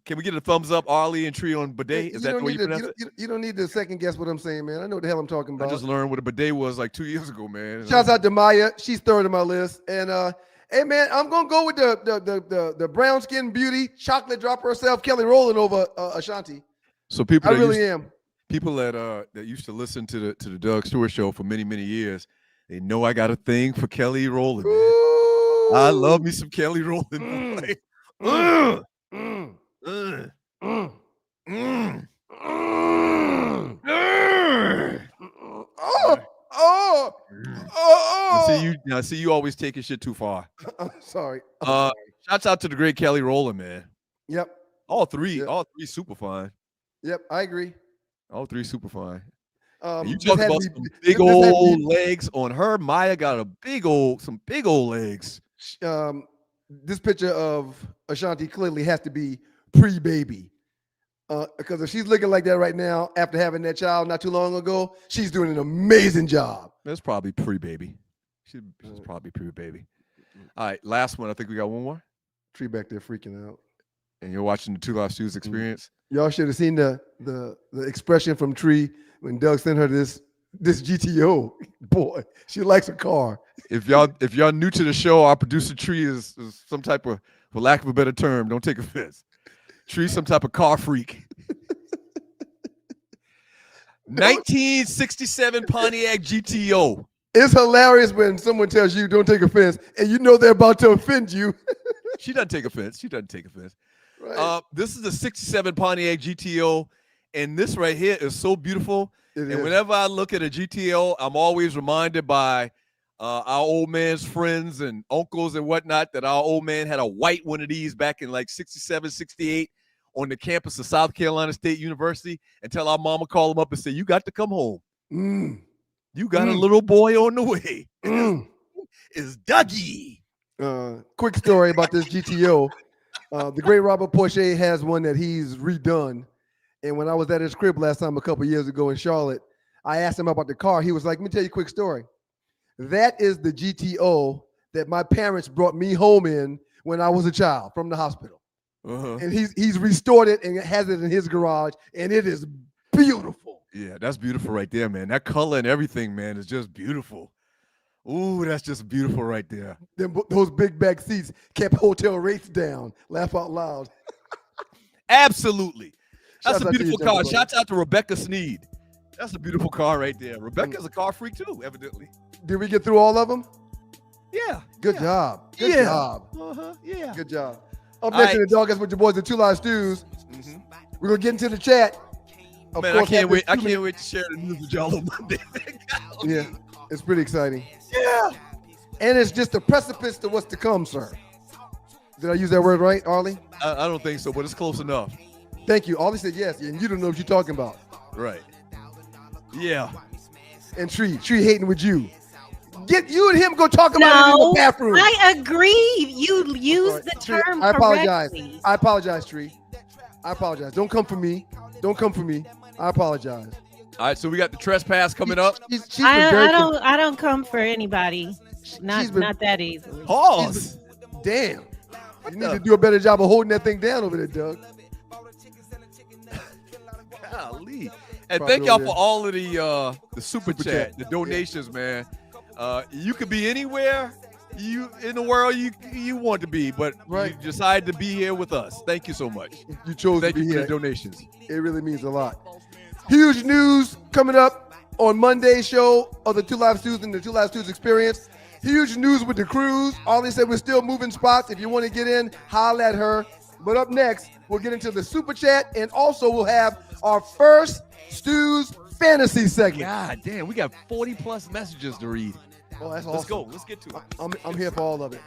can we get a thumbs up, Arley and Tree on bidet? Is that the way you pronounce it? You don't need to second guess what I'm saying, man. I know what the hell I'm talking about. I just learned what a bidet was like 2 years ago, man. Shouts out to Maya. She's third on my list. And hey, man, I'm gonna go with the brown skin beauty, chocolate drop herself, Kelly Rowland over Ashanti. So people, I really am. People that used to listen to the Doug Stewart show for many years, they know I got a thing for Kelly Rowland. Man. I love me some Kelly Rowland. I see you always taking shit too far. I'm sorry. Shouts out to the great Kelly Rowland, man. Yep. All three super fine. Yep, I agree. All three super fine. You this talk had to about be- some big this had to old be- legs on her. Maya got some big old legs. This picture of Ashanti clearly has to be pre-baby. Because if she's looking like that right now, after having that child not too long ago, she's doing an amazing job. That's probably pre-baby. She's probably pre-baby. All right, last one. I think we got one more. Tree back there freaking out. And you're watching the Two Live Stews Experience. Y'all should have seen the expression from Tree when Doug sent her this GTO. Boy, she likes a car. If y'all new to the show, our producer Tree is some type of, for lack of a better term, don't take offense. Tree's some type of car freak. 1967 Pontiac GTO. It's hilarious when someone tells you don't take offense and you know they're about to offend you. She doesn't take offense. Right. This is a 67 Pontiac GTO, and this right here is so beautiful. Whenever I look at a GTO, I'm always reminded by our old man's friends and uncles and whatnot that our old man had a white one of these back in like 67, 68 on the campus of South Carolina State University, until our mama called him up and said, "You got to come home. You got a little boy on the way." It's Dougie. Quick story about this GTO. The great Robert Porche has one that he's redone. And when I was at his crib last time a couple years ago in Charlotte, I asked him about the car. He was like, "Let me tell you a quick story. That is the GTO that my parents brought me home in when I was a child from the hospital." and he's restored it and has it in his garage, and it is beautiful. Yeah, that's beautiful right there, man. That color and everything, man, is just beautiful. Ooh, that's just beautiful right there. Those big back seats kept hotel rates down. Laugh out loud. Absolutely. That's Shouts a out to beautiful you, car. gentlemen. Shouts out to Rebecca Sneed. That's a beautiful car right there. Rebecca's a car freak too, evidently. Did we get through all of them? Yeah. Good job. Good Yeah. job. Yeah. Good job. Up All next in right. the dog with your boys, the Two Live Stews. We're gonna get into the chat. Of Man, I course, can't after wait. I 2 can't wait to share the news with y'all on Monday. Yeah, it's pretty exciting. Yeah. And it's just a precipice to what's to come, sir. Did I use that word right, Arley? I don't think so, but it's close enough. Thank you. Arley said yes, and you don't know what you're talking about. Right. Yeah. And Tree hating with you. Get you and him go talk about it in the bathroom. I agree. You use the Tree, term I apologize. correctly. I apologize, Tree. I apologize. Don't come for me. Don't come for me. I apologize. All right, so we got the trespass coming up. She's been very I don't come for anybody. Not that easily. Pause. Damn. You need to do a better job of holding that thing down over there, Doug. Golly. And Probably thank y'all over for there. all of the super chat, the donations, man. You could be anywhere you in the world you want to be, but you decided to be here with us. Thank you so much. You chose Thank to be you for here. the donations. It really means a lot. Huge news coming up on Monday's show of the Two Live Stews and the Two Live Stews Experience. Huge news with the cruise. Arley said we're still moving spots. If you want to get in, holler at her. But up next, we'll get into the super chat, and also we'll have our first Stews fantasy segment. God damn, we got 40 plus messages to read. Oh, that's Let's awesome. go. Let's get to it. I'm here for all of it.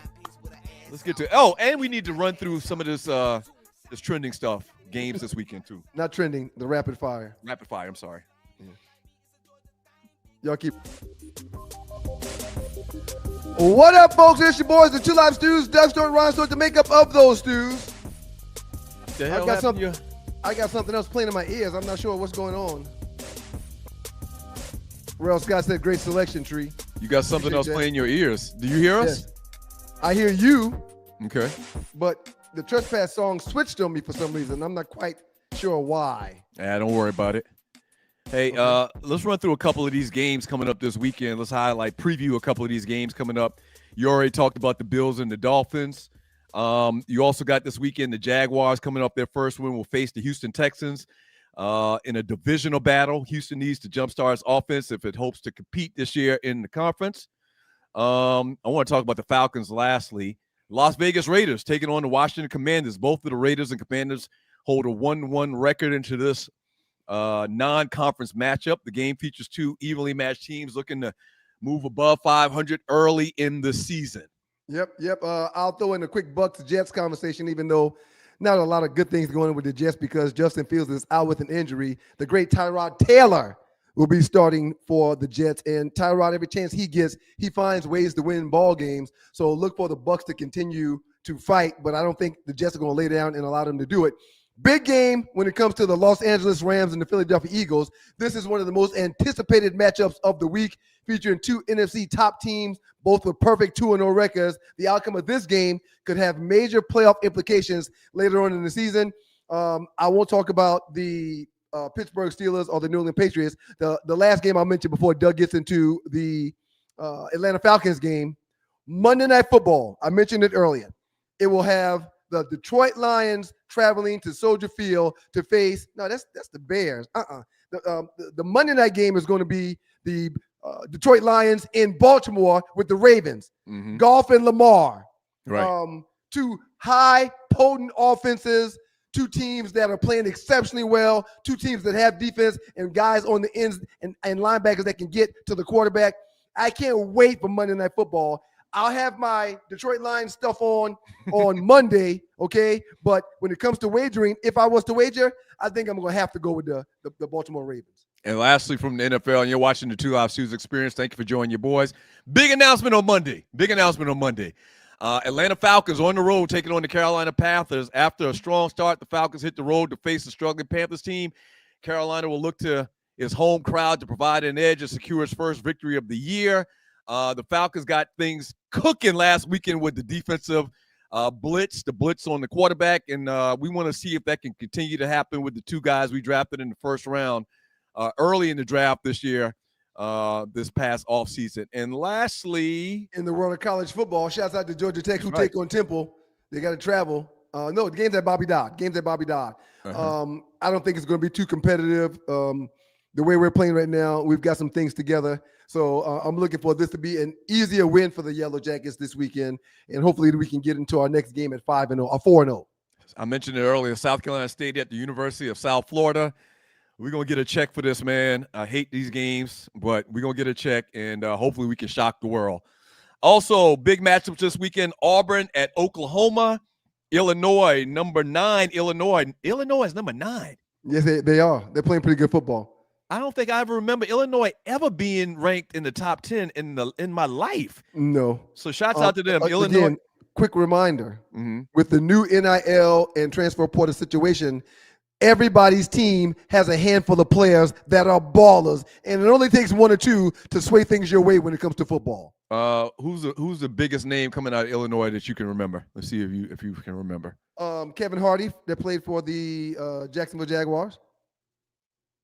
Let's get to it. Oh, and we need to run through some of this trending stuff, games this weekend too. Not trending, the rapid fire. Rapid fire. I'm sorry. Y'all keep. What up, folks? It's your boys, the Two Live Stews, Doug Stewart, Ron Stewart, the makeup of those stews. The hell I got happened something. I got something else playing in my ears. I'm not sure what's going on. Real Scott said, "Great selection, Tree." You got something Appreciate else that. playing in your ears. Do you hear us? Yes. I hear you, Okay. but the Trespass song switched on me for some reason. I'm not quite sure why. Yeah, don't worry about it. Hey, let's run through a couple of these games coming up this weekend. Let's preview a couple of these games coming up. You already talked about the Bills and the Dolphins. You also got this weekend the Jaguars coming up. Their first win will face the Houston Texans in a divisional battle. Houston needs to jumpstart its offense if it hopes to compete this year in the conference. I want to talk about the Falcons lastly. Las Vegas Raiders taking on the Washington Commanders. Both of the Raiders and Commanders hold a 1-1 record into this non-conference matchup. The game features two evenly matched teams looking to move above 500 early in the season. Yep. I'll throw in a quick Bucks Jets conversation, even though not a lot of good things going on with the Jets because Justin Fields is out with an injury. The great Tyrod Taylor will be starting for the Jets, and Tyrod, every chance he gets, he finds ways to win ball games. So look for the Bucks to continue to fight, but I don't think the Jets are going to lay down and allow them to do it. Big game when it comes to the Los Angeles Rams and the Philadelphia Eagles. This is one of the most anticipated matchups of the week, featuring two NFC top teams, both with perfect 2-0 records. The outcome of this game could have major playoff implications later on in the season. I won't talk about the Pittsburgh Steelers or the New England Patriots. The last game I mentioned before Doug gets into the Atlanta Falcons game, Monday Night Football. I mentioned it earlier. It will have the Detroit Lions traveling to Soldier Field to face. No, that's the Bears. The Monday night game is going to be the Detroit Lions in Baltimore with the Ravens. Mm-hmm. Goff and Lamar. Right. Two high, potent offenses. Two teams that are playing exceptionally well. Two teams that have defense and guys on the ends and linebackers that can get to the quarterback. I can't wait for Monday Night Football. I'll have my Detroit Lions stuff on Monday, okay? But when it comes to wagering, if I was to wager, I think I'm going to have to go with the Baltimore Ravens. And lastly, from the NFL, and you're watching the Two Live Stews Experience, thank you for joining your boys. Big announcement on Monday. Atlanta Falcons on the road taking on the Carolina Panthers. After a strong start, the Falcons hit the road to face the struggling Panthers team. Carolina will look to its home crowd to provide an edge and secure its first victory of the year. The Falcons got things cooking last weekend with the defensive blitz on the quarterback, and we want to see if that can continue to happen with the two guys we drafted in the first round early in the draft this year, this past offseason. And lastly, in the world of college football, shouts out to Georgia Tech, who right. take on Temple. They got to travel. No, the game's at Bobby Dodd. I don't think it's going to be too competitive. The way we're playing right now, we've got some things together. So I'm looking for this to be an easier win for the Yellow Jackets this weekend, and hopefully we can get into our next game at 5-0 or 4-0. I mentioned it earlier, South Carolina State at the University of South Florida. We're going to get a check for this, man. I hate these games, but we're going to get a check, and hopefully we can shock the world. Also, big matchups this weekend, Auburn at Oklahoma, Illinois, number 9, Illinois. Illinois is number 9. Yes, they are. They're playing pretty good football. I don't think I ever remember Illinois ever being ranked in the top 10 in my life. No. So shouts out to them. Illinois. Again, quick reminder, with the new NIL and transfer portal situation, everybody's team has a handful of players that are ballers, and it only takes 1 or 2 to sway things your way when it comes to football. Who's the biggest name coming out of Illinois that you can remember? Let's see if you can remember. Kevin Hardy, that played for the Jacksonville Jaguars.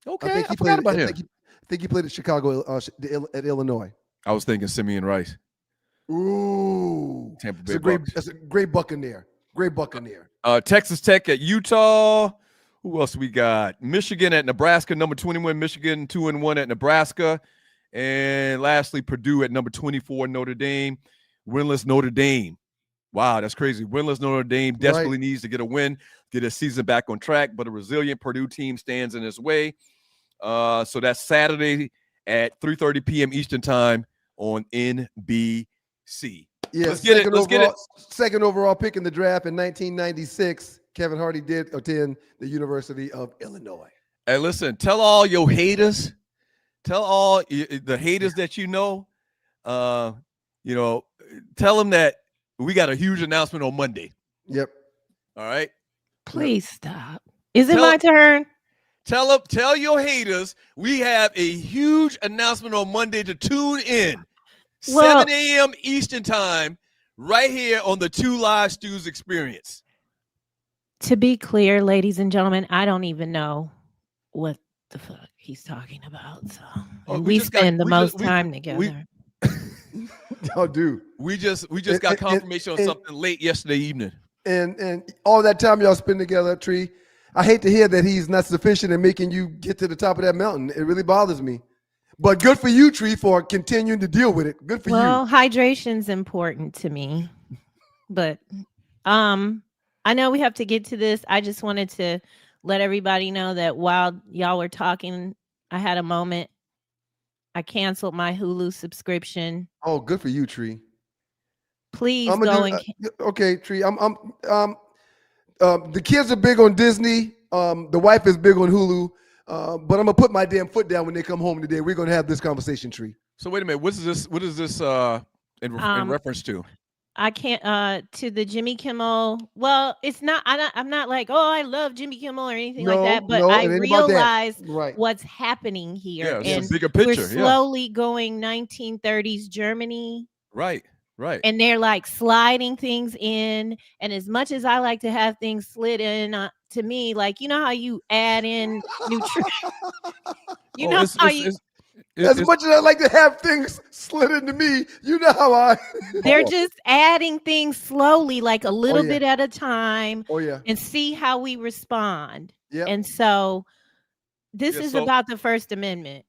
Okay, I forgot about him. I think he played at Chicago at Illinois. I was thinking Simeon Rice. Ooh, Tampa Bay. That's a great Buccaneer. Great Buccaneer. Texas Tech at Utah. Who else we got? Michigan at Nebraska, number 21. Michigan 2-1 at Nebraska. And lastly, Purdue at number 24, Notre Dame. Winless Notre Dame. Wow, that's crazy. Winless Notre Dame desperately needs to get a win, get his season back on track, but a resilient Purdue team stands in his way. So that's Saturday at 3:30 p.m. Eastern time on NBC. Yeah, let's get it. Second overall pick in the draft in 1996. Kevin Hardy did attend the University of Illinois. Hey, listen, tell all your haters, tell all the haters that you know, tell them that we got a huge announcement on Monday. Yep. All right. Please stop. Is it my turn? Tell your haters we have a huge announcement on Monday to tune in. 7 a.m. Eastern time, right here on the 2 Live Stews Experience. To be clear, ladies and gentlemen, I don't even know what the fuck he's talking about. So we spend the most time together. We just got confirmation on something late yesterday evening. And all that time y'all spend together, Tree, I hate to hear that he's not sufficient in making you get to the top of that mountain. It really bothers me. But good for you, Tree, for continuing to deal with it. Good for you. Well, hydration's important to me. But I know we have to get to this. I just wanted to let everybody know that while y'all were talking, I had a moment. I canceled my Hulu subscription. Oh, good for you, Tree. Please go okay, Tree. The kids are big on Disney. The wife is big on Hulu. But I'm gonna put my damn foot down when they come home today. We're gonna have this conversation, Tree. So wait a minute. What is this in reference to? I can't to the Jimmy Kimmel. Well, it's not. I'm not like, oh, I love Jimmy Kimmel or anything like that. But I realize what's happening here. Yeah, and it's a bigger picture. We're slowly going 1930s Germany. Right. And they're like sliding things in. And as much as I like to have things slid in to me, like, you know how you add in nutrition. As much as I like to have things slid into me, you know how they're just adding things slowly, like a little bit at a time. And see how we respond. And so this is about the First Amendment.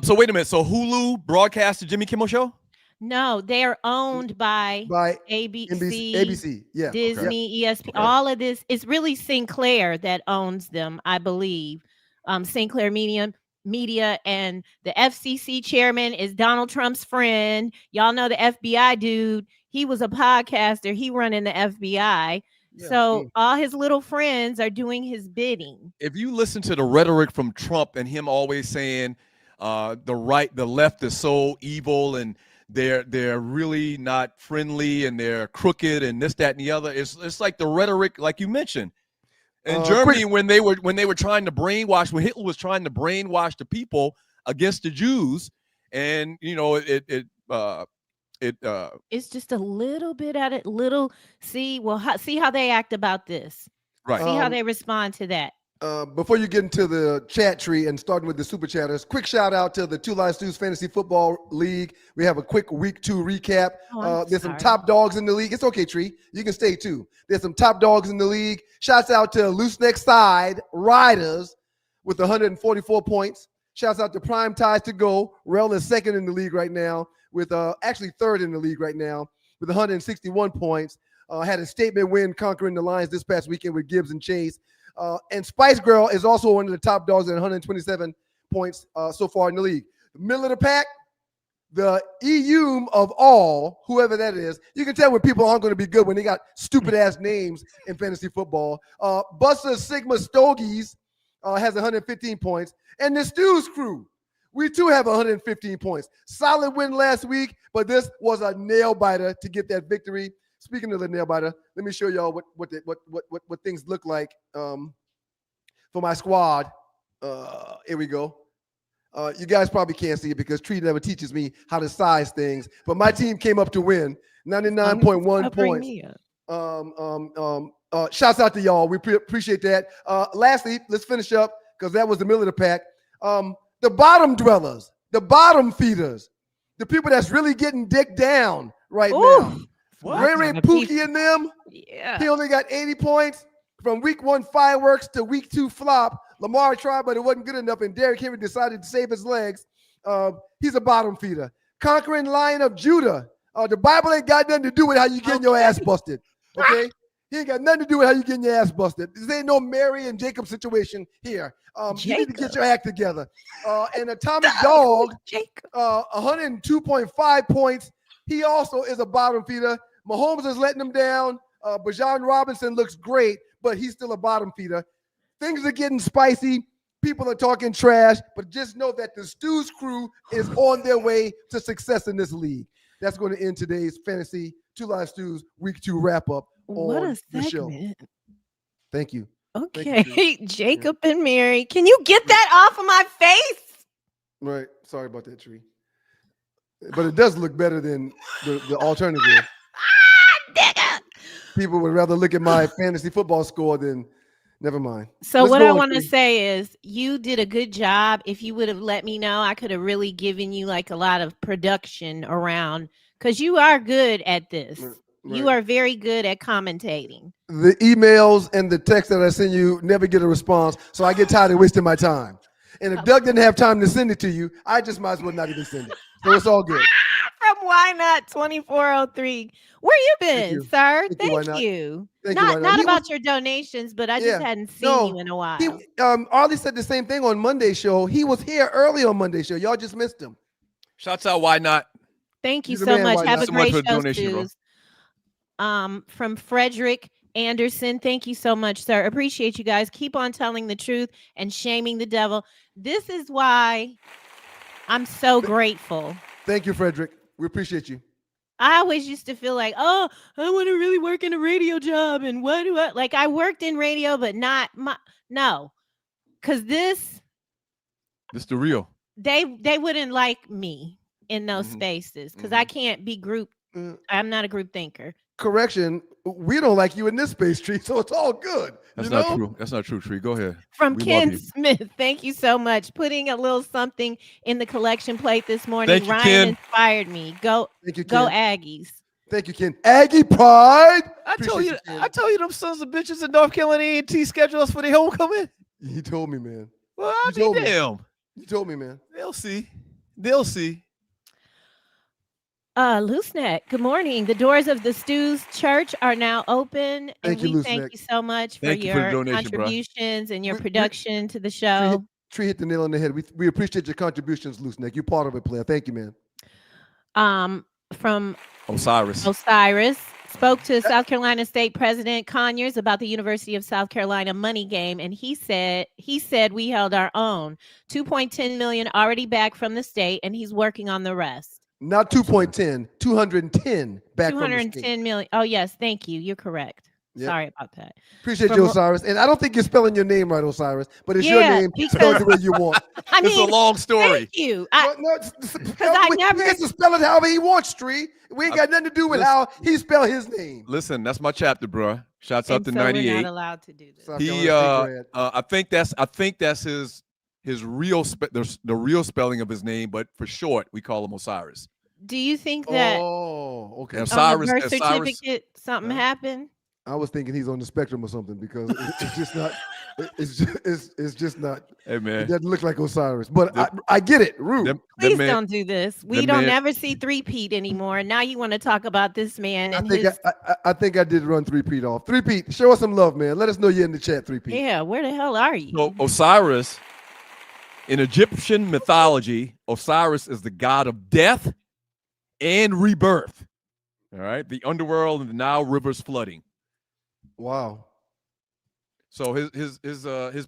So wait a minute. So Hulu broadcast the Jimmy Kimmel Show? No, they are owned by ABC, Disney, ESPN. All of this, it's really Sinclair that owns them, I believe. Sinclair Media, and the FCC chairman is Donald Trump's friend. Y'all know the FBI dude. He was a podcaster. He running the FBI. Yeah. So all his little friends are doing his bidding. If you listen to the rhetoric from Trump and him always saying the left is so evil and they're really not friendly and they're crooked and this, that, and the other, it's like the rhetoric, like you mentioned. In Germany, when they were trying to brainwash, when Hitler was trying to brainwash the people against the Jews, and it it's just a little bit at it. See how they act about this. Right. See how they respond to that. Before you get into the chat tree and starting with the super chatters, quick shout out to the Two Live Stews Fantasy Football League. We have a quick week 2 recap. There's some top dogs in the league. It's okay, Tree. You can stay too. There's some top dogs in the league. Shouts out to Loose Neck Side Riders with 144 points. Shouts out to Prime Ties to Go. Rel is second in the league right now with actually third in the league right now with 161 points. Had a statement win conquering the Lions this past weekend with Gibbs and Chase. And Spice Girl is also one of the top dogs at 127 points so far in the league. The middle of the pack, the EU of all, whoever that is. You can tell when people aren't going to be good when they got stupid-ass names in fantasy football. Buster Sigma Stogies has 115 points. And the Stews crew, we too have 115 points. Solid win last week, but this was a nail-biter to get that victory. Speaking of the nail biter, let me show y'all what things look like for my squad. Here we go. You guys probably can't see it because Tree never teaches me how to size things. But my team came up to win 99.1 points. Shouts out to y'all. We appreciate that. Lastly, let's finish up because that was the middle of the pack. The bottom dwellers, the bottom feeders, the people that's really getting dick down right now. Ray Pookie and them. Yeah. He only got 80 points from week 1 fireworks to week 2 flop. Lamar tried, but it wasn't good enough, and Derrick Henry decided to save his legs. He's a bottom feeder. Conquering Lion of Judah. The Bible ain't got nothing to do with how you getting your ass busted. Okay? He ain't got nothing to do with how you getting your ass busted. This ain't no Mary and Jacob situation here. You need to get your act together. And Atomic Dog, 102.5 points. He also is a bottom feeder. Mahomes is letting him down. Bijan Robinson looks great, but he's still a bottom feeder. Things are getting spicy. People are talking trash, but just know that the Stews crew is on their way to success in this league. That's going to end today's Fantasy Two Live Stews Week 2 wrap-up on the show. Thank you. Okay, Thank you, Jacob and Mary. Can you get that off of my face? Right. Sorry about that, Tree. But it does look better than the alternative. People would rather look at my fantasy football score than never mind. So what I want to say is you did a good job. If you would have let me know, I could have really given you like a lot of production around because you are good at this. Right. You are very good at commentating. The emails and the text that I send you never get a response, so I get tired of wasting my time. And if Doug didn't have time to send it to you, I just might as well not even send it. So it's all good. From Why Not 2403. Where you been, sir? Thank you. Not about your donations, but I just hadn't seen you in a while. Arley said the same thing on Monday's show. He was here early on Monday's show. Y'all just missed him. Shouts out, Why Not? Thank you so much. Have a great show, Stews. From Frederick Anderson. Thank you so much, sir. Appreciate you guys. Keep on telling the truth and shaming the devil. This is why I'm so grateful. Thank you, Frederick. We appreciate you. I always used to feel like, oh, I want to really work in a radio job. And what do I like? I worked in radio, but not because this the real. They wouldn't like me in those spaces because I can't be group. I'm not a group thinker. Correction, we don't like you in this space, Tree, so it's all good. That's not true. That's not true, Tree. Go ahead. From Ken Smith, thank you so much. Putting a little something in the collection plate this morning. Thank you, Ryan Ken. Inspired me. Go Aggies. Thank you, Ken. Aggie Pride. I told you them sons of bitches in North Carolina A&T schedule us for their homecoming. He told me, man. Well, I mean, damn. You told me, man. They'll see. They'll see. Loose Neck, good morning. The doors of the Stews Church are now open. Thank you, we thank you so much for your contributions and your production to the show. Tree hit the nail on the head. We appreciate your contributions, Loose Neck. You're part of it, player. Thank you, man. From Osiris spoke to South Carolina State President Conyers about the University of South Carolina money game, and he said we held our own. $2.10 million already back from the state, and he's working on the rest. Not 2.10, 210 back from the state. 210 million. Oh, yes. Thank you. You're correct. Yep. Sorry about that. Appreciate you, Osiris. And I don't think you're spelling your name right, Osiris, but it's your name spelled the way you want. I mean, it's a long story. Thank you. He gets to spell it however he wants, Tree. We ain't got nothing to do with how he spelled his name. Listen, that's my chapter, bro. Shouts out to 98. We're not allowed to do this. He, I think that's his real the real spelling of his name, but for short, we call him Osiris. Do you think that? Oh, okay. Osiris, on the birth certificate, something happened? I was thinking he's on the spectrum or something because it's just not. It's just not. Hey man, it doesn't look like Osiris, but I get it. Rude. Please don't do this. We don't ever see three-peat anymore. Now you want to talk about this man? And I think I did run three-peat off. Three-peat, show us some love, man. Let us know you're in the chat. Three-peat. Yeah, where the hell are you? So Osiris, in Egyptian mythology, Osiris is the god of death and rebirth. All right, the underworld and the Nile rivers flooding. Wow. So his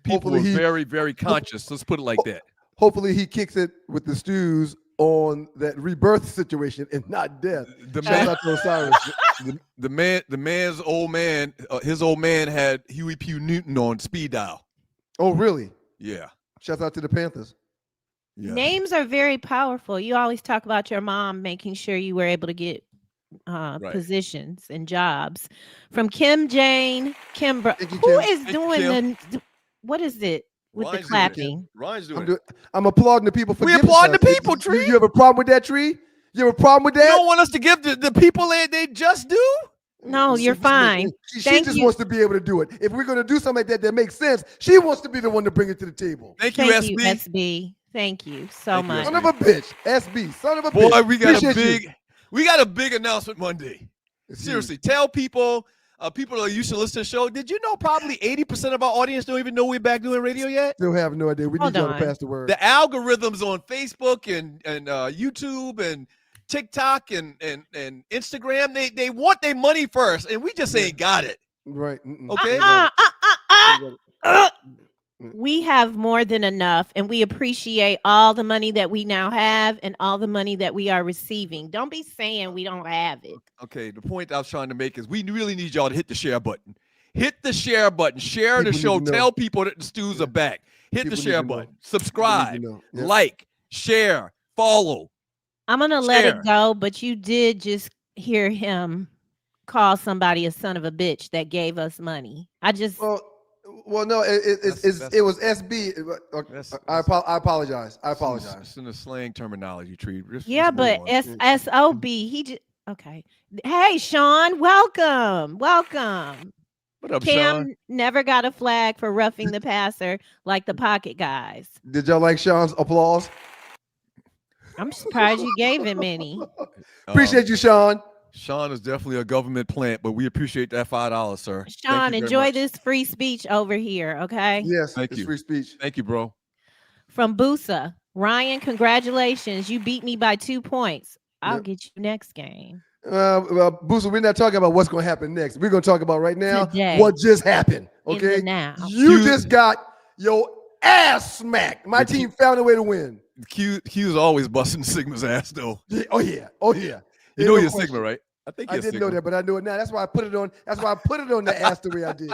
people were very, very conscious. Let's put it like that. Hopefully he kicks it with the stews on that rebirth situation and not death. Shout out to Osiris. the man's old man, his old man had Huey P. Newton on speed dial. Oh, really? Yeah. Shout out to the Panthers. Yeah. Names are very powerful. You always talk about your mom making sure you were able to get positions and jobs. From Kim Jane, Kimbra. Who is doing what is it with Ryan's the clapping? Ryan's doing it. I'm applauding the people for We applauding the people, Tree. You have a problem with that, Tree? You have a problem with that? You don't want us to give the people they just do? No, you're fine. She just wants to be able to do it. If we're going to do something like that makes sense, she wants to be the one to bring it to the table. Thank you, SB. Thank you so much. Son of a bitch. SB. Son of a bitch. Boy, we got a big announcement Monday. Seriously, tell people that used to listen to the show. Did you know probably 80% of our audience don't even know we're back doing radio yet? Still have no idea. We need y'all to pass the word. The algorithms on Facebook and YouTube and TikTok and Instagram, they want their money first, and we just ain't got it. Right. Okay. We have more than enough, and we appreciate all the money that we now have and all the money that we are receiving. Don't be saying we don't have it. Okay, the point I was trying to make is we really need y'all to hit the share button. Hit the share button. Share the show. Tell people that the stews are back. Hit the share button. Subscribe. Like. Share. Follow. I'm going to let it go, but you did just hear him call somebody a son of a bitch that gave us money. Well, no, it was SB. I apologize. It's in the slang terminology, Tree. But SOB. Okay. Hey, Sean, welcome. What up, Cam Sean? never got a flag for roughing the passer like the pocket guys. Did y'all like Sean's applause? I'm surprised you gave him any. Appreciate you, Sean. Sean is definitely a government plant, but we appreciate that $5, sir. Sean, enjoy this free speech over here, okay? Yes, thank you. Free speech. Thank you, bro. From Busa, Ryan, congratulations. You beat me by 2 points. I'll get you next game. Well, Busa, we're not talking about what's going to happen next. We're going to talk about right now Today. what just happened. Okay, now. You just got your ass smacked. My team found a way to win. Q's always busting Sigma's ass, though. Oh yeah. You know you're Sigma, right? I didn't know that, but I know it now. That's why I put it on. That's why I put it on the ass the way I did.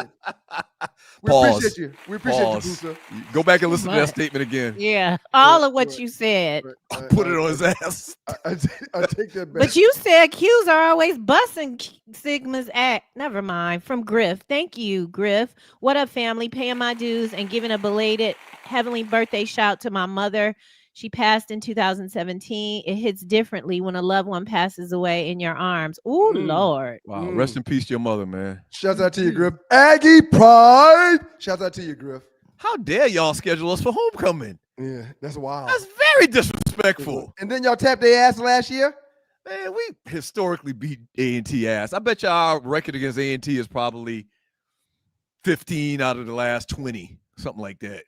We appreciate you. We appreciate you, Busa. Go back and listen to that statement again. Yeah, all of what you said. I put it on his ass. I take that back. But you said Q's are always busting Sigma's ass. Never mind. From Griff. Thank you, Griff. What up, family? Paying my dues and giving a belated heavenly birthday shout to my mother. She passed in 2017. It hits differently when a loved one passes away in your arms. Oh, Lord. Wow. Rest in peace to your mother, man. Shouts out to you, Griff. Aggie pride. Shouts out to you, Griff. How dare y'all schedule us for homecoming? Yeah, that's wild. That's very disrespectful. And then y'all tapped their ass last year? Man, we historically beat A&T ass. I bet you our record against A&T is probably 15 out of the last 20, something like that.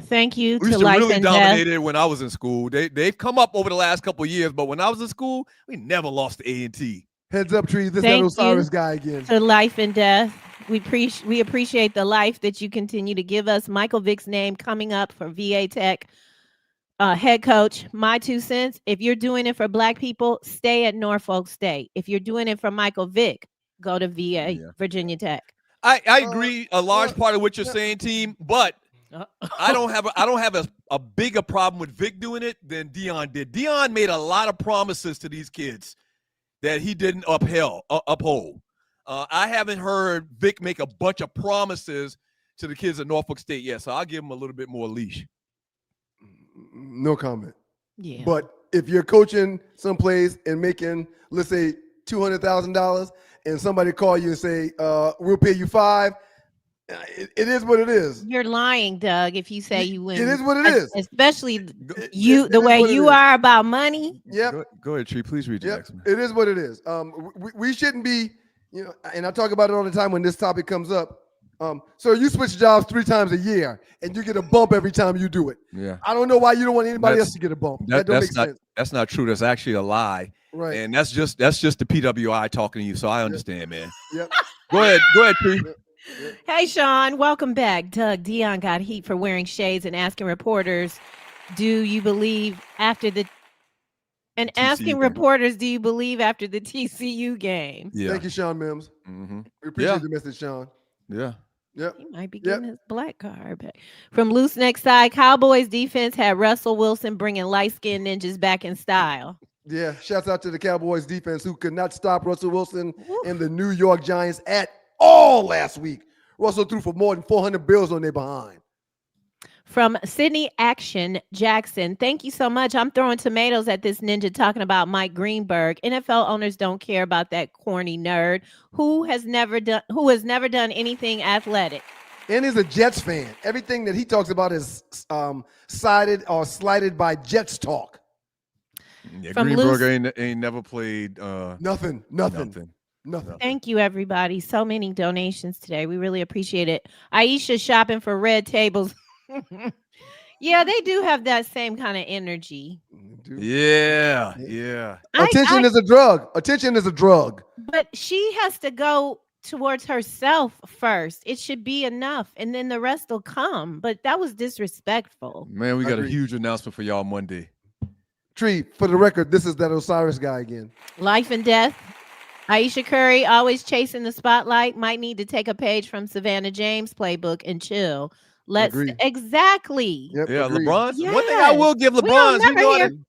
Thank you we to used to Life really and dominate Death. it when I was in school. They've come up over the last couple of years, but when I was in school, we never lost to A&T. Heads up, Tree. This Thank is that Osiris you guy again. To Life and Death. We appreciate the life that you continue to give us. Michael Vick's name coming up for VA Tech head coach. My 2 cents. If you're doing it for Black people, stay at Norfolk State. If you're doing it for Michael Vick, go to VA, Virginia Tech. I agree a large part of what you're saying, team, but I don't have a bigger problem with Vic doing it than Deion did. Deion made a lot of promises to these kids that he didn't uphold. I haven't heard Vic make a bunch of promises to the kids at Norfolk State yet, so I'll give him a little bit more leash. No comment. Yeah. But if you're coaching someplace and making, let's say, $200,000, and somebody call you and say, "We'll pay you $5," it is what it is. You're lying, Doug. If you say you win, it is what it is. Especially the way you are about money. Yep. Go ahead, Tree. Please read your next one. It is what it is. We shouldn't be, and I talk about it all the time when this topic comes up. So you switch jobs 3 times a year, and you get a bump every time you do it. Yeah. I don't know why you don't want anybody else to get a bump. That don't make sense. That's not true. That's actually a lie. Right. And that's just the PWI talking to you. So I understand, man. Yep. Go ahead, Tree. Hey, Sean, welcome back. Doug, Deion got heat for wearing shades and asking reporters, do you believe after the TCU game? Yeah. Thank you, Sean Mims. Mm-hmm. We appreciate the message, Sean. Yeah. Yep. He might be getting his black card back. From Loose Neck Side, Cowboys defense had Russell Wilson bringing light-skinned ninjas back in style. Yeah, shouts out to the Cowboys defense who could not stop Russell Wilson and the New York Giants at all last week. Russell threw for more than 400 bills on their behind. From Sydney Action Jackson, thank you so much. I'm throwing tomatoes at this ninja talking about Mike Greenberg. NFL owners don't care about that corny nerd who has never done anything athletic. And he's a Jets fan. Everything that he talks about is cited or slighted by Jets talk. Yeah, Greenberg ain't never played nothing. Thank you, everybody. So many donations today. We really appreciate it. Aisha shopping for red tables. Yeah, they do have that same kind of energy. Yeah. Attention is a drug. Attention is a drug. But she has to go towards herself first. It should be enough, and then the rest will come. But that was disrespectful. Man, we got a huge announcement for y'all Monday. Tree, for the record, this is that Osiris guy again. Life and death. Aisha Curry, always chasing the spotlight, might need to take a page from Savannah James' playbook and chill. Exactly. Yep, yeah, agreed. LeBron. Yes. One thing I will give LeBron,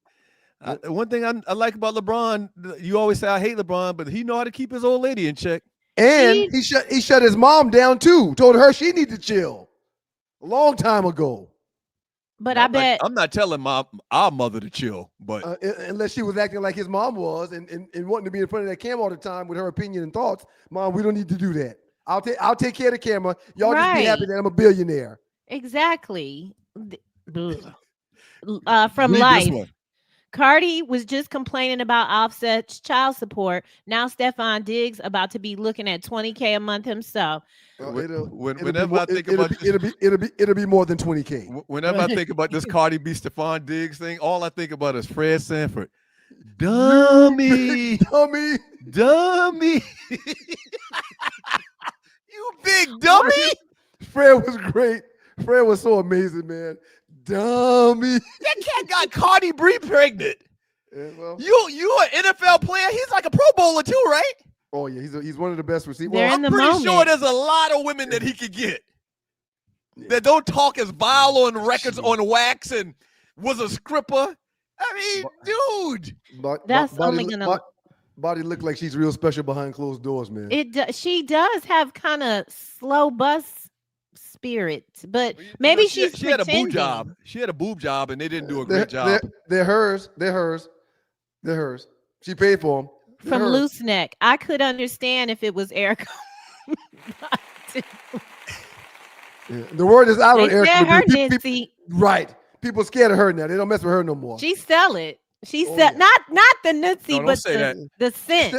one thing I like about LeBron, you always say I hate LeBron, but he know how to keep his old lady in check. And he shut his mom down too. Told her she need to chill a long time ago. But I bet I'm not telling our mother to chill, but unless she was acting like his mom was and wanting to be in front of that camera all the time with her opinion and thoughts, Mom, we don't need to do that. I'll take care of the camera. Y'all just be happy that I'm a billionaire. Exactly. From Life. Cardi was just complaining about Offset's child support. Now Stephon Diggs about to be looking at $20K a month himself. Whenever I think about it'll be more than $20K. Whenever I think about this Cardi B Stephon Diggs thing, all I think about is Fred Sanford. Dummy. You big dummy. Fred was great. Fred was so amazing, man. Dummy. That cat got Cardi B pregnant. Yeah, well, you an NFL player? He's like a Pro Bowler too, right? Oh yeah, he's one of the best receivers. Well, I'm pretty sure there's a lot of women that he could get that don't talk as vile on records on wax and was a scripper. I mean, dude, that's only gonna. Body look like she's real special behind closed doors, man. She does have kind of slow bus spirit, but maybe she had a boob job. She had a boob job, and they didn't do a great job. They're hers. She paid for them. From Loose Neck, I could understand if it was Erica. The word is out on Erica. Right. People scared of her now. They don't mess with her no more. She sell it. She said not the Nutsie, but the scent.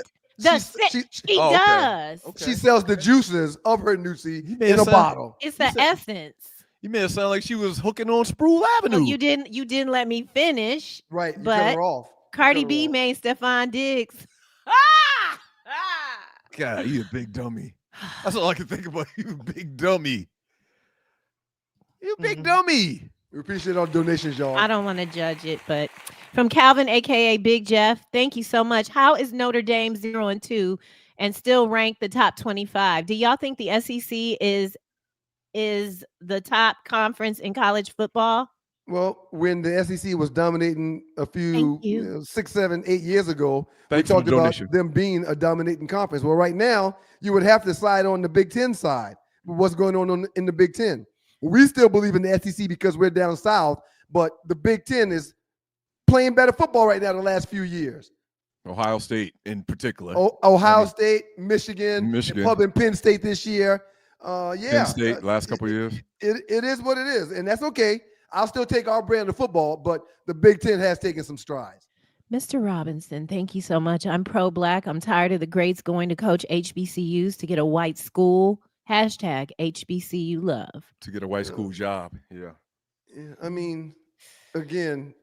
She does. Okay. She sells the juices of her Nutsie in a bottle. It's the essence. You made it sound like she was hooking on Sproul Avenue. Well, you didn't let me finish. Right. You but cut her off. Cardi B made Stephon Diggs. God, you a big dummy. That's all I can think about. You big dummy. You big dummy. We appreciate all the donations, y'all. I don't want to judge it, but from Calvin, aka Big Jeff, thank you so much. How is Notre Dame 0-2 and still rank the top 25. Do y'all think the SEC is the top conference in college football? Well, when the SEC was dominating a few 6, 7, 8 years ago, we talked about them being a dominating conference. Well, right now, you would have to side on the Big Ten side. What's going on in the Big Ten? We still believe in the SEC because we're down south, but the Big Ten is playing better football right now the last few years. Ohio State in particular. Ohio State, Michigan, probably Penn State this year. Penn State last couple of years. It is what it is, and that's okay. I'll still take our brand of football, but the Big Ten has taken some strides. Mr. Robinson, thank you so much. I'm pro-Black. I'm tired of the greats going to coach HBCUs to get a white school. Hashtag HBCU love. To get a white school job. Yeah. I mean, again,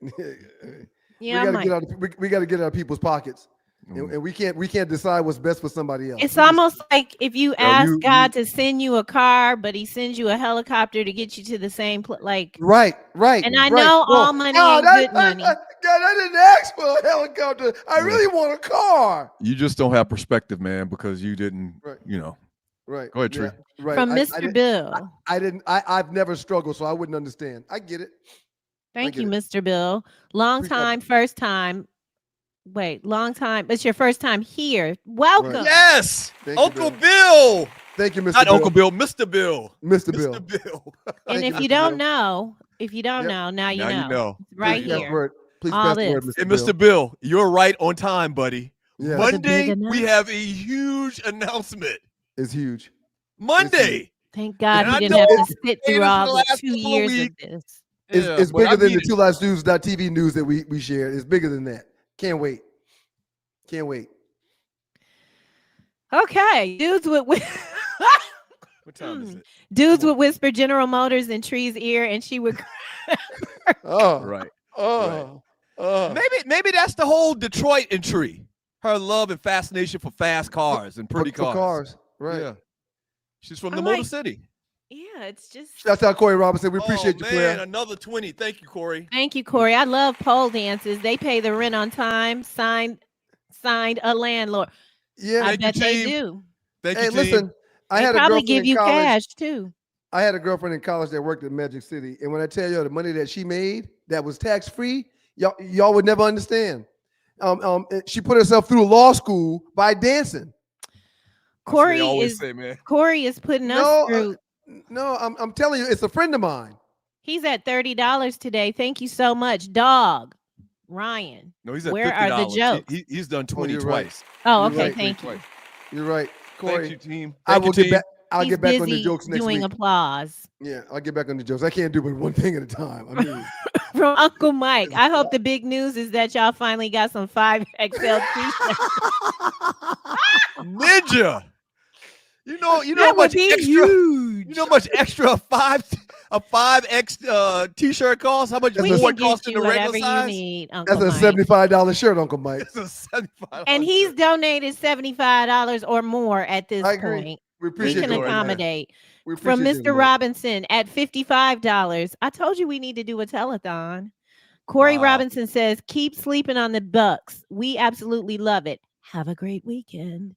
yeah, we got to get out of people's pockets. And we can't decide what's best for somebody else. It's almost like if you ask God to send you a car, but he sends you a helicopter to get you to the same place. Like right. And I know all money ain't good money. God, I didn't ask for a helicopter. I really want a car. You just don't have perspective, man, because you didn't, Right. Go ahead, Tree. Yeah, right. From Mr. Bill. I've never struggled, so I wouldn't understand. I get it. Thank you, Mr. Bill. Long time, first time. Wait, long time. It's your first time here. Welcome. Right. Yes. Uncle Bill. Thank you, Mr. Not Bill. Uncle Bill, Mr. Bill. Mr. Bill. And if you don't know, now you know. Right here. Please pass the word, Mr. And Mr. Bill, you're right on time, buddy. Yeah. Monday, we have a huge announcement. It's huge. Monday. Thank God he didn't have to sit through all the 2 years of this. It's bigger than the 2LiveStudios.tv news that we shared. It's bigger than that. Can't wait. Okay. Dudes with what time is it? Dudes would whisper General Motors in Tree's ear, and she would. Right. Maybe that's the whole Detroit in Tree. Her love and fascination for fast cars and pretty cars. For cars, right? Yeah. She's from the Motor City. Yeah, it's just. Shout out Corey Robinson. We appreciate you, man. Another 20. Thank you, Corey. Thank you, Corey. I love pole dances. They pay the rent on time. Signed a landlord. Yeah, I bet they do. Thank you, listen. I had probably a girlfriend give you in college. cash too. I had a girlfriend in college that worked at Magic City, and when I tell you the money that she made that was tax free, y'all would never understand. She put herself through law school by dancing. Corey is putting us through. No, I'm telling you, it's a friend of mine. He's at $30 today. Thank you so much, dog. Ryan. No, he's at Where $50. are the jokes? He's done 20 twice. Right. Oh, okay. Thank you. You're right, Corey. Thank you, team. I'll get back on the jokes next doing week. Applause. Yeah, I'll get back on the jokes. I can't do but one thing at a time. I mean, from Uncle Mike. I hope the big news is that y'all finally got some 5XL t-shirts. Ninja. You know how much extra. Huge. You know how much extra a 5X t-shirt costs? How much more it costs in the regular size? You need, Uncle That's a $75 shirt, Uncle Mike. It's a $75. And he's donated $75 or more at this point. We appreciate we can accommodate. From Mr. Robinson at $55. I told you we need to do a telethon. Corey Robinson says, keep sleeping on the Bucks. We absolutely love it. Have a great weekend.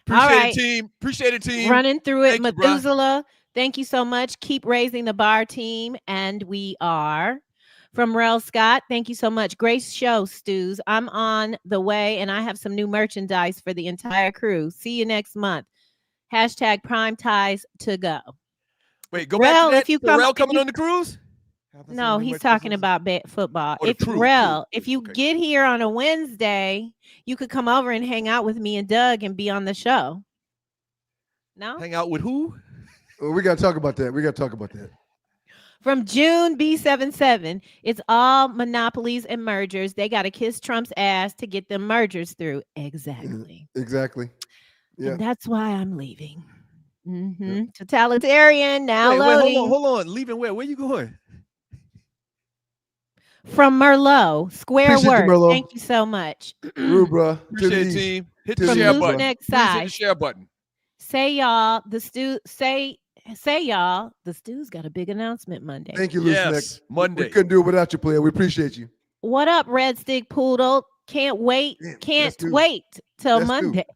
Appreciate it, team. Running through it, Methuselah. Thank you so much. Keep raising the bar, team. And we are. From Rel Scott, thank you so much. Great show, Stews. I'm on the way, and I have some new merchandise for the entire crew. See you next month. Hashtag Prime Ties to go. Wait, go back to that. If you come, Rel coming on the cruise? No, he's talking about football. If you get here on a Wednesday, you could come over and hang out with me and Doug and be on the show. No? Hang out with who? Well, we got to talk about that. From June B77, it's all monopolies and mergers. They got to kiss Trump's ass to get them mergers through. Exactly. Exactly. Yeah. And that's why I'm leaving. Yeah. Totalitarian now loading. Wait, hold on. Leaving where? Where you going? From Merlot, Square Work. Thank you so much. Rubra. Appreciate it, team. Hit the share button. Next side. Hit the share button. Say y'all, the Stew's got a big announcement Monday. Thank you, Luce. Monday. We couldn't do it without you, player. We appreciate you. What up, Red Stick Poodle? Can't wait. Can't wait till Monday.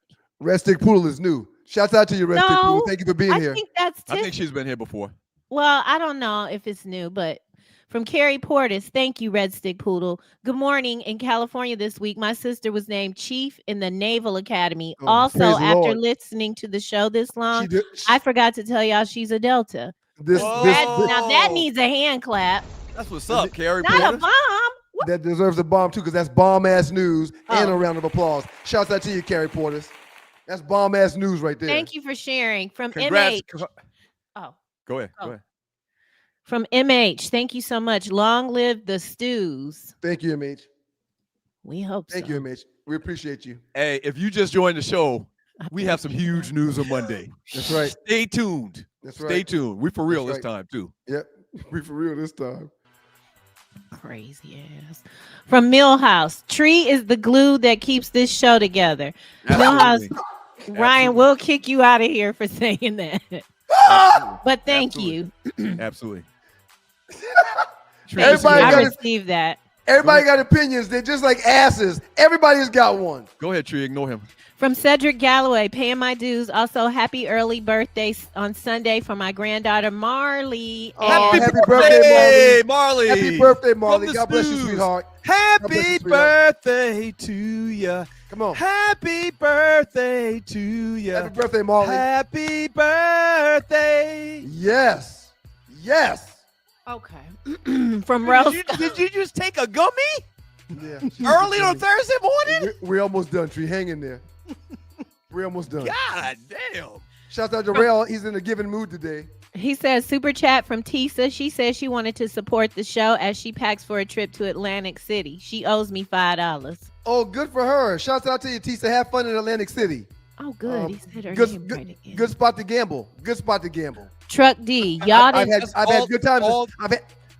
Red Stick Poodle is new. Shouts out to you, Red Stick Poodle. Thank you for being here. I think she's been here before. Well, I don't know if it's new, but from Carrie Portis, thank you, Red Stick Poodle. Good morning. In California this week, my sister was named Chief in the Naval Academy. Also, after listening to the show this long, I forgot to tell y'all she's a Delta. Now that needs a hand clap. That's what's up, Carrie. Not a bomb. That deserves a bomb too, because that's bomb ass news and a round of applause. Shouts out to you, Carrie Portis. That's bomb ass news right there. Thank you for sharing. From Congrats. MH. Oh. Go ahead. From MH. Thank you so much. Long live the stews. Thank you, MH. We hope Thank you, MH. We appreciate you. Hey, if you just joined the show, we have some huge news on Monday. That's right. Stay tuned. That's right. Stay tuned. We for real That's this right. time too. Yep. We for real this time. Crazy ass. From Millhouse. Tree is the glue that keeps this show together. Absolutely. Millhouse. Ryan will kick you out of here for saying that. But thank you. Absolutely. I received that. Everybody got opinions. They're just like asses. Everybody's got one. Go ahead, Tree. Ignore him. From Cedric Galloway, paying my dues. Also, happy early birthday on Sunday for my granddaughter Marley. Oh, happy birthday, Marley. Happy birthday, Marley. God bless you, sweetheart. Happy birthday to you. Come on. Happy birthday to you. Happy birthday, Marley. Happy birthday. Yes. Yes. Okay. From Rose. Did you just take a gummy? Yeah. Early on Thursday morning? We're almost done, Tree. Hang in there. We're almost done. God damn. Shouts out to Rail. He's in a giving mood today. He says, super chat from Tisa. She says she wanted to support the show as she packs for a trip to Atlantic City. She owes me $5. Oh, good for her. Shouts out to you, Tisa. Have fun in Atlantic City. Oh, good. He said her name right again. Good spot to gamble. Good spot to gamble. Truck D. Y'all I've had good times.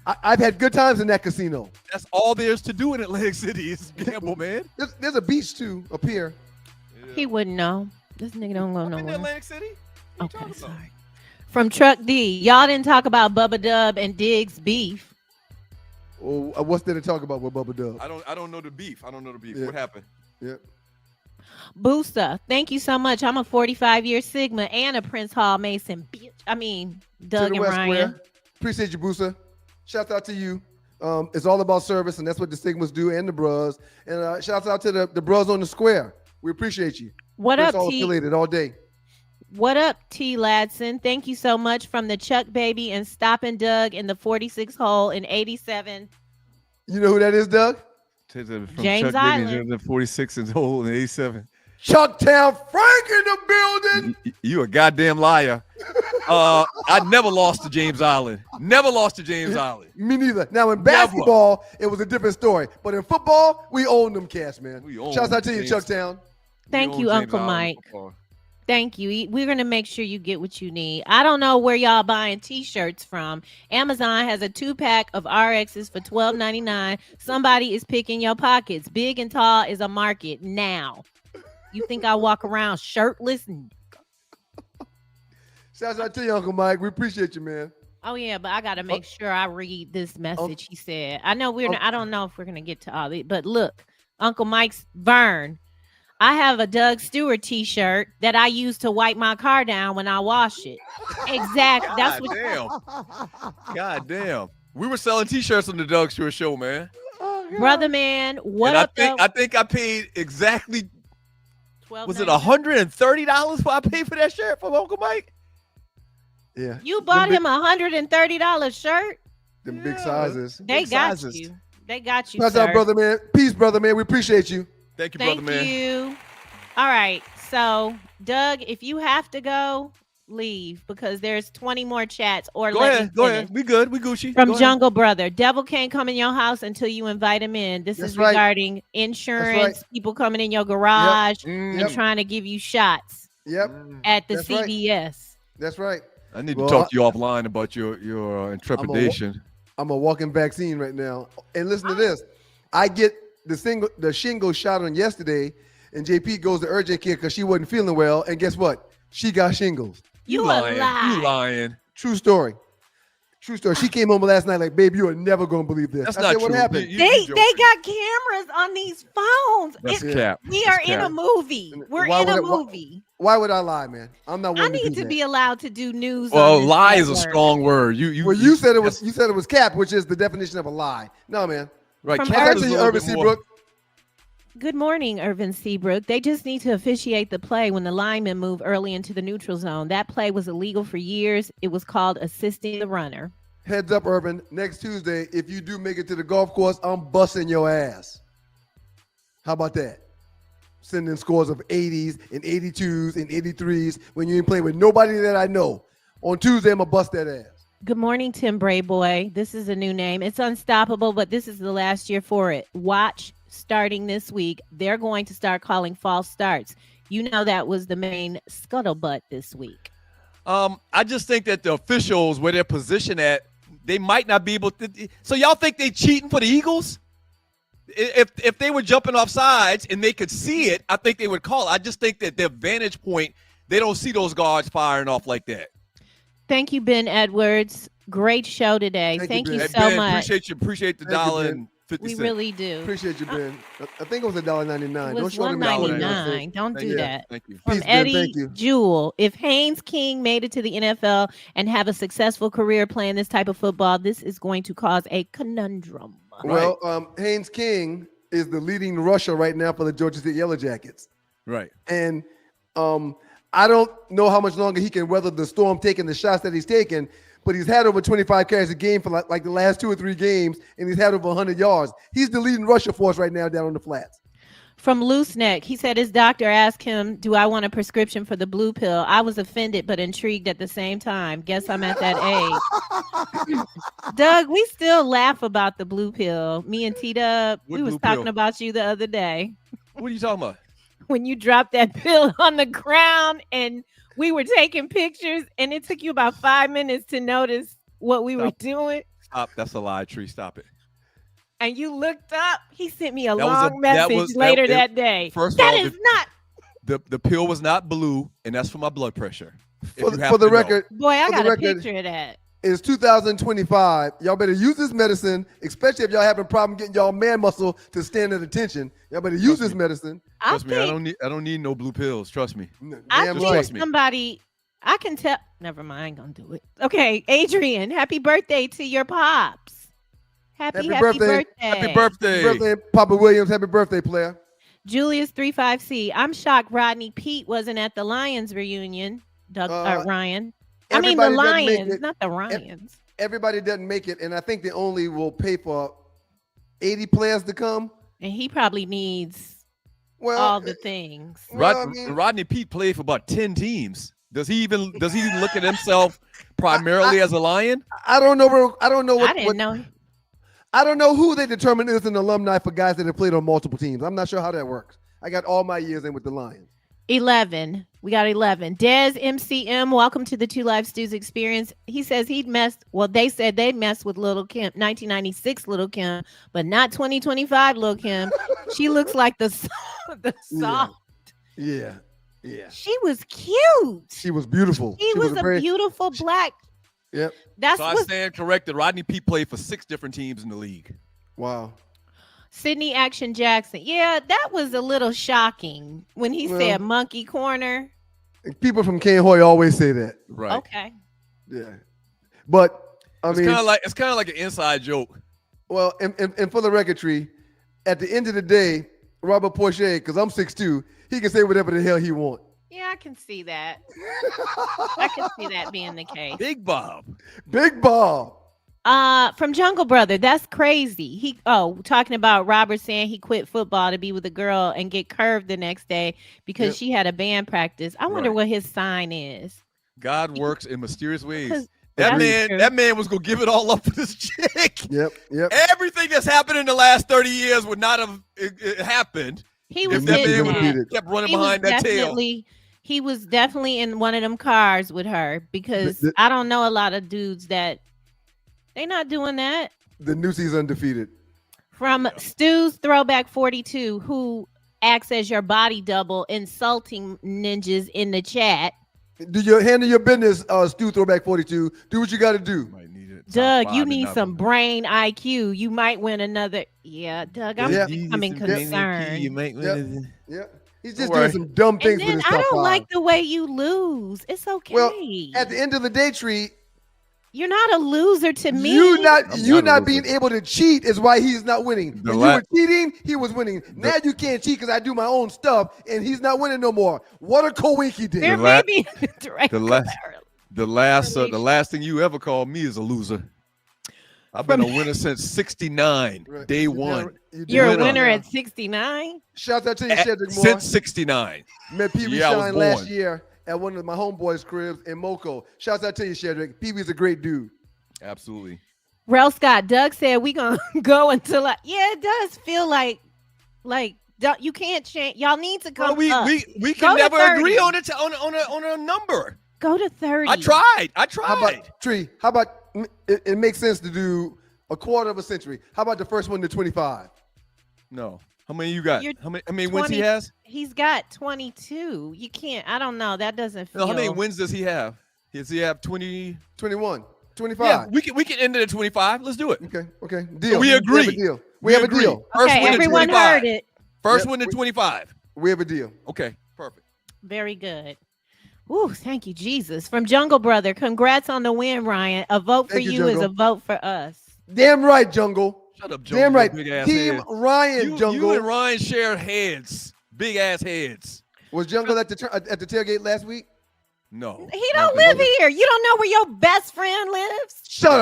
I've had good times in that casino. That's all there's to do in Atlantic City is gamble, man. There's a beach too up here. Yeah. He wouldn't know. This nigga don't go In nowhere. Atlantic City? Okay, sorry. From Truck D. Y'all didn't talk about Bubba Dub and Diggs beef. Oh, what's there to talk about with Bubba Dub? I don't know the beef. Yeah. What happened? Yep. Booster, thank you so much. I'm a 45-year Sigma and a Prince Hall Mason. Bitch. I mean, Doug and Ryan. Appreciate you, Booster. Shout out to you. It's all about service, and that's what the Sigmas do, and the Bros. And shouts out to the Bros on the square. We appreciate you. What Prince up, Hall T? affiliated all day. What up, T. Ladson? Thank you so much from the Chuck Baby and Stoppin' Doug in the 46 hole in 87. You know who that is, Doug? From James Chuck Island. Biggs, the 46 and hole in 87. Chucktown Frank in the building. You a goddamn liar. I never lost to James Island. Never lost to James Island. Me neither. Now in basketball, it was a different story. But in football, we own them cats, man. Shouts out to you, Chucktown. Thank you, Uncle Mike. Thank you. We're going to make sure you get what you need. I don't know where y'all buying T-shirts from. Amazon has a 2-pack of RXs for $12.99. Somebody is picking your pockets. Big and Tall is a market now. You think I walk around shirtless? Shouts out to you, Uncle Mike. We appreciate you, man. Oh yeah, but I got to make sure I read this message he said. I know I don't know if we're going to get to all of it, but look, Uncle Mike's Vern. I have a Doug Stewart T-shirt that I use to wipe my car down when I wash it. Exactly. That's what. Damn. God damn. We were selling T-shirts on the Doug Stewart show, man. Brother man, what and up? I think I paid exactly. Was it $12.99? $130 I paid for that shirt from Uncle Mike? Yeah. You bought him a $130 shirt. Them big sizes. They got you. They got you. Shouts sir. out, brother man. Peace, brother man. We appreciate you. Thank you, Thank brother man. you. All right. So, Doug, if you have to go, leave because there's 20 more chats. Or Go ahead. We good. We Gucci. From Go ahead. Jungle Brother. Devil can't come in your house until you invite him in. This That's is right. regarding insurance, people coming in your garage and Yep. trying to give you shots Yep. at the That's right. CVS. That's right. I need to talk to you offline about your intrepidation. I'm a walking vaccine right now. And listen to this. I get the shingle shot on yesterday, and JP goes to urgent care because she wasn't feeling well. And guess what? She got shingles. You lying. a lie. You lying. True story. True story. She came home last night like, babe, you are never going to believe this. That's I not said, true. what happened? They got cameras on these phones. That's cap. We That's are in cap. a movie. We're Why in a would I- movie. Why would I lie, man? I'm not I one to need do to that. be allowed to do news. Well, on this lie is a network. strong word. You said it was cap, which is the definition of a lie. No, man. right. From Cap Back is to a you, little Urban bit more. Seabrook. Good morning, Irvin Seabrook. They just need to officiate the play when the linemen move early into the neutral zone. That play was illegal for years. It was called assisting the runner. Heads up, Urban. Next Tuesday, if you do make it to the golf course, I'm busting your ass. How about that? Sending scores of 80s and 82s and 83s when you ain't playing with nobody that I know. On Tuesday, I'm going to bust that ass. Good morning, Tim Brayboy. This is a new name. It's unstoppable, but this is the last year for it. Watch starting this week. They're going to start calling false starts. You know that was the main scuttlebutt this week. I just think that the officials, where they're positioned at, they might not be able to. So y'all think they cheating for the Eagles? If they were jumping off sides and they could see it, I think they would call it. I just think that their vantage point, they don't see those guards firing off like that. Thank you, Ben Edwards. Great show today. Thank you Hey, so Ben, much. Appreciate the Thank you, dollar Ben. and 50 We cents. really do. Appreciate you, Ben. I think it was $1.99. It Don't was show them dollars. $1.99. Don't do that. Thank you. From Peace, Ben. Eddie Thank you. Jewell. If Haynes King made it to the NFL and have a successful career playing this type of football, this is going to cause a conundrum. Well, Haynes King is the leading rusher right now for the Georgia State Yellow Jackets. Right. And I don't know how much longer he can weather the storm taking the shots that he's taken, but he's had over 25 carries a game for like the last 2 or 3 games, and he's had over 100 yards. He's the leading rusher for us right now down on the flats. From Loose Neck, he said his doctor asked him, do I want a prescription for the blue pill? I was offended but intrigued at the same time. Guess I'm at that age. Doug, we still laugh about the blue pill. Me and T-Dub, we was talking about you the other day. What are you talking about? When you dropped that pill on the ground and we were taking pictures and it took you about 5 minutes to notice what we were doing. Stop. That's a lie, Tree. Stop it. And you looked up. He sent me a That was long message later that day. First That of all, is not. The pill was not blue, and that's for my blood pressure. For the record, Boy, I got a record, picture of that. It's 2025. Y'all better use this medicine, especially if y'all having a problem getting y'all man muscle to stand at attention. Y'all better use this medicine. Trust me, I don't need no blue pills. Trust me. I Damn think right. somebody, I can tell. Never mind, I ain't gonna do it. Okay, Adrian, happy birthday to your pops. Happy birthday. Happy birthday. Happy birthday, Papa Williams. Happy birthday, player. Julius 35C. I'm shocked Rodney Pete wasn't at the Lions reunion. Ryan. I mean the Everybody doesn't make Lions, it. not the Ryans. Everybody doesn't make it, and I think they only will pay for 80 players to come. And he probably needs Well, all the things. Rodney Pete played for about 10 teams. Does he even look at himself primarily as a Lion? I don't know. I don't know what. I didn't know. I don't know who they determine is an alumni for guys that have played on multiple teams. I'm not sure how that works. I got all my years in with the Lions. 11. We got 11. Dez MCM, welcome to the Two Live Stews experience. He says they said they messed with Little Kim, 1996 Little Kim, but not 2025 Little Kim. She looks like the soft. Yeah. She was cute. She was beautiful. She was a beautiful black. Yep. So I stand corrected. Rodney Pete played for 6 different teams in the league. Wow. Sydney Action Jackson. Yeah, that was a little shocking when he said monkey corner. People from Ken Hoy always say that. Right. Okay. Yeah. But it's kind of like an inside joke. Well, and for the record, Tree, at the end of the day, Robert Porche, because I'm 6'2", he can say whatever the hell he wants. Yeah, I can see that. I can see that being the case. Big Bob. From Jungle Brother, that's crazy. Talking about Robert saying he quit football to be with a girl and get curved the next day because she had a band practice. I wonder what his sign is. God works in mysterious ways. That man was gonna give it all up for this chick. Yep. Everything that's happened in the last 30 years would not have happened. He was kept running behind that tail. He was definitely in one of them cars with her because I don't know a lot of dudes that they not doing that. The Newsies undefeated. From Stu's Throwback 42, who acts as your body double, insulting ninjas in the chat. Do you handle your business, Stu Throwback 42? Do what you got to do. Might need it. Doug, you need some brain IQ. You might win another. Yeah, Doug, I'm becoming concerned. You might win. Yeah. He's just doing some dumb things with his top I don't five. like the way you lose. It's okay. Well, at the end of the day, Tree, you're not a loser to me. You not being able to cheat is why he's not winning. When you were cheating, he was winning. Now you can't cheat because I do my own stuff, and he's not winning no more. What a coinky did. There may be the last thing you ever called me is a loser. I've been a winner since '69, day one. You're a winner at 69. Shout out to you, Cedric Moore. Since '69. Met Pee Wee Shine last year at one of my homeboys' cribs in Moco. Shout out to you, Cedric. Pee Wee's a great dude. Absolutely. Rel Scott, Doug said we gonna go until it does feel like you can't change. Y'all need to come. Well, we can never agree on it on a number. Go to 30. I tried. How about Tree? How about it makes sense to do a quarter of a century? How about the first one to 25? No. How many you got? How many wins he has? He's got 22. You can't. I don't know. That doesn't feel. No, how many wins does he have? Does he have 20, 21, 25? Yeah, we can end it at 25. Let's do it. Okay. Deal. We agree. We have a deal. First okay, win everyone to 25. heard it. First win to 25. We have a deal. Okay, perfect. Very good. Ooh, thank you, Jesus. From Jungle Brother, congrats on the win, Ryan. A vote for you is a vote for us. Damn right, Jungle. Shut up, Jungle. Damn right. Big ass Team head. Ryan, Jungle. You and Ryan share heads. Big ass heads. Was Jungle at the tailgate last week? No. He don't live here. You don't know where your best friend lives? Shut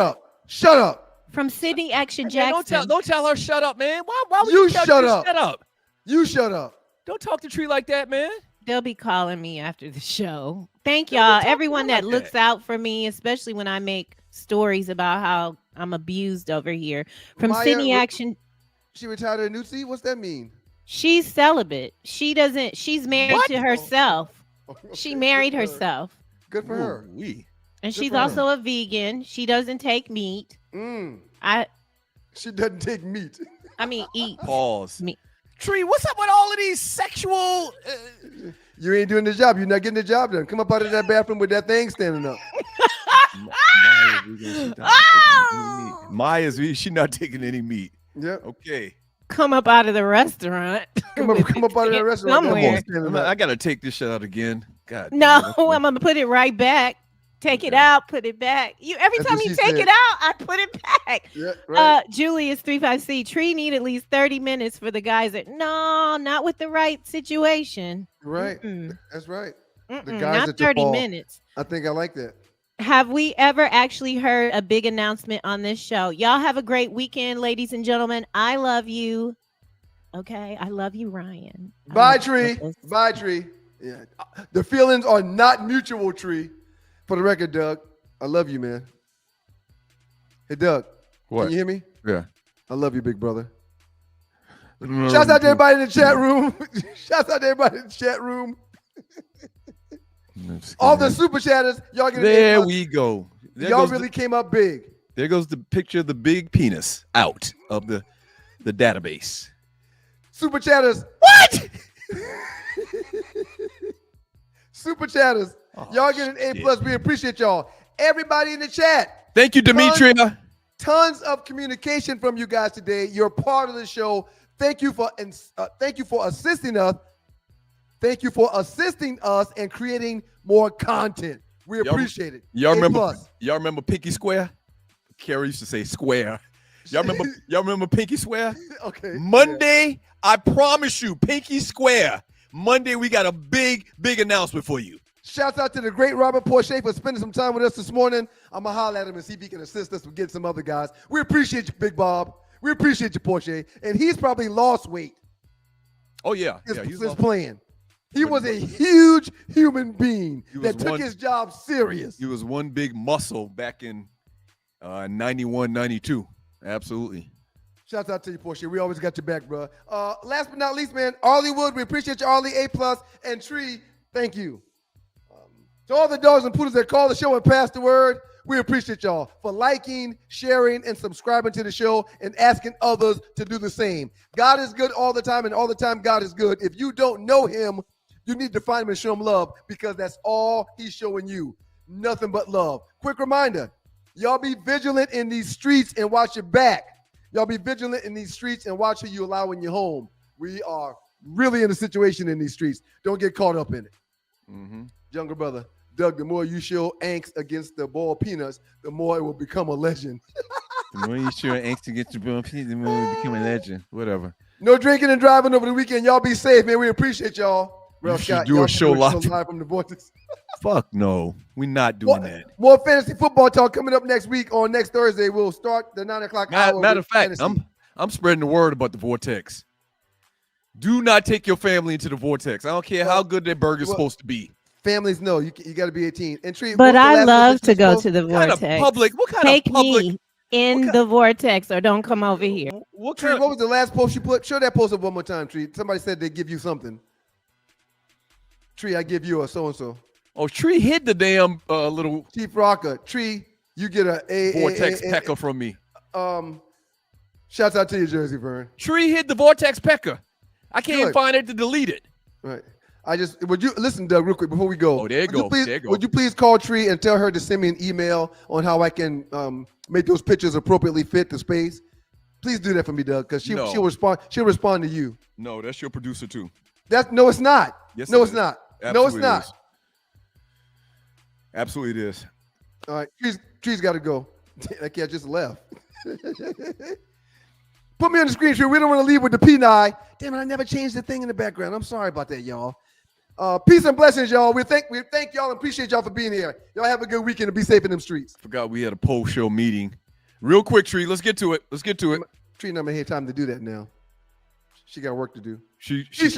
up. From Sydney Action Jackson. Don't tell her shut up, man. Why would You tell shut her up. Shut up. You shut up. Don't talk to Tree like that, man. They'll be calling me after the show. Thank y'all. Everyone that looks out for me, especially when I make stories about how I'm abused over here. From Maya, Sydney Action. She retired a Newsy? What's that mean? She's celibate. She's married to herself. She married herself. Good for her. And she's also a vegan. She doesn't take meat. She doesn't take meat. I mean, eat. Pause. Meat. Tree, what's up with all of these sexual? You ain't doing the job. You're not getting the job done. Come up out of that bathroom with that thing standing up. Maya's she not taking any meat. Yeah. Okay. Come up out of the restaurant. Come up out of the restaurant. Somewhere. I gotta take this shit out again. God. No, I'm gonna put it right back. Take it out, put it back. Every time you take it out, I put it back. Yeah, right. Julius 35C. Tree need at least 30 minutes for the guys that not with the right situation. Right. That's right. The guys not at 30 minutes. I think I like that. Have we ever actually heard a big announcement on this show? Y'all have a great weekend, ladies and gentlemen. I love you. Okay, I love you, Ryan. Bye, Tree. Bye, Tree. Yeah. The feelings are not mutual, Tree. For the record, Doug, I love you, man. Hey, Doug. What? Can you hear me? Yeah. I love you, big brother. Shouts out to everybody in the chat room. Shouts out to everybody in the chat room. All the super chatters, y'all get there we go. Y'all really came up big. There goes the picture of the big penis out of the database. Super chatters. What? Super chatters. Y'all get an A+. We appreciate y'all. Everybody in the chat. Thank you, Demetria. Tons of communication from you guys today. You're part of the show. Thank you for assisting us. Thank you for assisting us and creating more content. We appreciate it. Y'all remember Pinky Square? Carrie used to say square. Y'all remember Pinky Square? Okay. Monday, I promise you, Pinky Square. Monday, we got a big announcement for you. Shouts out to the great Robert Porche for spending some time with us this morning. I'm going to holler at him and see if he can assist us with getting some other guys. We appreciate you, Big Bob. We appreciate you, Porche. And he's probably lost weight. Oh, yeah. He's playing. He was a huge human being that took his job serious. He was one big muscle back in 91, 92. Absolutely. Shouts out to you, Porche. We always got your back, bro. Last but not least, man, Arley Wood. We appreciate you, Arley, A+. And Tree, thank you. To all the dogs and poodles that call the show and pass the word, we appreciate y'all for liking, sharing, and subscribing to the show and asking others to do the same. God is good all the time, and all the time God is good. If you don't know him, you need to find him and show him love because that's all he's showing you. Nothing but love. Quick reminder, Y'all be vigilant in these streets and watch your back. Y'all be vigilant in these streets and watch who you allow in your home. We are really in a situation in these streets. Don't get caught up in it. Mm-hmm. Younger brother, Doug, the more you show angst against the boiled peanuts, the more it will become a legend. The more you show angst against the boiled peanuts, the more you become a legend. Whatever. No drinking and driving over the weekend. Y'all be safe, man. We appreciate y'all. You should do a show live from the Vortex. Fuck no. We're not doing that. More fantasy football talk coming up next week. On next Thursday, we'll start the 9 o'clock hour. Matter of fact, I'm spreading the word about the Vortex. Do not take your family into the Vortex. I don't care how good that burger's supposed to be. Families know you got to be 18. And treat. But I love to go to the Vortex. What kind Take of public? Me in the Vortex, or don't come over here. What was the last post you put? Show that post up one more time, Tree. Somebody said they give you something. Tree, I give you a so-and-so. Oh, Tree hid the damn little Chief Rocker. Tree, you get a Vortex pecker from me. Shouts out to you, Jersey Vern. Tree hid the Vortex pecker. I can't even find it to delete it. Right. Would you listen, Doug, real quick before we go? Oh, there you go. Would you please call Tree and tell her to send me an email on how I can make those pictures appropriately fit the space? Please do that for me, Doug, because she'll respond. She'll respond to you. No, that's your producer too. No, it's not. Yes, no, it's not. Absolutely No, it's not. Is. Absolutely, it is. All right, Tree's got to go. That cat just left. Put me on the screen, Tree. We don't want to leave with the P9. Damn it, I never changed the thing in the background. I'm sorry about that, y'all. Peace and blessings, y'all. We thank y'all and appreciate y'all for being here. Y'all have a good weekend and be safe in them streets. Forgot we had a post-show meeting. Real quick, Tree. Let's get to it. Tree, not my time to do that now. She got work to do. She